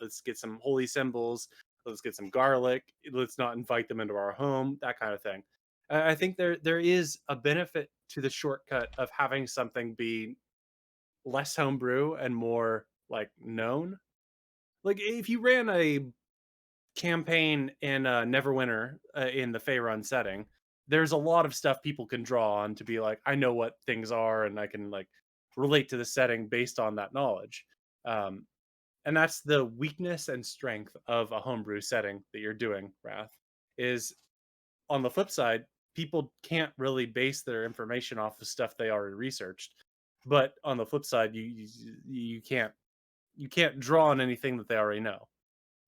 Let's get some holy symbols. Let's get some garlic. Let's not invite them into our home. That kind of thing. I think there is a benefit to the shortcut of having something be less homebrew and more like known. Like if you ran a campaign in Neverwinter in the Faerun setting, there's a lot of stuff people can draw on to be like, I know what things are, and I can like relate to the setting based on that knowledge. Um, and that's the weakness and strength of a homebrew setting that you're doing, Rath. Is on the flip side, people can't really base their information off of stuff they already researched. But on the flip side, you can't draw on anything that they already know.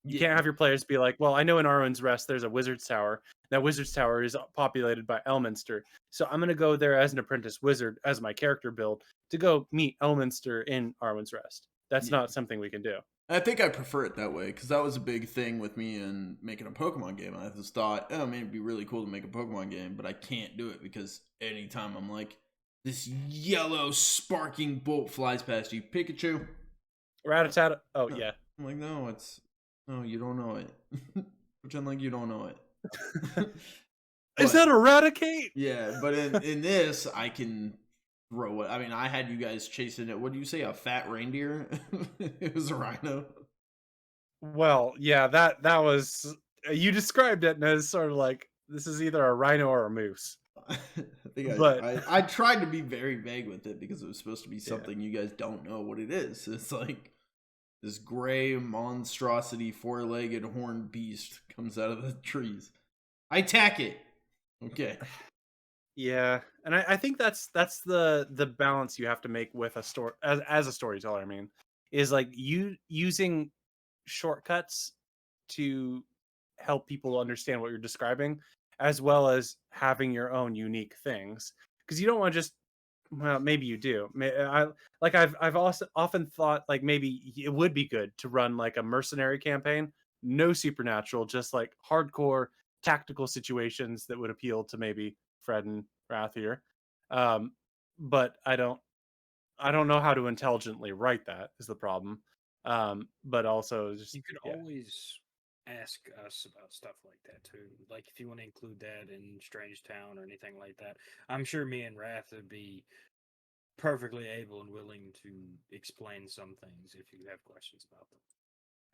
You Yeah, can't have your players be like, well, I know in Arwen's Rest there's a wizard's tower. That wizard's tower is populated by Elminster. So I'm going to go there as an apprentice wizard as my character build to go meet Elminster in Arwen's Rest. That's yeah. not something we can do. I think I prefer it that way because that was a big thing with me in making a Pokemon game. I just thought, oh man, it'd be really cool to make a Pokemon game, but I can't do it because anytime I'm like, this yellow sparking bolt flies past you, Pikachu. Rattata. Oh, No. yeah. I'm like, no, you don't know it. Pretend like you don't know it. Is But- that Eradicate? Yeah, but in this, I can throw it. I mean, I had you guys chasing it. What do you say? A fat reindeer? It was a rhino. Well, yeah, that was. You described it as sort of like this is either a rhino or a moose. I think But I tried to be very vague with it because it was supposed to be Yeah. something you guys don't know what it is. It's like this gray monstrosity, four-legged horned beast comes out of the trees. I attack it. Okay. Yeah, and I think that's the balance you have to make with a story as a storyteller. I mean, is like you using shortcuts to help people understand what you're describing, as well as having your own unique things. Because you don't want to just well, maybe you do. I've also often thought like maybe it would be good to run like a mercenary campaign, no supernatural, just like hardcore tactical situations that would appeal to maybe Fred and Wrath here. Um, but I don't know how to intelligently write that is the problem. But also just You could yeah. always ask us about stuff like that too. Like if you want to include that in Strange Town or anything like that, I'm sure me and Rath would be perfectly able and willing to explain some things if you have questions about them.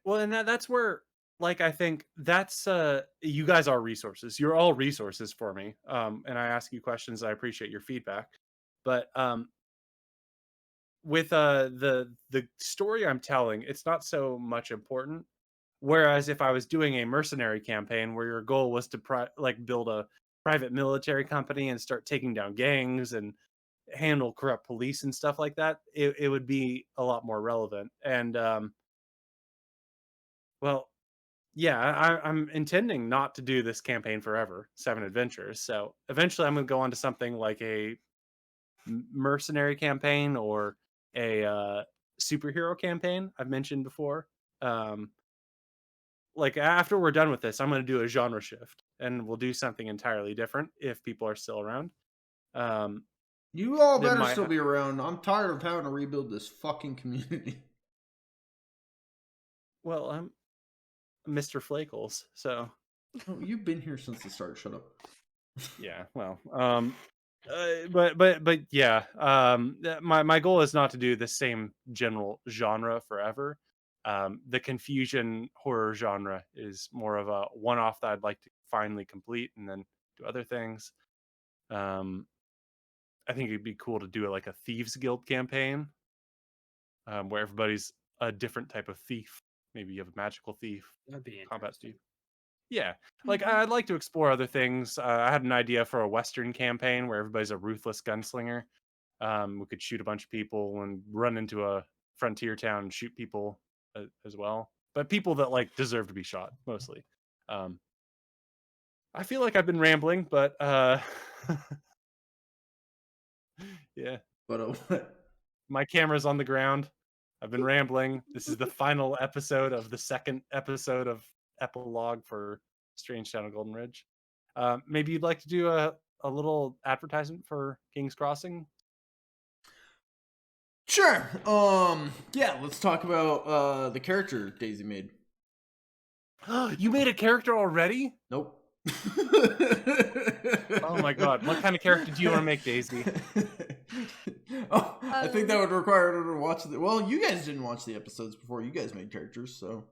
Well, and that's where, like, I think that's you guys are resources. You're all resources for me. And I ask you questions. I appreciate your feedback. But with the story I'm telling, it's not so much important. Whereas if I was doing a mercenary campaign where your goal was to like build a private military company and start taking down gangs and handle corrupt police and stuff like that, it would be a lot more relevant. And well, yeah, I'm intending not to do this campaign forever, Seven Adventures. So eventually, I'm going to go on to something like a mercenary campaign or a superhero campaign. I've mentioned before. Um, like after we're done with this, I'm going to do a genre shift, and we'll do something entirely different if people are still around. Um, You all that better might, still be around. I'm tired of having to rebuild this fucking community. well, I'm Mr. Flakels, so Oh, you've been here since the start. Shut up. yeah. Well, but yeah. My goal is not to do the same general genre forever. The confusion horror genre is more of a one-off that I'd like to finally complete and then do other things. Um, I think it'd be cool to do it like a thieves guild campaign, where everybody's a different type of thief. Maybe you have a magical thief, That'd be combat interesting. thief. Yeah, like Mhm. I'd like to explore other things. I had an idea for a Western campaign where everybody's a ruthless gunslinger. We could shoot a bunch of people and run into a frontier town and shoot people as well, but people that like deserve to be shot mostly. Um, I feel like I've been rambling, but yeah, But my camera's on the ground. I've been rambling. This is the final episode of the second episode of epilogue for Strange Town of Golden Ridge. Maybe you'd like to do a little advertisement for King's Crossing. sure. Yeah, let's talk about the character Daisy made. You made a character already? Nope. Oh my god! What kind of character do you want to make, Daisy? Oh, I think that Um, would require her to watch the. Well, you guys didn't watch the episodes before you guys made characters, so.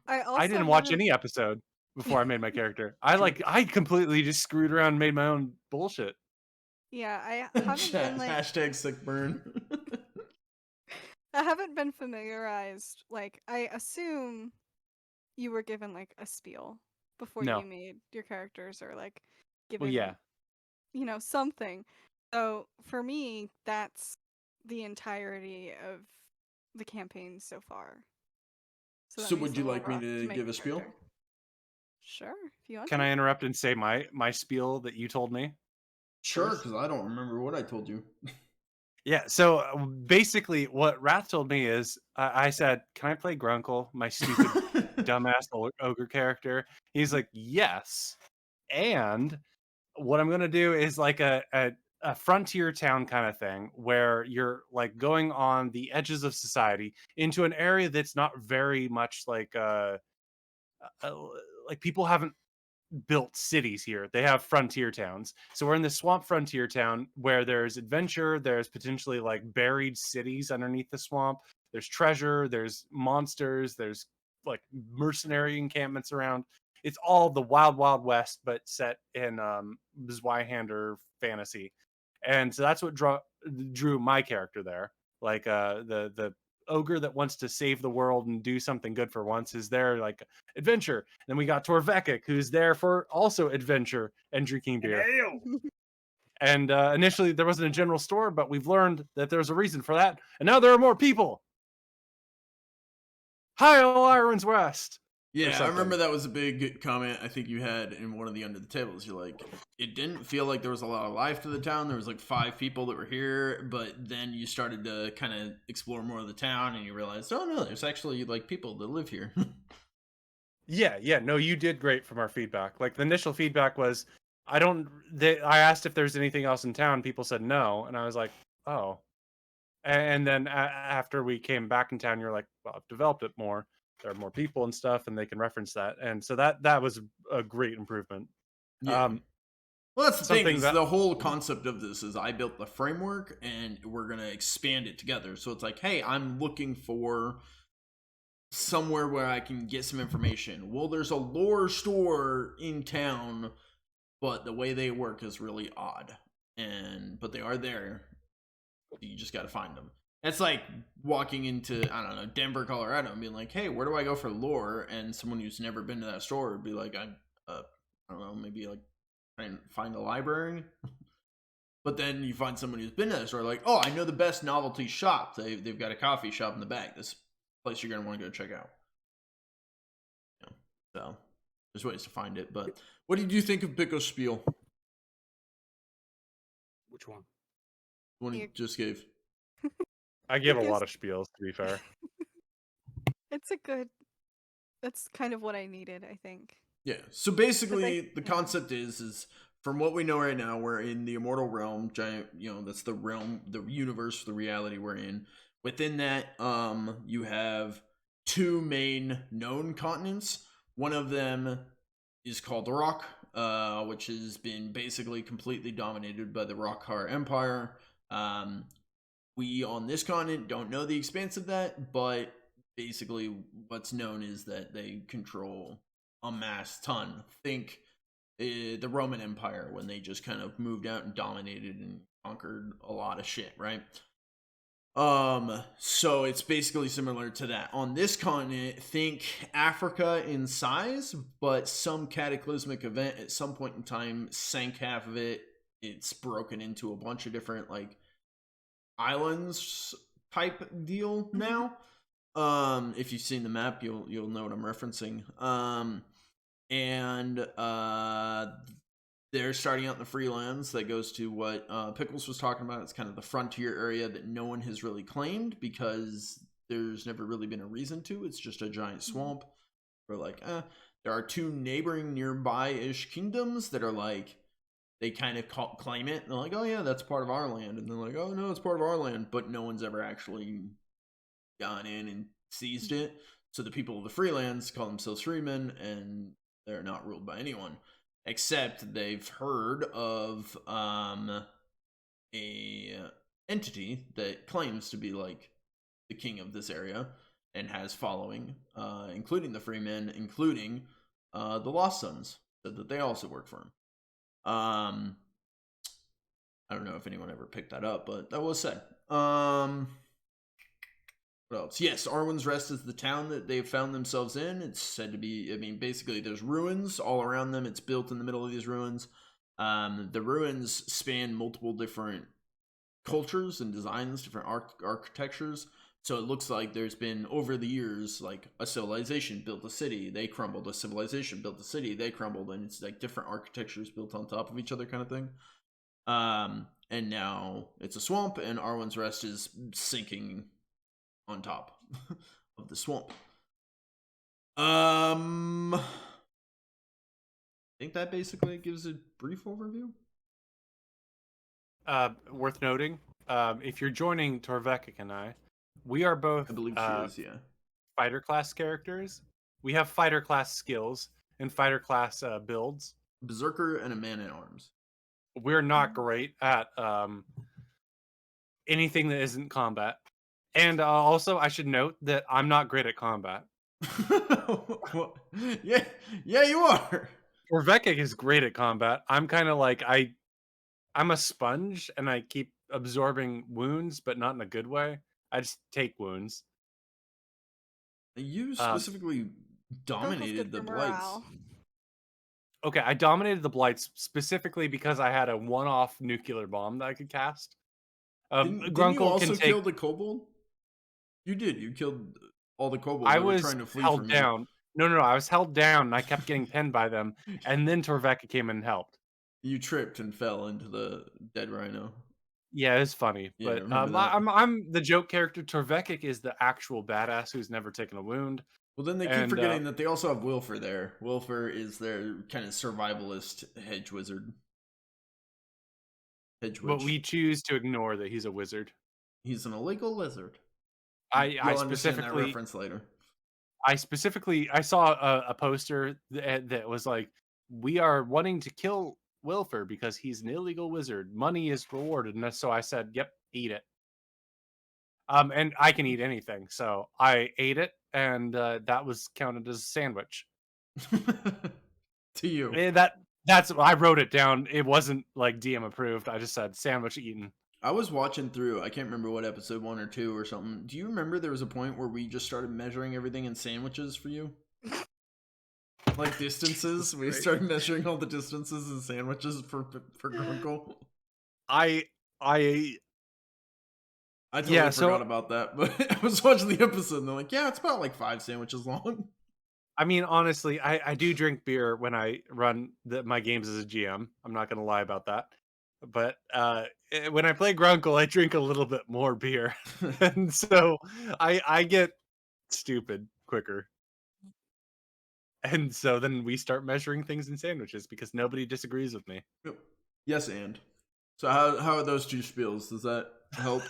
I I also didn't watch haven't. any episode before I made my character. True. I completely just screwed around and made my own bullshit. Yeah, I haven't been Chat, like. hashtag sick burn. I haven't been familiarized. Like, I assume you were given like a spiel before No. you made your characters, or like Well, yeah. given, something. So for me, that's the entirety of the campaign so far. So that So, makes would it you a little like me rough to make give a spiel? character. Sure, if you want Can to. I interrupt and say my spiel that you told me? Sure, First? because I don't remember what I told you. Yeah. So basically, what Rath told me is, I said, "Can I play Grunkle, my stupid dumbass ogre character?" He's like, "Yes." And what I'm gonna do is like a frontier town kind of thing where you're like going on the edges of society into an area that's not very much uh like people haven't built cities here. They have frontier towns. So we're in this swamp frontier town where there's adventure, there's potentially like buried cities underneath the swamp. There's treasure, there's monsters, there's like mercenary encampments around. It's all the wild wild west but set in Zweihander fantasy. And so that's what drew my character there. Like the ogre that wants to save the world and do something good for once is there like adventure. Then we got Torvekic, who's there for also adventure and drinking And beer. ale. And initially there wasn't a general store, but we've learned that there's a reason for that. And now there are more people. Hi, all Irons West. Yeah, I remember that was a big comment I think you had in one of the under the tables. You're like, it didn't feel like there was a lot of life to the town. There was like 5 people that were here, but then you started to kind of explore more of the town and you realized, oh no, there's actually like people that live here. Yeah. No, you did great from our feedback. Like the initial feedback was, I asked if there's anything else in town. People said no. And I was like, oh. And then after we came back in town, you're like, well, I've developed it more. there are more people and stuff, and they can reference that. And so that was a great improvement. Yeah. Well, that's the thing, Something is that the whole concept of this is I built the framework and we're going to expand it together. So it's like, hey, I'm looking for somewhere where I can get some information. Well, there's a lore store in town, but the way they work is really odd. But they are there. You just got to find them. It's like walking into, I don't know, Denver, Colorado, and being like, hey, where do I go for lore? And someone who's never been to that store would be like, I don't know, maybe like try and find a library. But then you find someone who's been to that store, like, oh, I know the best novelty shop. They've got a coffee shop in the back. This place you're going to want to go check out. Yeah. So there's ways to find it. But what did you think of Pickles' spiel? Which one? The one he just gave. I give a guess- lot of spiels, to be fair. It's a good. That's kind of what I needed, I think. Yeah. So basically, the yeah. concept is from what we know right now, we're in the immortal realm. Giant, that's the realm, the universe, the reality we're in. Within that, you have two main known continents. One of them is called the Rock, which has been basically completely dominated by the Rockar Empire. We on this continent don't know the expanse of that, but basically what's known is that they control a mass ton. Think the Roman Empire, when they just kind of moved out and dominated and conquered a lot of shit, right? So it's basically similar to that. On this continent, think Africa in size, but some cataclysmic event at some point in time sank half of it. It's broken into a bunch of different like islands type deal now. If you've seen the map, you'll know what I'm referencing. They're starting out in the freelands that goes to what Pickles was talking about. It's kind of the frontier area that no one has really claimed because there's never really been a reason to. It's just a giant swamp. We're like, there are two neighboring nearby-ish kingdoms that are like, they kind of claim it. And they're like, oh yeah, that's part of our land. And they're like, oh no, it's part of our land. But no one's ever actually gone in and seized it. So the people of the freelands call themselves freemen, and they're not ruled by anyone. Except they've heard of a entity that claims to be like the king of this area and has following, including the freemen, including the Lost Sons, said that they also work for him. I don't know if anyone ever picked that up, but that was said. What else? Yes, Arwen's Rest is the town that they've found themselves in. It's said to be, I mean, basically there's ruins all around them. It's built in the middle of these ruins. The ruins span multiple different cultures and designs, different architectures. So it looks like there's been, over the years, like a civilization built a city, they crumbled. A civilization built a city, they crumbled. And it's like different architectures built on top of each other kind of thing. And now it's a swamp, and Arwen's Rest is sinking on top of the swamp. I think that basically gives a brief overview. Worth noting, if you're joining Torvekik and I, we are both I believe she is, yeah. fighter class characters. We have fighter class skills and fighter class builds. Berserker and a man at arms. We're not great at anything that isn't combat. And also, I should note that I'm not great at combat. yeah, you are. Torvekik is great at combat. I'm kind of like I'm a sponge, and I keep absorbing wounds, but not in a good way. I just take wounds. You specifically dominated the Blights. Okay, I dominated the Blights specifically because I had a one-off nuclear bomb that I could cast. Didn't you also kill the kobold? You did. You killed all the kobolds that were trying to flee held from down. No, I was held down, and I kept getting pinned by them, and then Torvekik came in and helped. You tripped and fell into the dead rhino. Yeah, it's funny, Yeah, but I'm the joke character. Torvekik is the actual badass who's never taken a wound. Well, then they keep forgetting that they also have Wilfer there. Wilfer is their kind of survivalist hedge wizard. But we choose to ignore that he's a wizard. He's an illegal lizard. I specifically understand that reference later. I specifically I saw a poster that was like, "We are wanting to kill Wilfer because he's an illegal wizard. Money is rewarded." And so I said, "Yep, eat it." And I can eat anything, so I ate it, and that was counted as a sandwich. To you. That's I wrote it down. It wasn't like DM approved. I just said sandwich eaten. I was watching through, I can't remember what episode 1 or 2 or something. Do you remember there was a point where we just started measuring everything in sandwiches for you? Like distances? We started measuring all the distances in sandwiches for Grunkle. I I totally Yeah, forgot so about that, but I was watching the episode and they're like, yeah, it's about like 5 sandwiches long. I mean, honestly, I do drink beer when I run my games as a GM. I'm not gonna lie about that. But when I play Grunkle, I drink a little bit more beer, and so I get stupid quicker. And so then we start measuring things in sandwiches because nobody disagrees with me. Yep. Yes, and. So how are those 2 spiels? Does that help?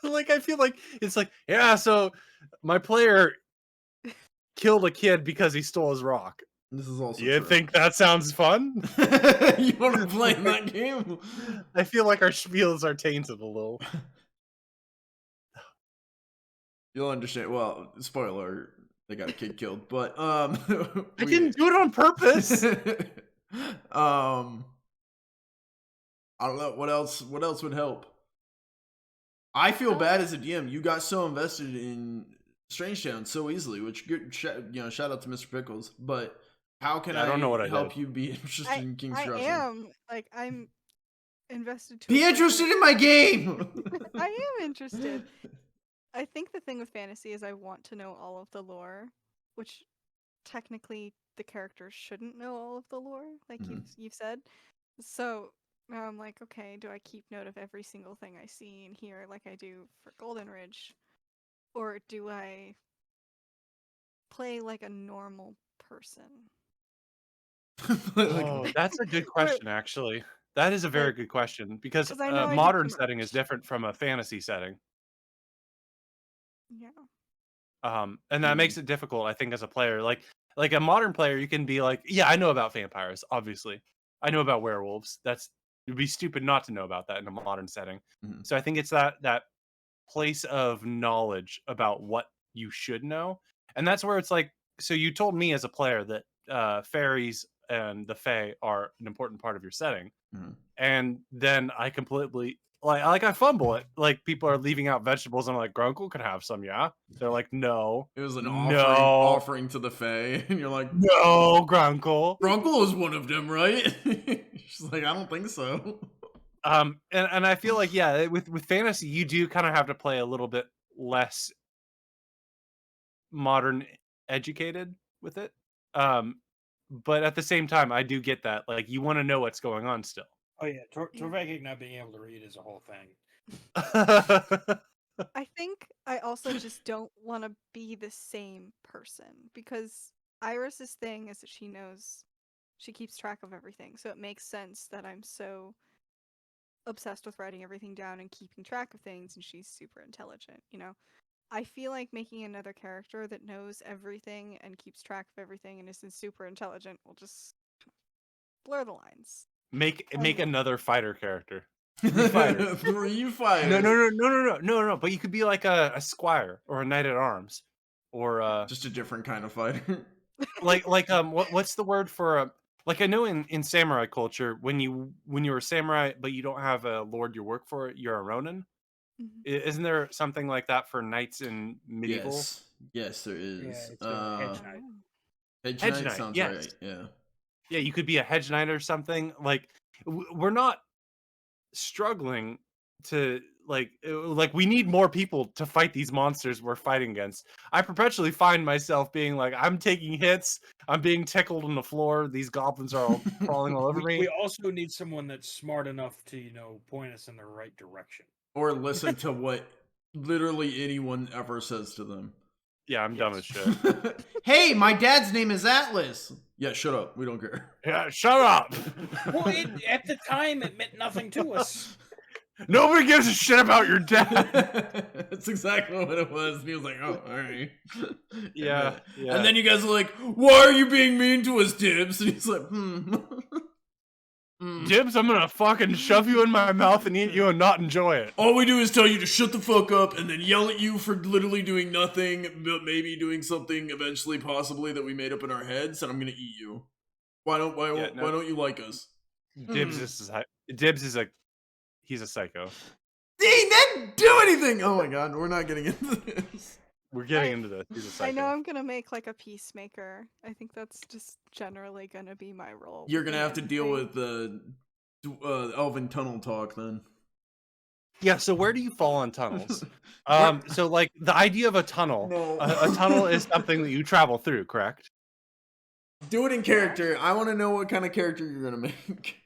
like I feel like it's like, yeah, so my player killed a kid because he stole his rock. This is also You true. think that sounds fun? You want to play in that game? I feel like our spiels are tainted a little. You'll understand. Well, spoiler, they got a kid killed, but I didn't do it on purpose. I don't know what else would help. I feel bad as a DM. You got so invested in Strange Town so easily, which good, shout out to Mr. Pickles. But how can I don't know what I help did. you be interested in King's I Crossing? am like I'm invested to. Be interested in my game. I am interested. I think the thing with fantasy is I want to know all of the lore, which technically the characters shouldn't know all of the lore, like you've said. So now I'm like, okay, do I keep note of every single thing I see and hear like I do for Golden Ridge, or do I play like a normal person? Oh, that's a good question, actually. That is a very good question because 'cause I a know I do modern too setting is much. different from a fantasy setting. Yeah. And that makes it difficult, I think, as a player. Like a modern player, you can be like, yeah, I know about vampires, obviously. I know about werewolves. It'd be stupid not to know about that in a modern setting. So I think it's that place of knowledge about what you should know. And that's where it's like, so you told me as a player that fairies and the fae are an important part of your setting. And then I completely like I fumble it. Like people are leaving out vegetables. I'm like, Grunkle could have some, yeah. They're like, no. It was an No. offering to the Fae, and you're like, no, Grunkle. Grunkle is one of them, right? She's like, I don't think so. And I feel like, yeah, with fantasy, you do kind of have to play a little bit less modern educated with it. But at the same time, I do get that. Like, you want to know what's going on still. Oh yeah, Torvegig not being able to read is a whole thing. I think I also just don't want to be the same person because Iris's thing is that she keeps track of everything. So it makes sense that I'm so obsessed with writing everything down and keeping track of things, and she's super intelligent, you know? I feel like making another character that knows everything and keeps track of everything and isn't super intelligent will just blur the lines. Make another fighter character. Three fighters. No. But you could be like a squire or a knight at arms, or just a different kind of fighter. what's the word for like I know in samurai culture when you're a samurai but you don't have a lord you work for, you're a ronin. Isn't there something like that for knights in medieval? Yes, there is. Yeah, it's a hedge knight. Hedge knight sounds right. Yeah, you could be a hedge knight or something. Like we're not struggling to like we need more people to fight these monsters we're fighting against. I perpetually find myself being like, I'm taking hits, I'm being tickled on the floor, these goblins are all crawling all over me. We also need someone that's smart enough to point us in the right direction or listen to what literally anyone ever says to them. Yeah, I'm dumb as shit. Hey, my dad's name is Atlas. Yeah, shut up. We don't care. Yeah, shut up. Well, at the time, it meant nothing to us. Nobody gives a shit about your dad. That's exactly what it was. And he was like, "Oh, all right." Yeah, And then you guys are like, "Why are you being mean to us, Dibs?" And he's like, Dibs, I'm gonna fucking shove you in my mouth and eat you and not enjoy it. All we do is tell you to shut the fuck up and then yell at you for literally doing nothing, but maybe doing something eventually, possibly, that we made up in our heads, and I'm gonna eat you. Why don't you like us? Dibs is he's a psycho. He didn't do anything! Oh my god, we're not getting into this. We're getting into this. He's a psycho. I know I'm gonna make like a peacemaker. I think that's just generally gonna be my role. You're gonna have to deal with the elven tunnel talk then. Yeah, so where do you fall on tunnels? So like the idea of a tunnel, a tunnel is something that you travel through, correct? Do it in character. I want to know what kind of character you're gonna make.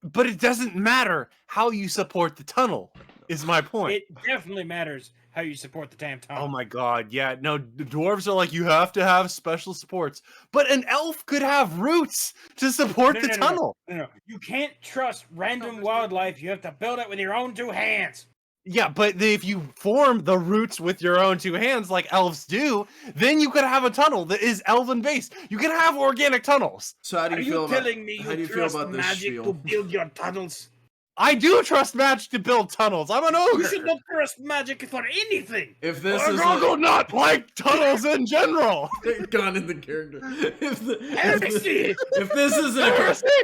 But it doesn't matter how you support the tunnel, is my point. It definitely matters how you support the damn tunnel. Oh my god, yeah. No, the dwarves are like, you have to have special supports. But an elf could have roots to support the tunnel. No. You can't trust random wildlife. You have to build it with your own 2 hands. Yeah, but if you form the roots with your own 2 hands like elves do, then you could have a tunnel that is elven based. You can have organic tunnels. So how do you feel about, telling me how do you feel about this magic spiel? to build your tunnels? I do trust magic to build tunnels. I'm an ogre. You should not trust magic for anything. If this I is do not like tunnels in general. gone into character. If this is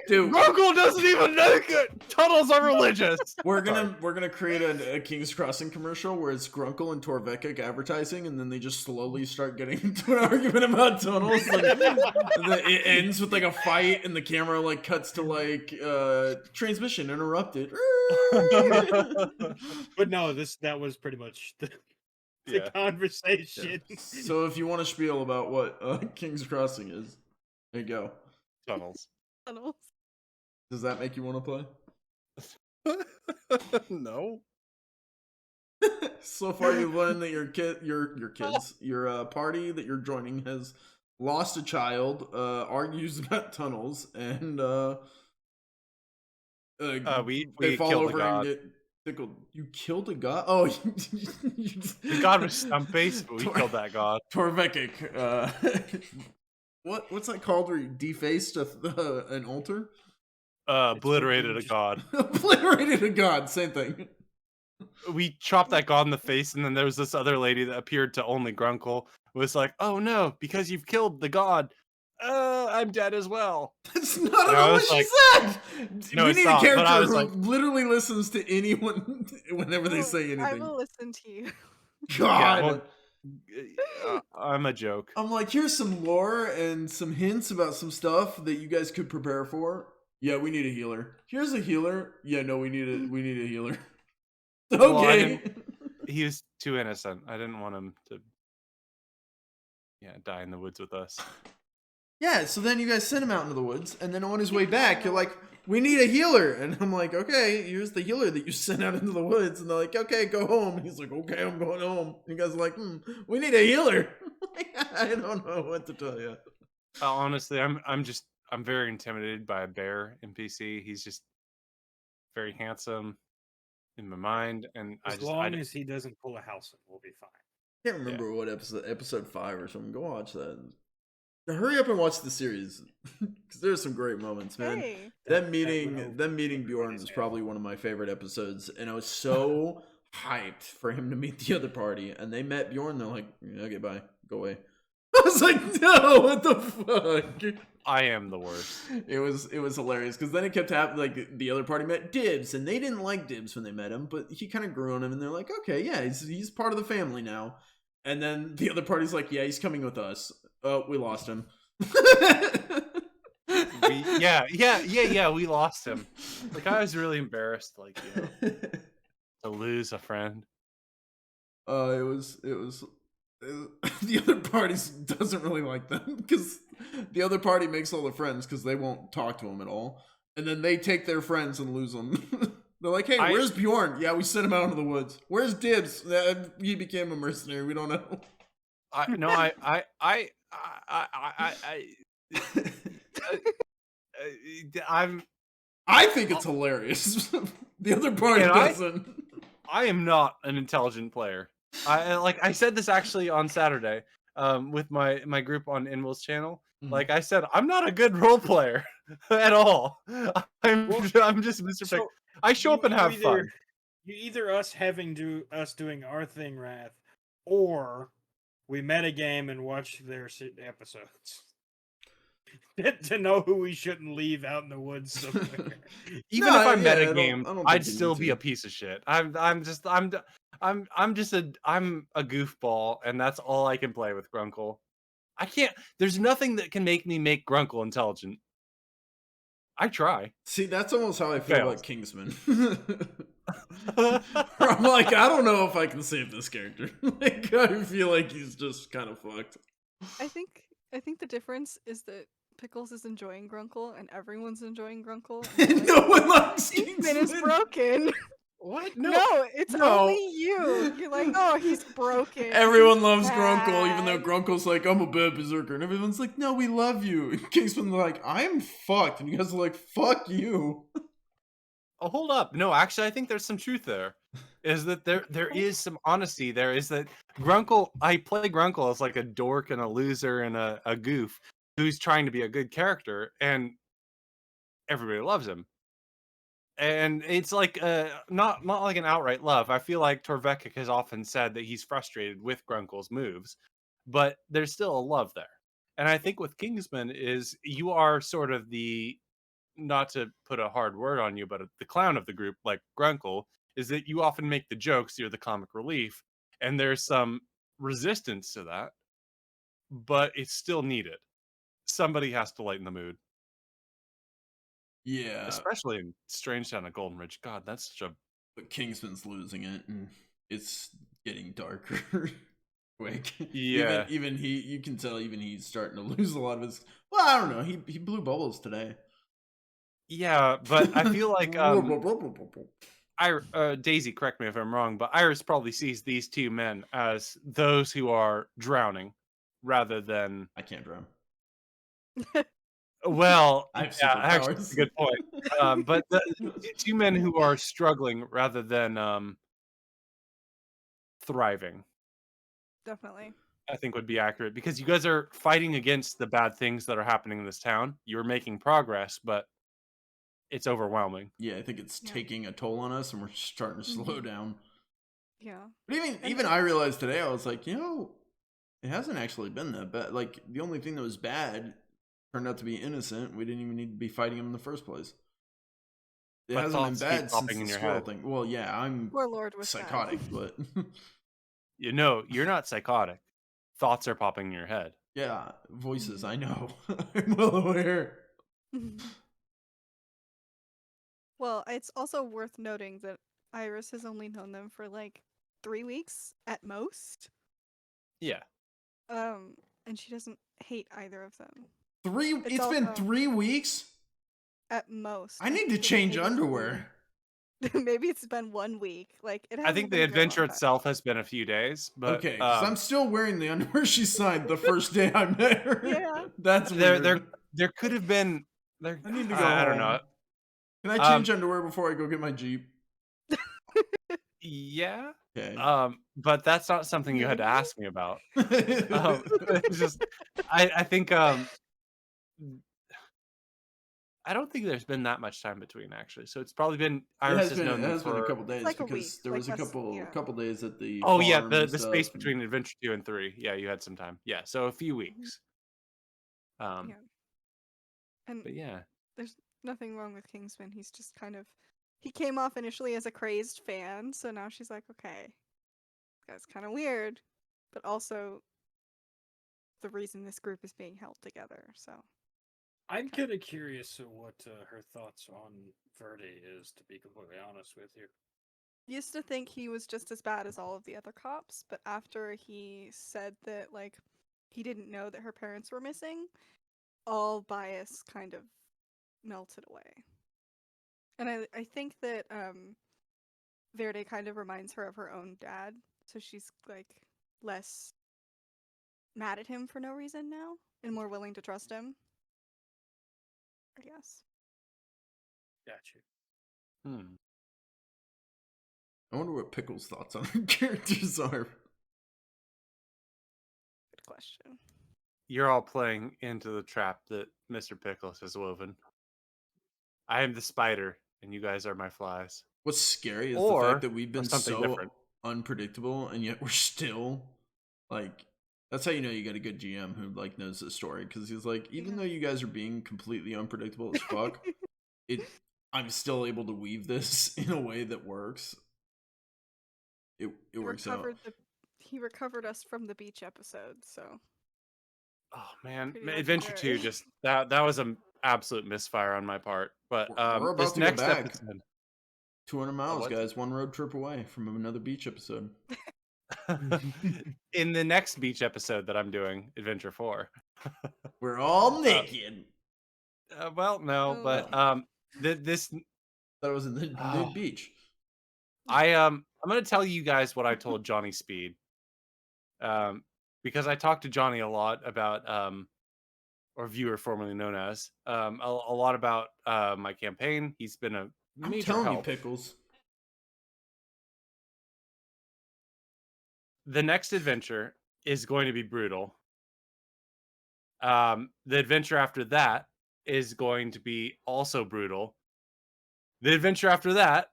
Dude, Grunkle doesn't even know that tunnels are religious. we're gonna create a King's Crossing commercial where it's Grunkle and Torvekic advertising, and then they just slowly start getting into an argument about tunnels. And it ends with like a fight, and the camera like cuts to like transmission interrupted. But no, that was pretty much the conversation. Yeah. So if you want to spiel about what King's Crossing is, there you go. Tunnels. Does that make you want to play? No. So far, you've learned that your party that you're joining has lost a child, argues about tunnels, and we they fall killed over the god. and get tickled. You killed a god? Oh, The god was stump based, but we killed that god. Torvekic. What's that called where you defaced an altar? Obliterated a god. Obliterated a god, same thing. We chopped that god in the face, and then there was this other lady that appeared to only Grunkle. Was like, oh no, because you've killed the god. I'm dead as well. That's not at all what she said. No, we it's need not, a character but I was who like- literally listens to anyone whenever they say anything. I will listen to you. God. I'm a joke. I'm like, here's some lore and some hints about some stuff that you guys could prepare for. Yeah, we need a healer. Here's a healer. Yeah, no, we need a healer. Okay. Well, he was too innocent. I didn't want him to die in the woods with us. Yeah, so then you guys send him out into the woods, and then on his way back, you're like, we need a healer. And I'm like, okay, here's the healer that you sent out into the woods. And they're like, okay, go home. And he's like, okay, I'm going home. And you guys are like, we need a healer. I don't know what to tell you. Honestly, I'm very intimidated by a bear NPC. He's just very handsome in my mind, and As long as he doesn't pull a house, we'll be fine. Can't remember what episode 5 or something. Go watch that. Now hurry up and watch the series, because there's some great moments, man. Hey. Them meeting Bjorn was probably one of my favorite episodes, and I was so hyped for him to meet the other party. And they met Bjorn, they're like, okay, bye, go away. I was like, no, what the fuck? I am the worst. It was hilarious, because then it kept happening. Like the other party met Dibs, and they didn't like Dibs when they met him, but he kind of grew on him, and they're like, okay, yeah, he's part of the family now. And then the other party's like, yeah, he's coming with us. Oh, we lost him. We lost him. Like, I was really embarrassed, like, to lose a friend. It was the other party doesn't really like them, because the other party makes all the friends because they won't talk to him at all, and then they take their friends and lose them. They're like, hey, where's Bjorn? Yeah, we sent him out into the woods. Where's Dibs? He became a mercenary. We don't know. I think it's hilarious. The other party And doesn't. I am not an intelligent player. I said this actually on Saturday with my group on Inwill's channel. Mhm. Like I said, I'm not a good role player at all. Well, I'm just Mr. Pick. So I show up and have fun. You either us doing our thing, Rath, or we metagame and watch their episodes to know who we shouldn't leave out in the woods somewhere. Even No, if I yeah, I metagame, don't I'd think you still need be to. a piece of shit. I'm a goofball, and that's all I can play with Grunkle. I can't. There's nothing that can make me make Grunkle intelligent. I try. See, that's almost how I It feel fails. about Kingsman. Where I'm like, I don't know if I can save this character. Like, I feel like he's just kind of fucked. I think the difference is that Pickles is enjoying Grunkle and everyone's enjoying Grunkle. And you're like, No one likes Kingsman is Kingsman. broken. What? No, it's no. only you. You're like, oh, he's broken. Everyone he's loves Grunkle, even though bad." Grunkle's like, I'm a bad berserker. And everyone's like, no, we love you. And Kingsman's like, I'm fucked. And you guys are like, fuck you. Oh, hold up. No, actually, I think there's some truth there. Is that there is some honesty there. Is that Grunkle? I play Grunkle as like a dork and a loser and a goof who's trying to be a good character, and everybody loves him. And it's like not like an outright love. I feel like Torvekik has often said that he's frustrated with Grunkle's moves, but there's still a love there. And I think with Kingsman is you are sort of the, not to put a hard word on you, but the clown of the group, like Grunkle, is that you often make the jokes, you're the comic relief, and there's some resistance to that, but it's still needed. Somebody has to lighten the mood, Yeah. especially in Strange Town of Golden Ridge. God, that's such a But Kingsman's losing it, and it's getting darker. Quick. Yeah. Even he, you can tell even he's starting to lose a lot of his. Well, I don't know. He blew bubbles today. Yeah, but I feel like Daisy, correct me if I'm wrong, but Iris probably sees these two men as those who are drowning rather than. I can't drown. Well, I have yeah, actually, superpowers. that's a good point. But the two men who are struggling rather than thriving, Definitely. I think would be accurate, because you guys are fighting against the bad things that are happening in this town. You're making progress, but it's overwhelming. Yeah, I think it's Yeah. taking a toll on us, and we're starting to slow Mhm. down. Yeah. But And even I realized today, I was like, it hasn't actually been that bad. Like, the only thing that was bad turned out to be innocent. We didn't even need to be fighting him in the first place. It But hasn't been thoughts keep bad since popping the in your squirrel head. thing. Well, yeah, I'm Poor Lord was sad. psychotic, but You know, you're not psychotic. Thoughts are popping in your head. yeah, voices. Mhm. I know. I'm well aware. Well, it's also worth noting that Iris has only known them for like 3 weeks at most. Yeah. And she doesn't hate either of them. It's been also 3 weeks. at most. I need to think change maybe- underwear. Maybe it's been 1 week. Like it I hasn't think the been a very long adventure time. itself has been a few days, but Okay, because I'm still wearing the underwear she signed the first day I met her. Yeah. That's weird. there could have been there. I need to go I don't home. know. Can I change underwear before I go get my Jeep? Yeah. Okay. But that's not something you had to Maybe? ask me about. It's just I think I don't think there's been that much time between, actually. So it's probably been Iris has known it them has been a for. couple days like a because week, there like was a less- yeah. couple days at the Oh yeah, farm the and space stuff. between Adventure 2 and 3. Yeah, you had some time. Yeah, so a few Mhm. weeks. Yeah. And But yeah. there's nothing wrong with Kingsman. He's just kind of he came off initially as a crazed fan, so now she's like, okay, that's kind of weird, but also the reason this group is being held together. So I'm kind of curious of what her thoughts on Verde is, to be completely honest with you. used to think he was just as bad as all of the other cops, but after he said that like he didn't know that her parents were missing, all bias kind of melted away. And I think that Verde kind of reminds her of her own dad, so she's like less mad at him for no reason now and more willing to trust him. I guess. Got you. Hmm. I wonder what Pickles' thoughts on her characters are. Good question. You're all playing into the trap that Mr. Pickles has woven. I am the spider, and you guys are my flies. What's scary is the fact Or, that we've been something so different. unpredictable, and yet we're still like. That's how you know you got a good GM who like knows the story, because he's like, even though you guys are being completely unpredictable as fuck, I'm still able to weave this in a way that works. It works out. He recovered us from the beach episode, so Oh man, pretty Adventure 2 legendary. just that was an absolute misfire on my part. But We're this about to go next back. episode, 200 miles, what? guys. One road trip away from another beach episode. In the next beach episode that I'm doing, Adventure 4. We're all naked. Well, no, but Oh. this That was in the nude beach. I'm gonna tell you guys what I told Johnny Speed. Because I talked to Johnny a lot about or viewer formerly known as a lot about my campaign. He's been a I'm major telling you, help. Pickles. The next adventure is going to be brutal. The adventure after that is going to be also brutal. The adventure after that,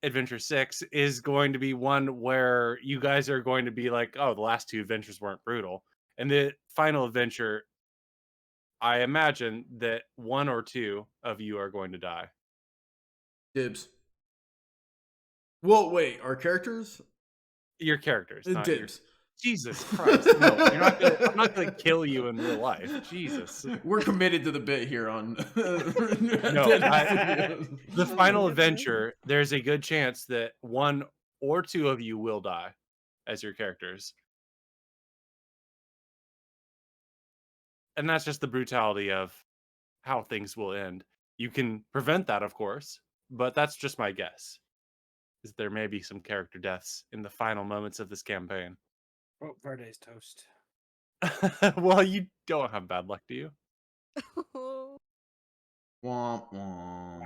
adventure 6, is going to be one where you guys are going to be like, oh, the last 2 adventures weren't brutal. And the final adventure, I imagine that 1 or 2 of you are going to die. Dibs. Well, wait, our characters? Your characters, not your. Dibs. Jesus Christ! No, you're not gonna. I'm not gonna kill you in real life. Jesus. We're committed to the bit here on. No, the final goodness. adventure. There's a good chance that 1 or 2 of you will die as your characters, and that's just the brutality of how things will end. You can prevent that, of course, but that's just my guess. Is there may be some character deaths in the final moments of this campaign. Oh, Verde's toast. Well, you don't have bad luck, do you? Womp womp. Wow.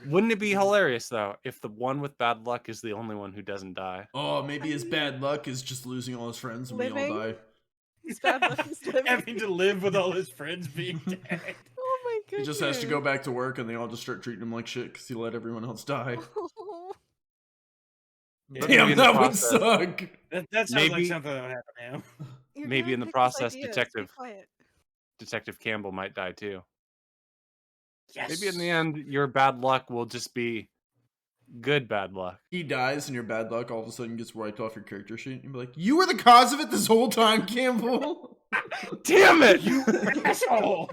Wouldn't it be hilarious though if the one with bad luck is the only one who doesn't die? Oh, maybe his bad luck is just losing all his friends and we all Living? die. His bad luck is living. Having to live with all his friends being dead. Oh my He goodness. just has to go back to work and they all just start treating him like shit because he let everyone else die. But Damn, maybe in the that would process- suck. That sounds like Maybe- something that would happen now. You're Maybe giving in the Pickles process, ideas. Be Detective- quiet. Detective Campbell might die too. Yes. Maybe in the end, your bad luck will just be good bad luck. He dies and your bad luck all of a sudden gets wiped off your character sheet. You'd be like, you were the cause of it this whole time, Campbell. Damn it! You asshole!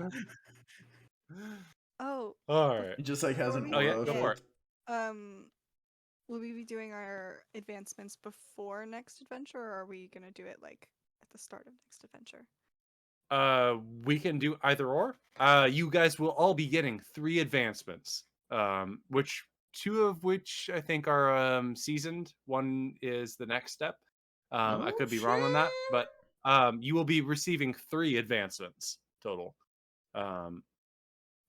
Oh, All right. He just like has an Oh, yeah, aura go for effect. will we be doing our advancements before next adventure, or are we gonna do it like at the start of next adventure? We can do either or. You guys will all be getting 3 advancements. Which 2 of which I think are seasoned. 1 is the next step. I could be wrong on that, but you will be receiving 3 advancements total.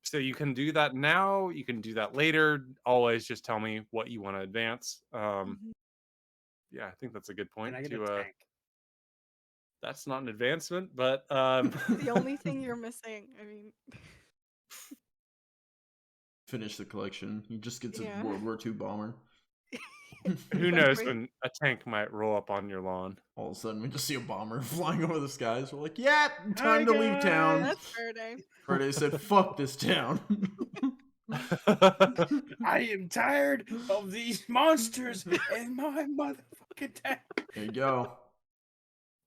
So you can do that now. You can do that later. Always just tell me what you want to advance. Mhm. Yeah, I think that's a good point. And I get To a tank. that's not an advancement, but The only thing you're missing, I mean, Finish the collection. He just gets Yeah. a World War II bomber. who knows Exactly. when a tank might roll up on your lawn. All of a sudden, we just see a bomber flying over the skies. We're like, yeah, time to leave town. That's fair day. Friday said, fuck this town. I am tired of these monsters in my motherfucking town. There you go.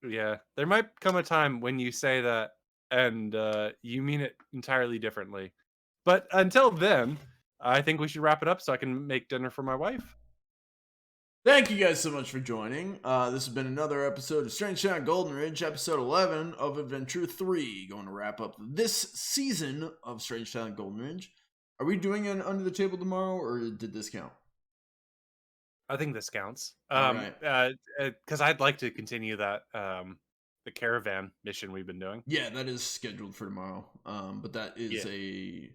Yeah, there might come a time when you say that and you mean it entirely differently. But until then, I think we should wrap it up so I can make dinner for my wife. Thank you guys so much for joining. This has been another episode of Strange Town Golden Ridge, episode 11 of Adventure 3. Going to wrap up this season of Strange Town Golden Ridge. Are we doing an Under the Table tomorrow, or did this count? I think this counts. All right. Because I'd like to continue that the caravan mission we've been doing. Yeah, that is scheduled for tomorrow. But that is Yeah. a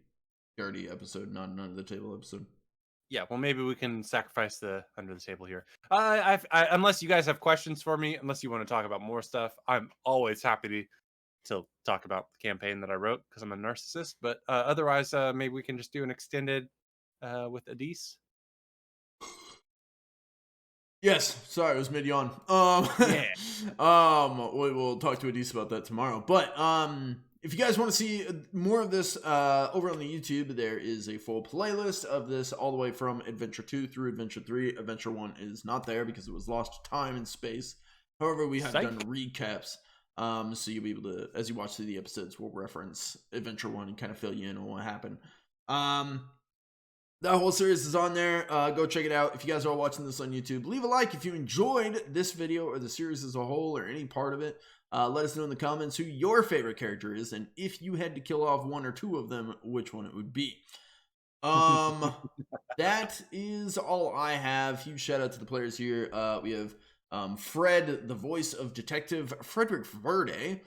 Guardy episode, not an under the table episode. Yeah, well, maybe we can sacrifice the under the table here. Unless you guys have questions for me, unless you want to talk about more stuff, I'm always happy to talk about the campaign that I wrote because I'm a narcissist. But otherwise, maybe we can just do an extended with Adise. Yes, sorry, it was mid yawn. Yeah. We'll talk to Adise about that tomorrow. But if you guys want to see more of this over on the YouTube, there is a full playlist of this all the way from Adventure 2 through Adventure 3. Adventure 1 is not there because it was lost to time and space. However, we have done recaps. So you'll be able to, as you watch through the episodes, we'll reference Adventure 1 and kind of fill you in on what happened. That whole series is on there. Go check it out. If you guys are all watching this on YouTube, leave a like if you enjoyed this video or the series as a whole or any part of it. Let us know in the comments who your favorite character is, and if you had to kill off one or two of them, which one it would be. That is all I have. Huge shout out to the players here. We have Fred, the voice of Detective Frederick Verde.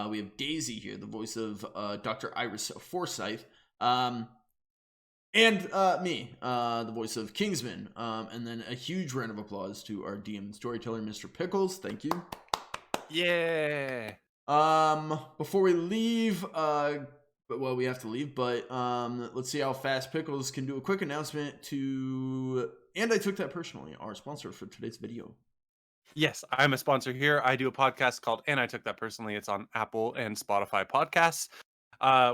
We have Daisy here, the voice of Dr. Iris Forsyth. And me, the voice of Kingsman. And then a huge round of applause to our DM and storyteller, Mr. Pickles. Thank you. Yeah. Before we leave, well, we have to leave, but let's see how fast Pickles can do a quick announcement to, and I took that personally, our sponsor for today's video. Yes, I'm a sponsor here. I do a podcast called And I Took That Personally. It's on Apple and Spotify podcasts.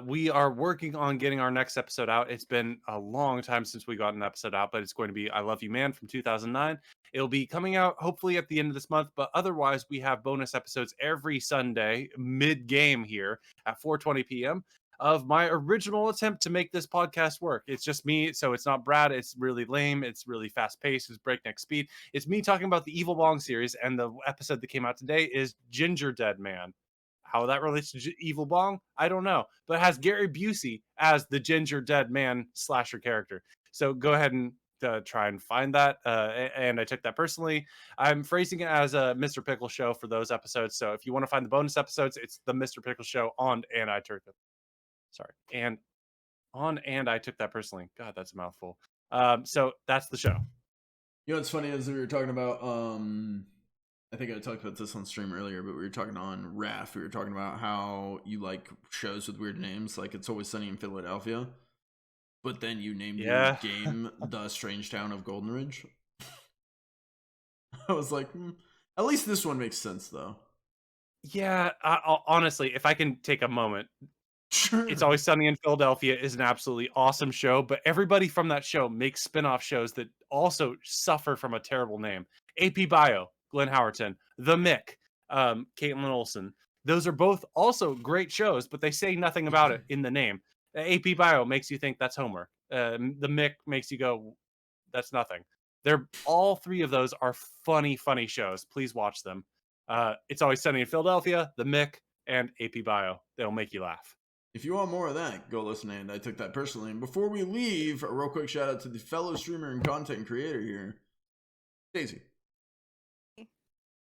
We are working on getting our next episode out. It's been a long time since we got an episode out, but it's going to be I Love You Man from 2009. It'll be coming out hopefully at the end of this month, but otherwise we have bonus episodes every Sunday mid-game here at 4:20 p.m. of my original attempt to make this podcast work. It's just me, so it's not Brad. It's really lame. It's really fast-paced. It's breakneck speed. It's me talking about the Evil Bong series, and the episode that came out today is Ginger Dead Man. How that relates to Evil Bong, I don't know, but it has Gary Busey as the Ginger Dead Man slasher character. So go ahead and try and find that. And I took that personally. I'm phrasing it as a Mr. Pickle show for those episodes. So if you want to find the bonus episodes, it's the Mr. Pickle show on And I Took That. Sorry, and on And I Took That Personally. God, that's a mouthful. So that's the show. You know what's funny is we were talking about I think I talked about this on stream earlier, but we were talking on Rath. We were talking about how you like shows with weird names, like It's Always Sunny in Philadelphia. But then you named your game The Strange Town of Golden Ridge. I was like, at least this one makes sense, though. Yeah, honestly, if I can take a moment, Sure. It's Always Sunny in Philadelphia is an absolutely awesome show, but everybody from that show makes spin-off shows that also suffer from a terrible name. AP Bio, Glenn Howerton, The Mick, Caitlin Olsen. Those are both also great shows, but they say nothing about it in the name. AP Bio makes you think that's homework. The Mick makes you go, that's nothing. They're all three of those are funny, funny shows. Please watch them. It's Always Sunny in Philadelphia, The Mick, and AP Bio. They'll make you laugh. If you want more of that, go listen to And I Took That Personally. And before we leave, a real quick shout out to the fellow streamer and content creator here, Daisy.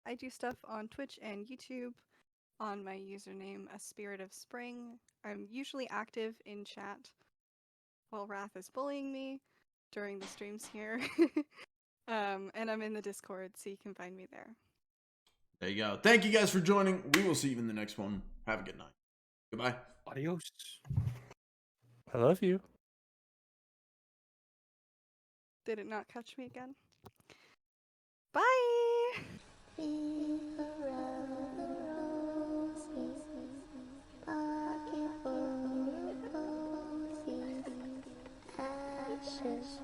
I do stuff on Twitch and YouTube on my username, A Spirit of Spring. I'm usually active in chat while Rath is bullying me during the streams here. And I'm in the Discord, so you can find me there. There you go. Thank you guys for joining. We will see you in the next one. Have a good night. Goodbye. Adios. I love you. Did it not catch me again? Bye! Pocket full of roses, ashes.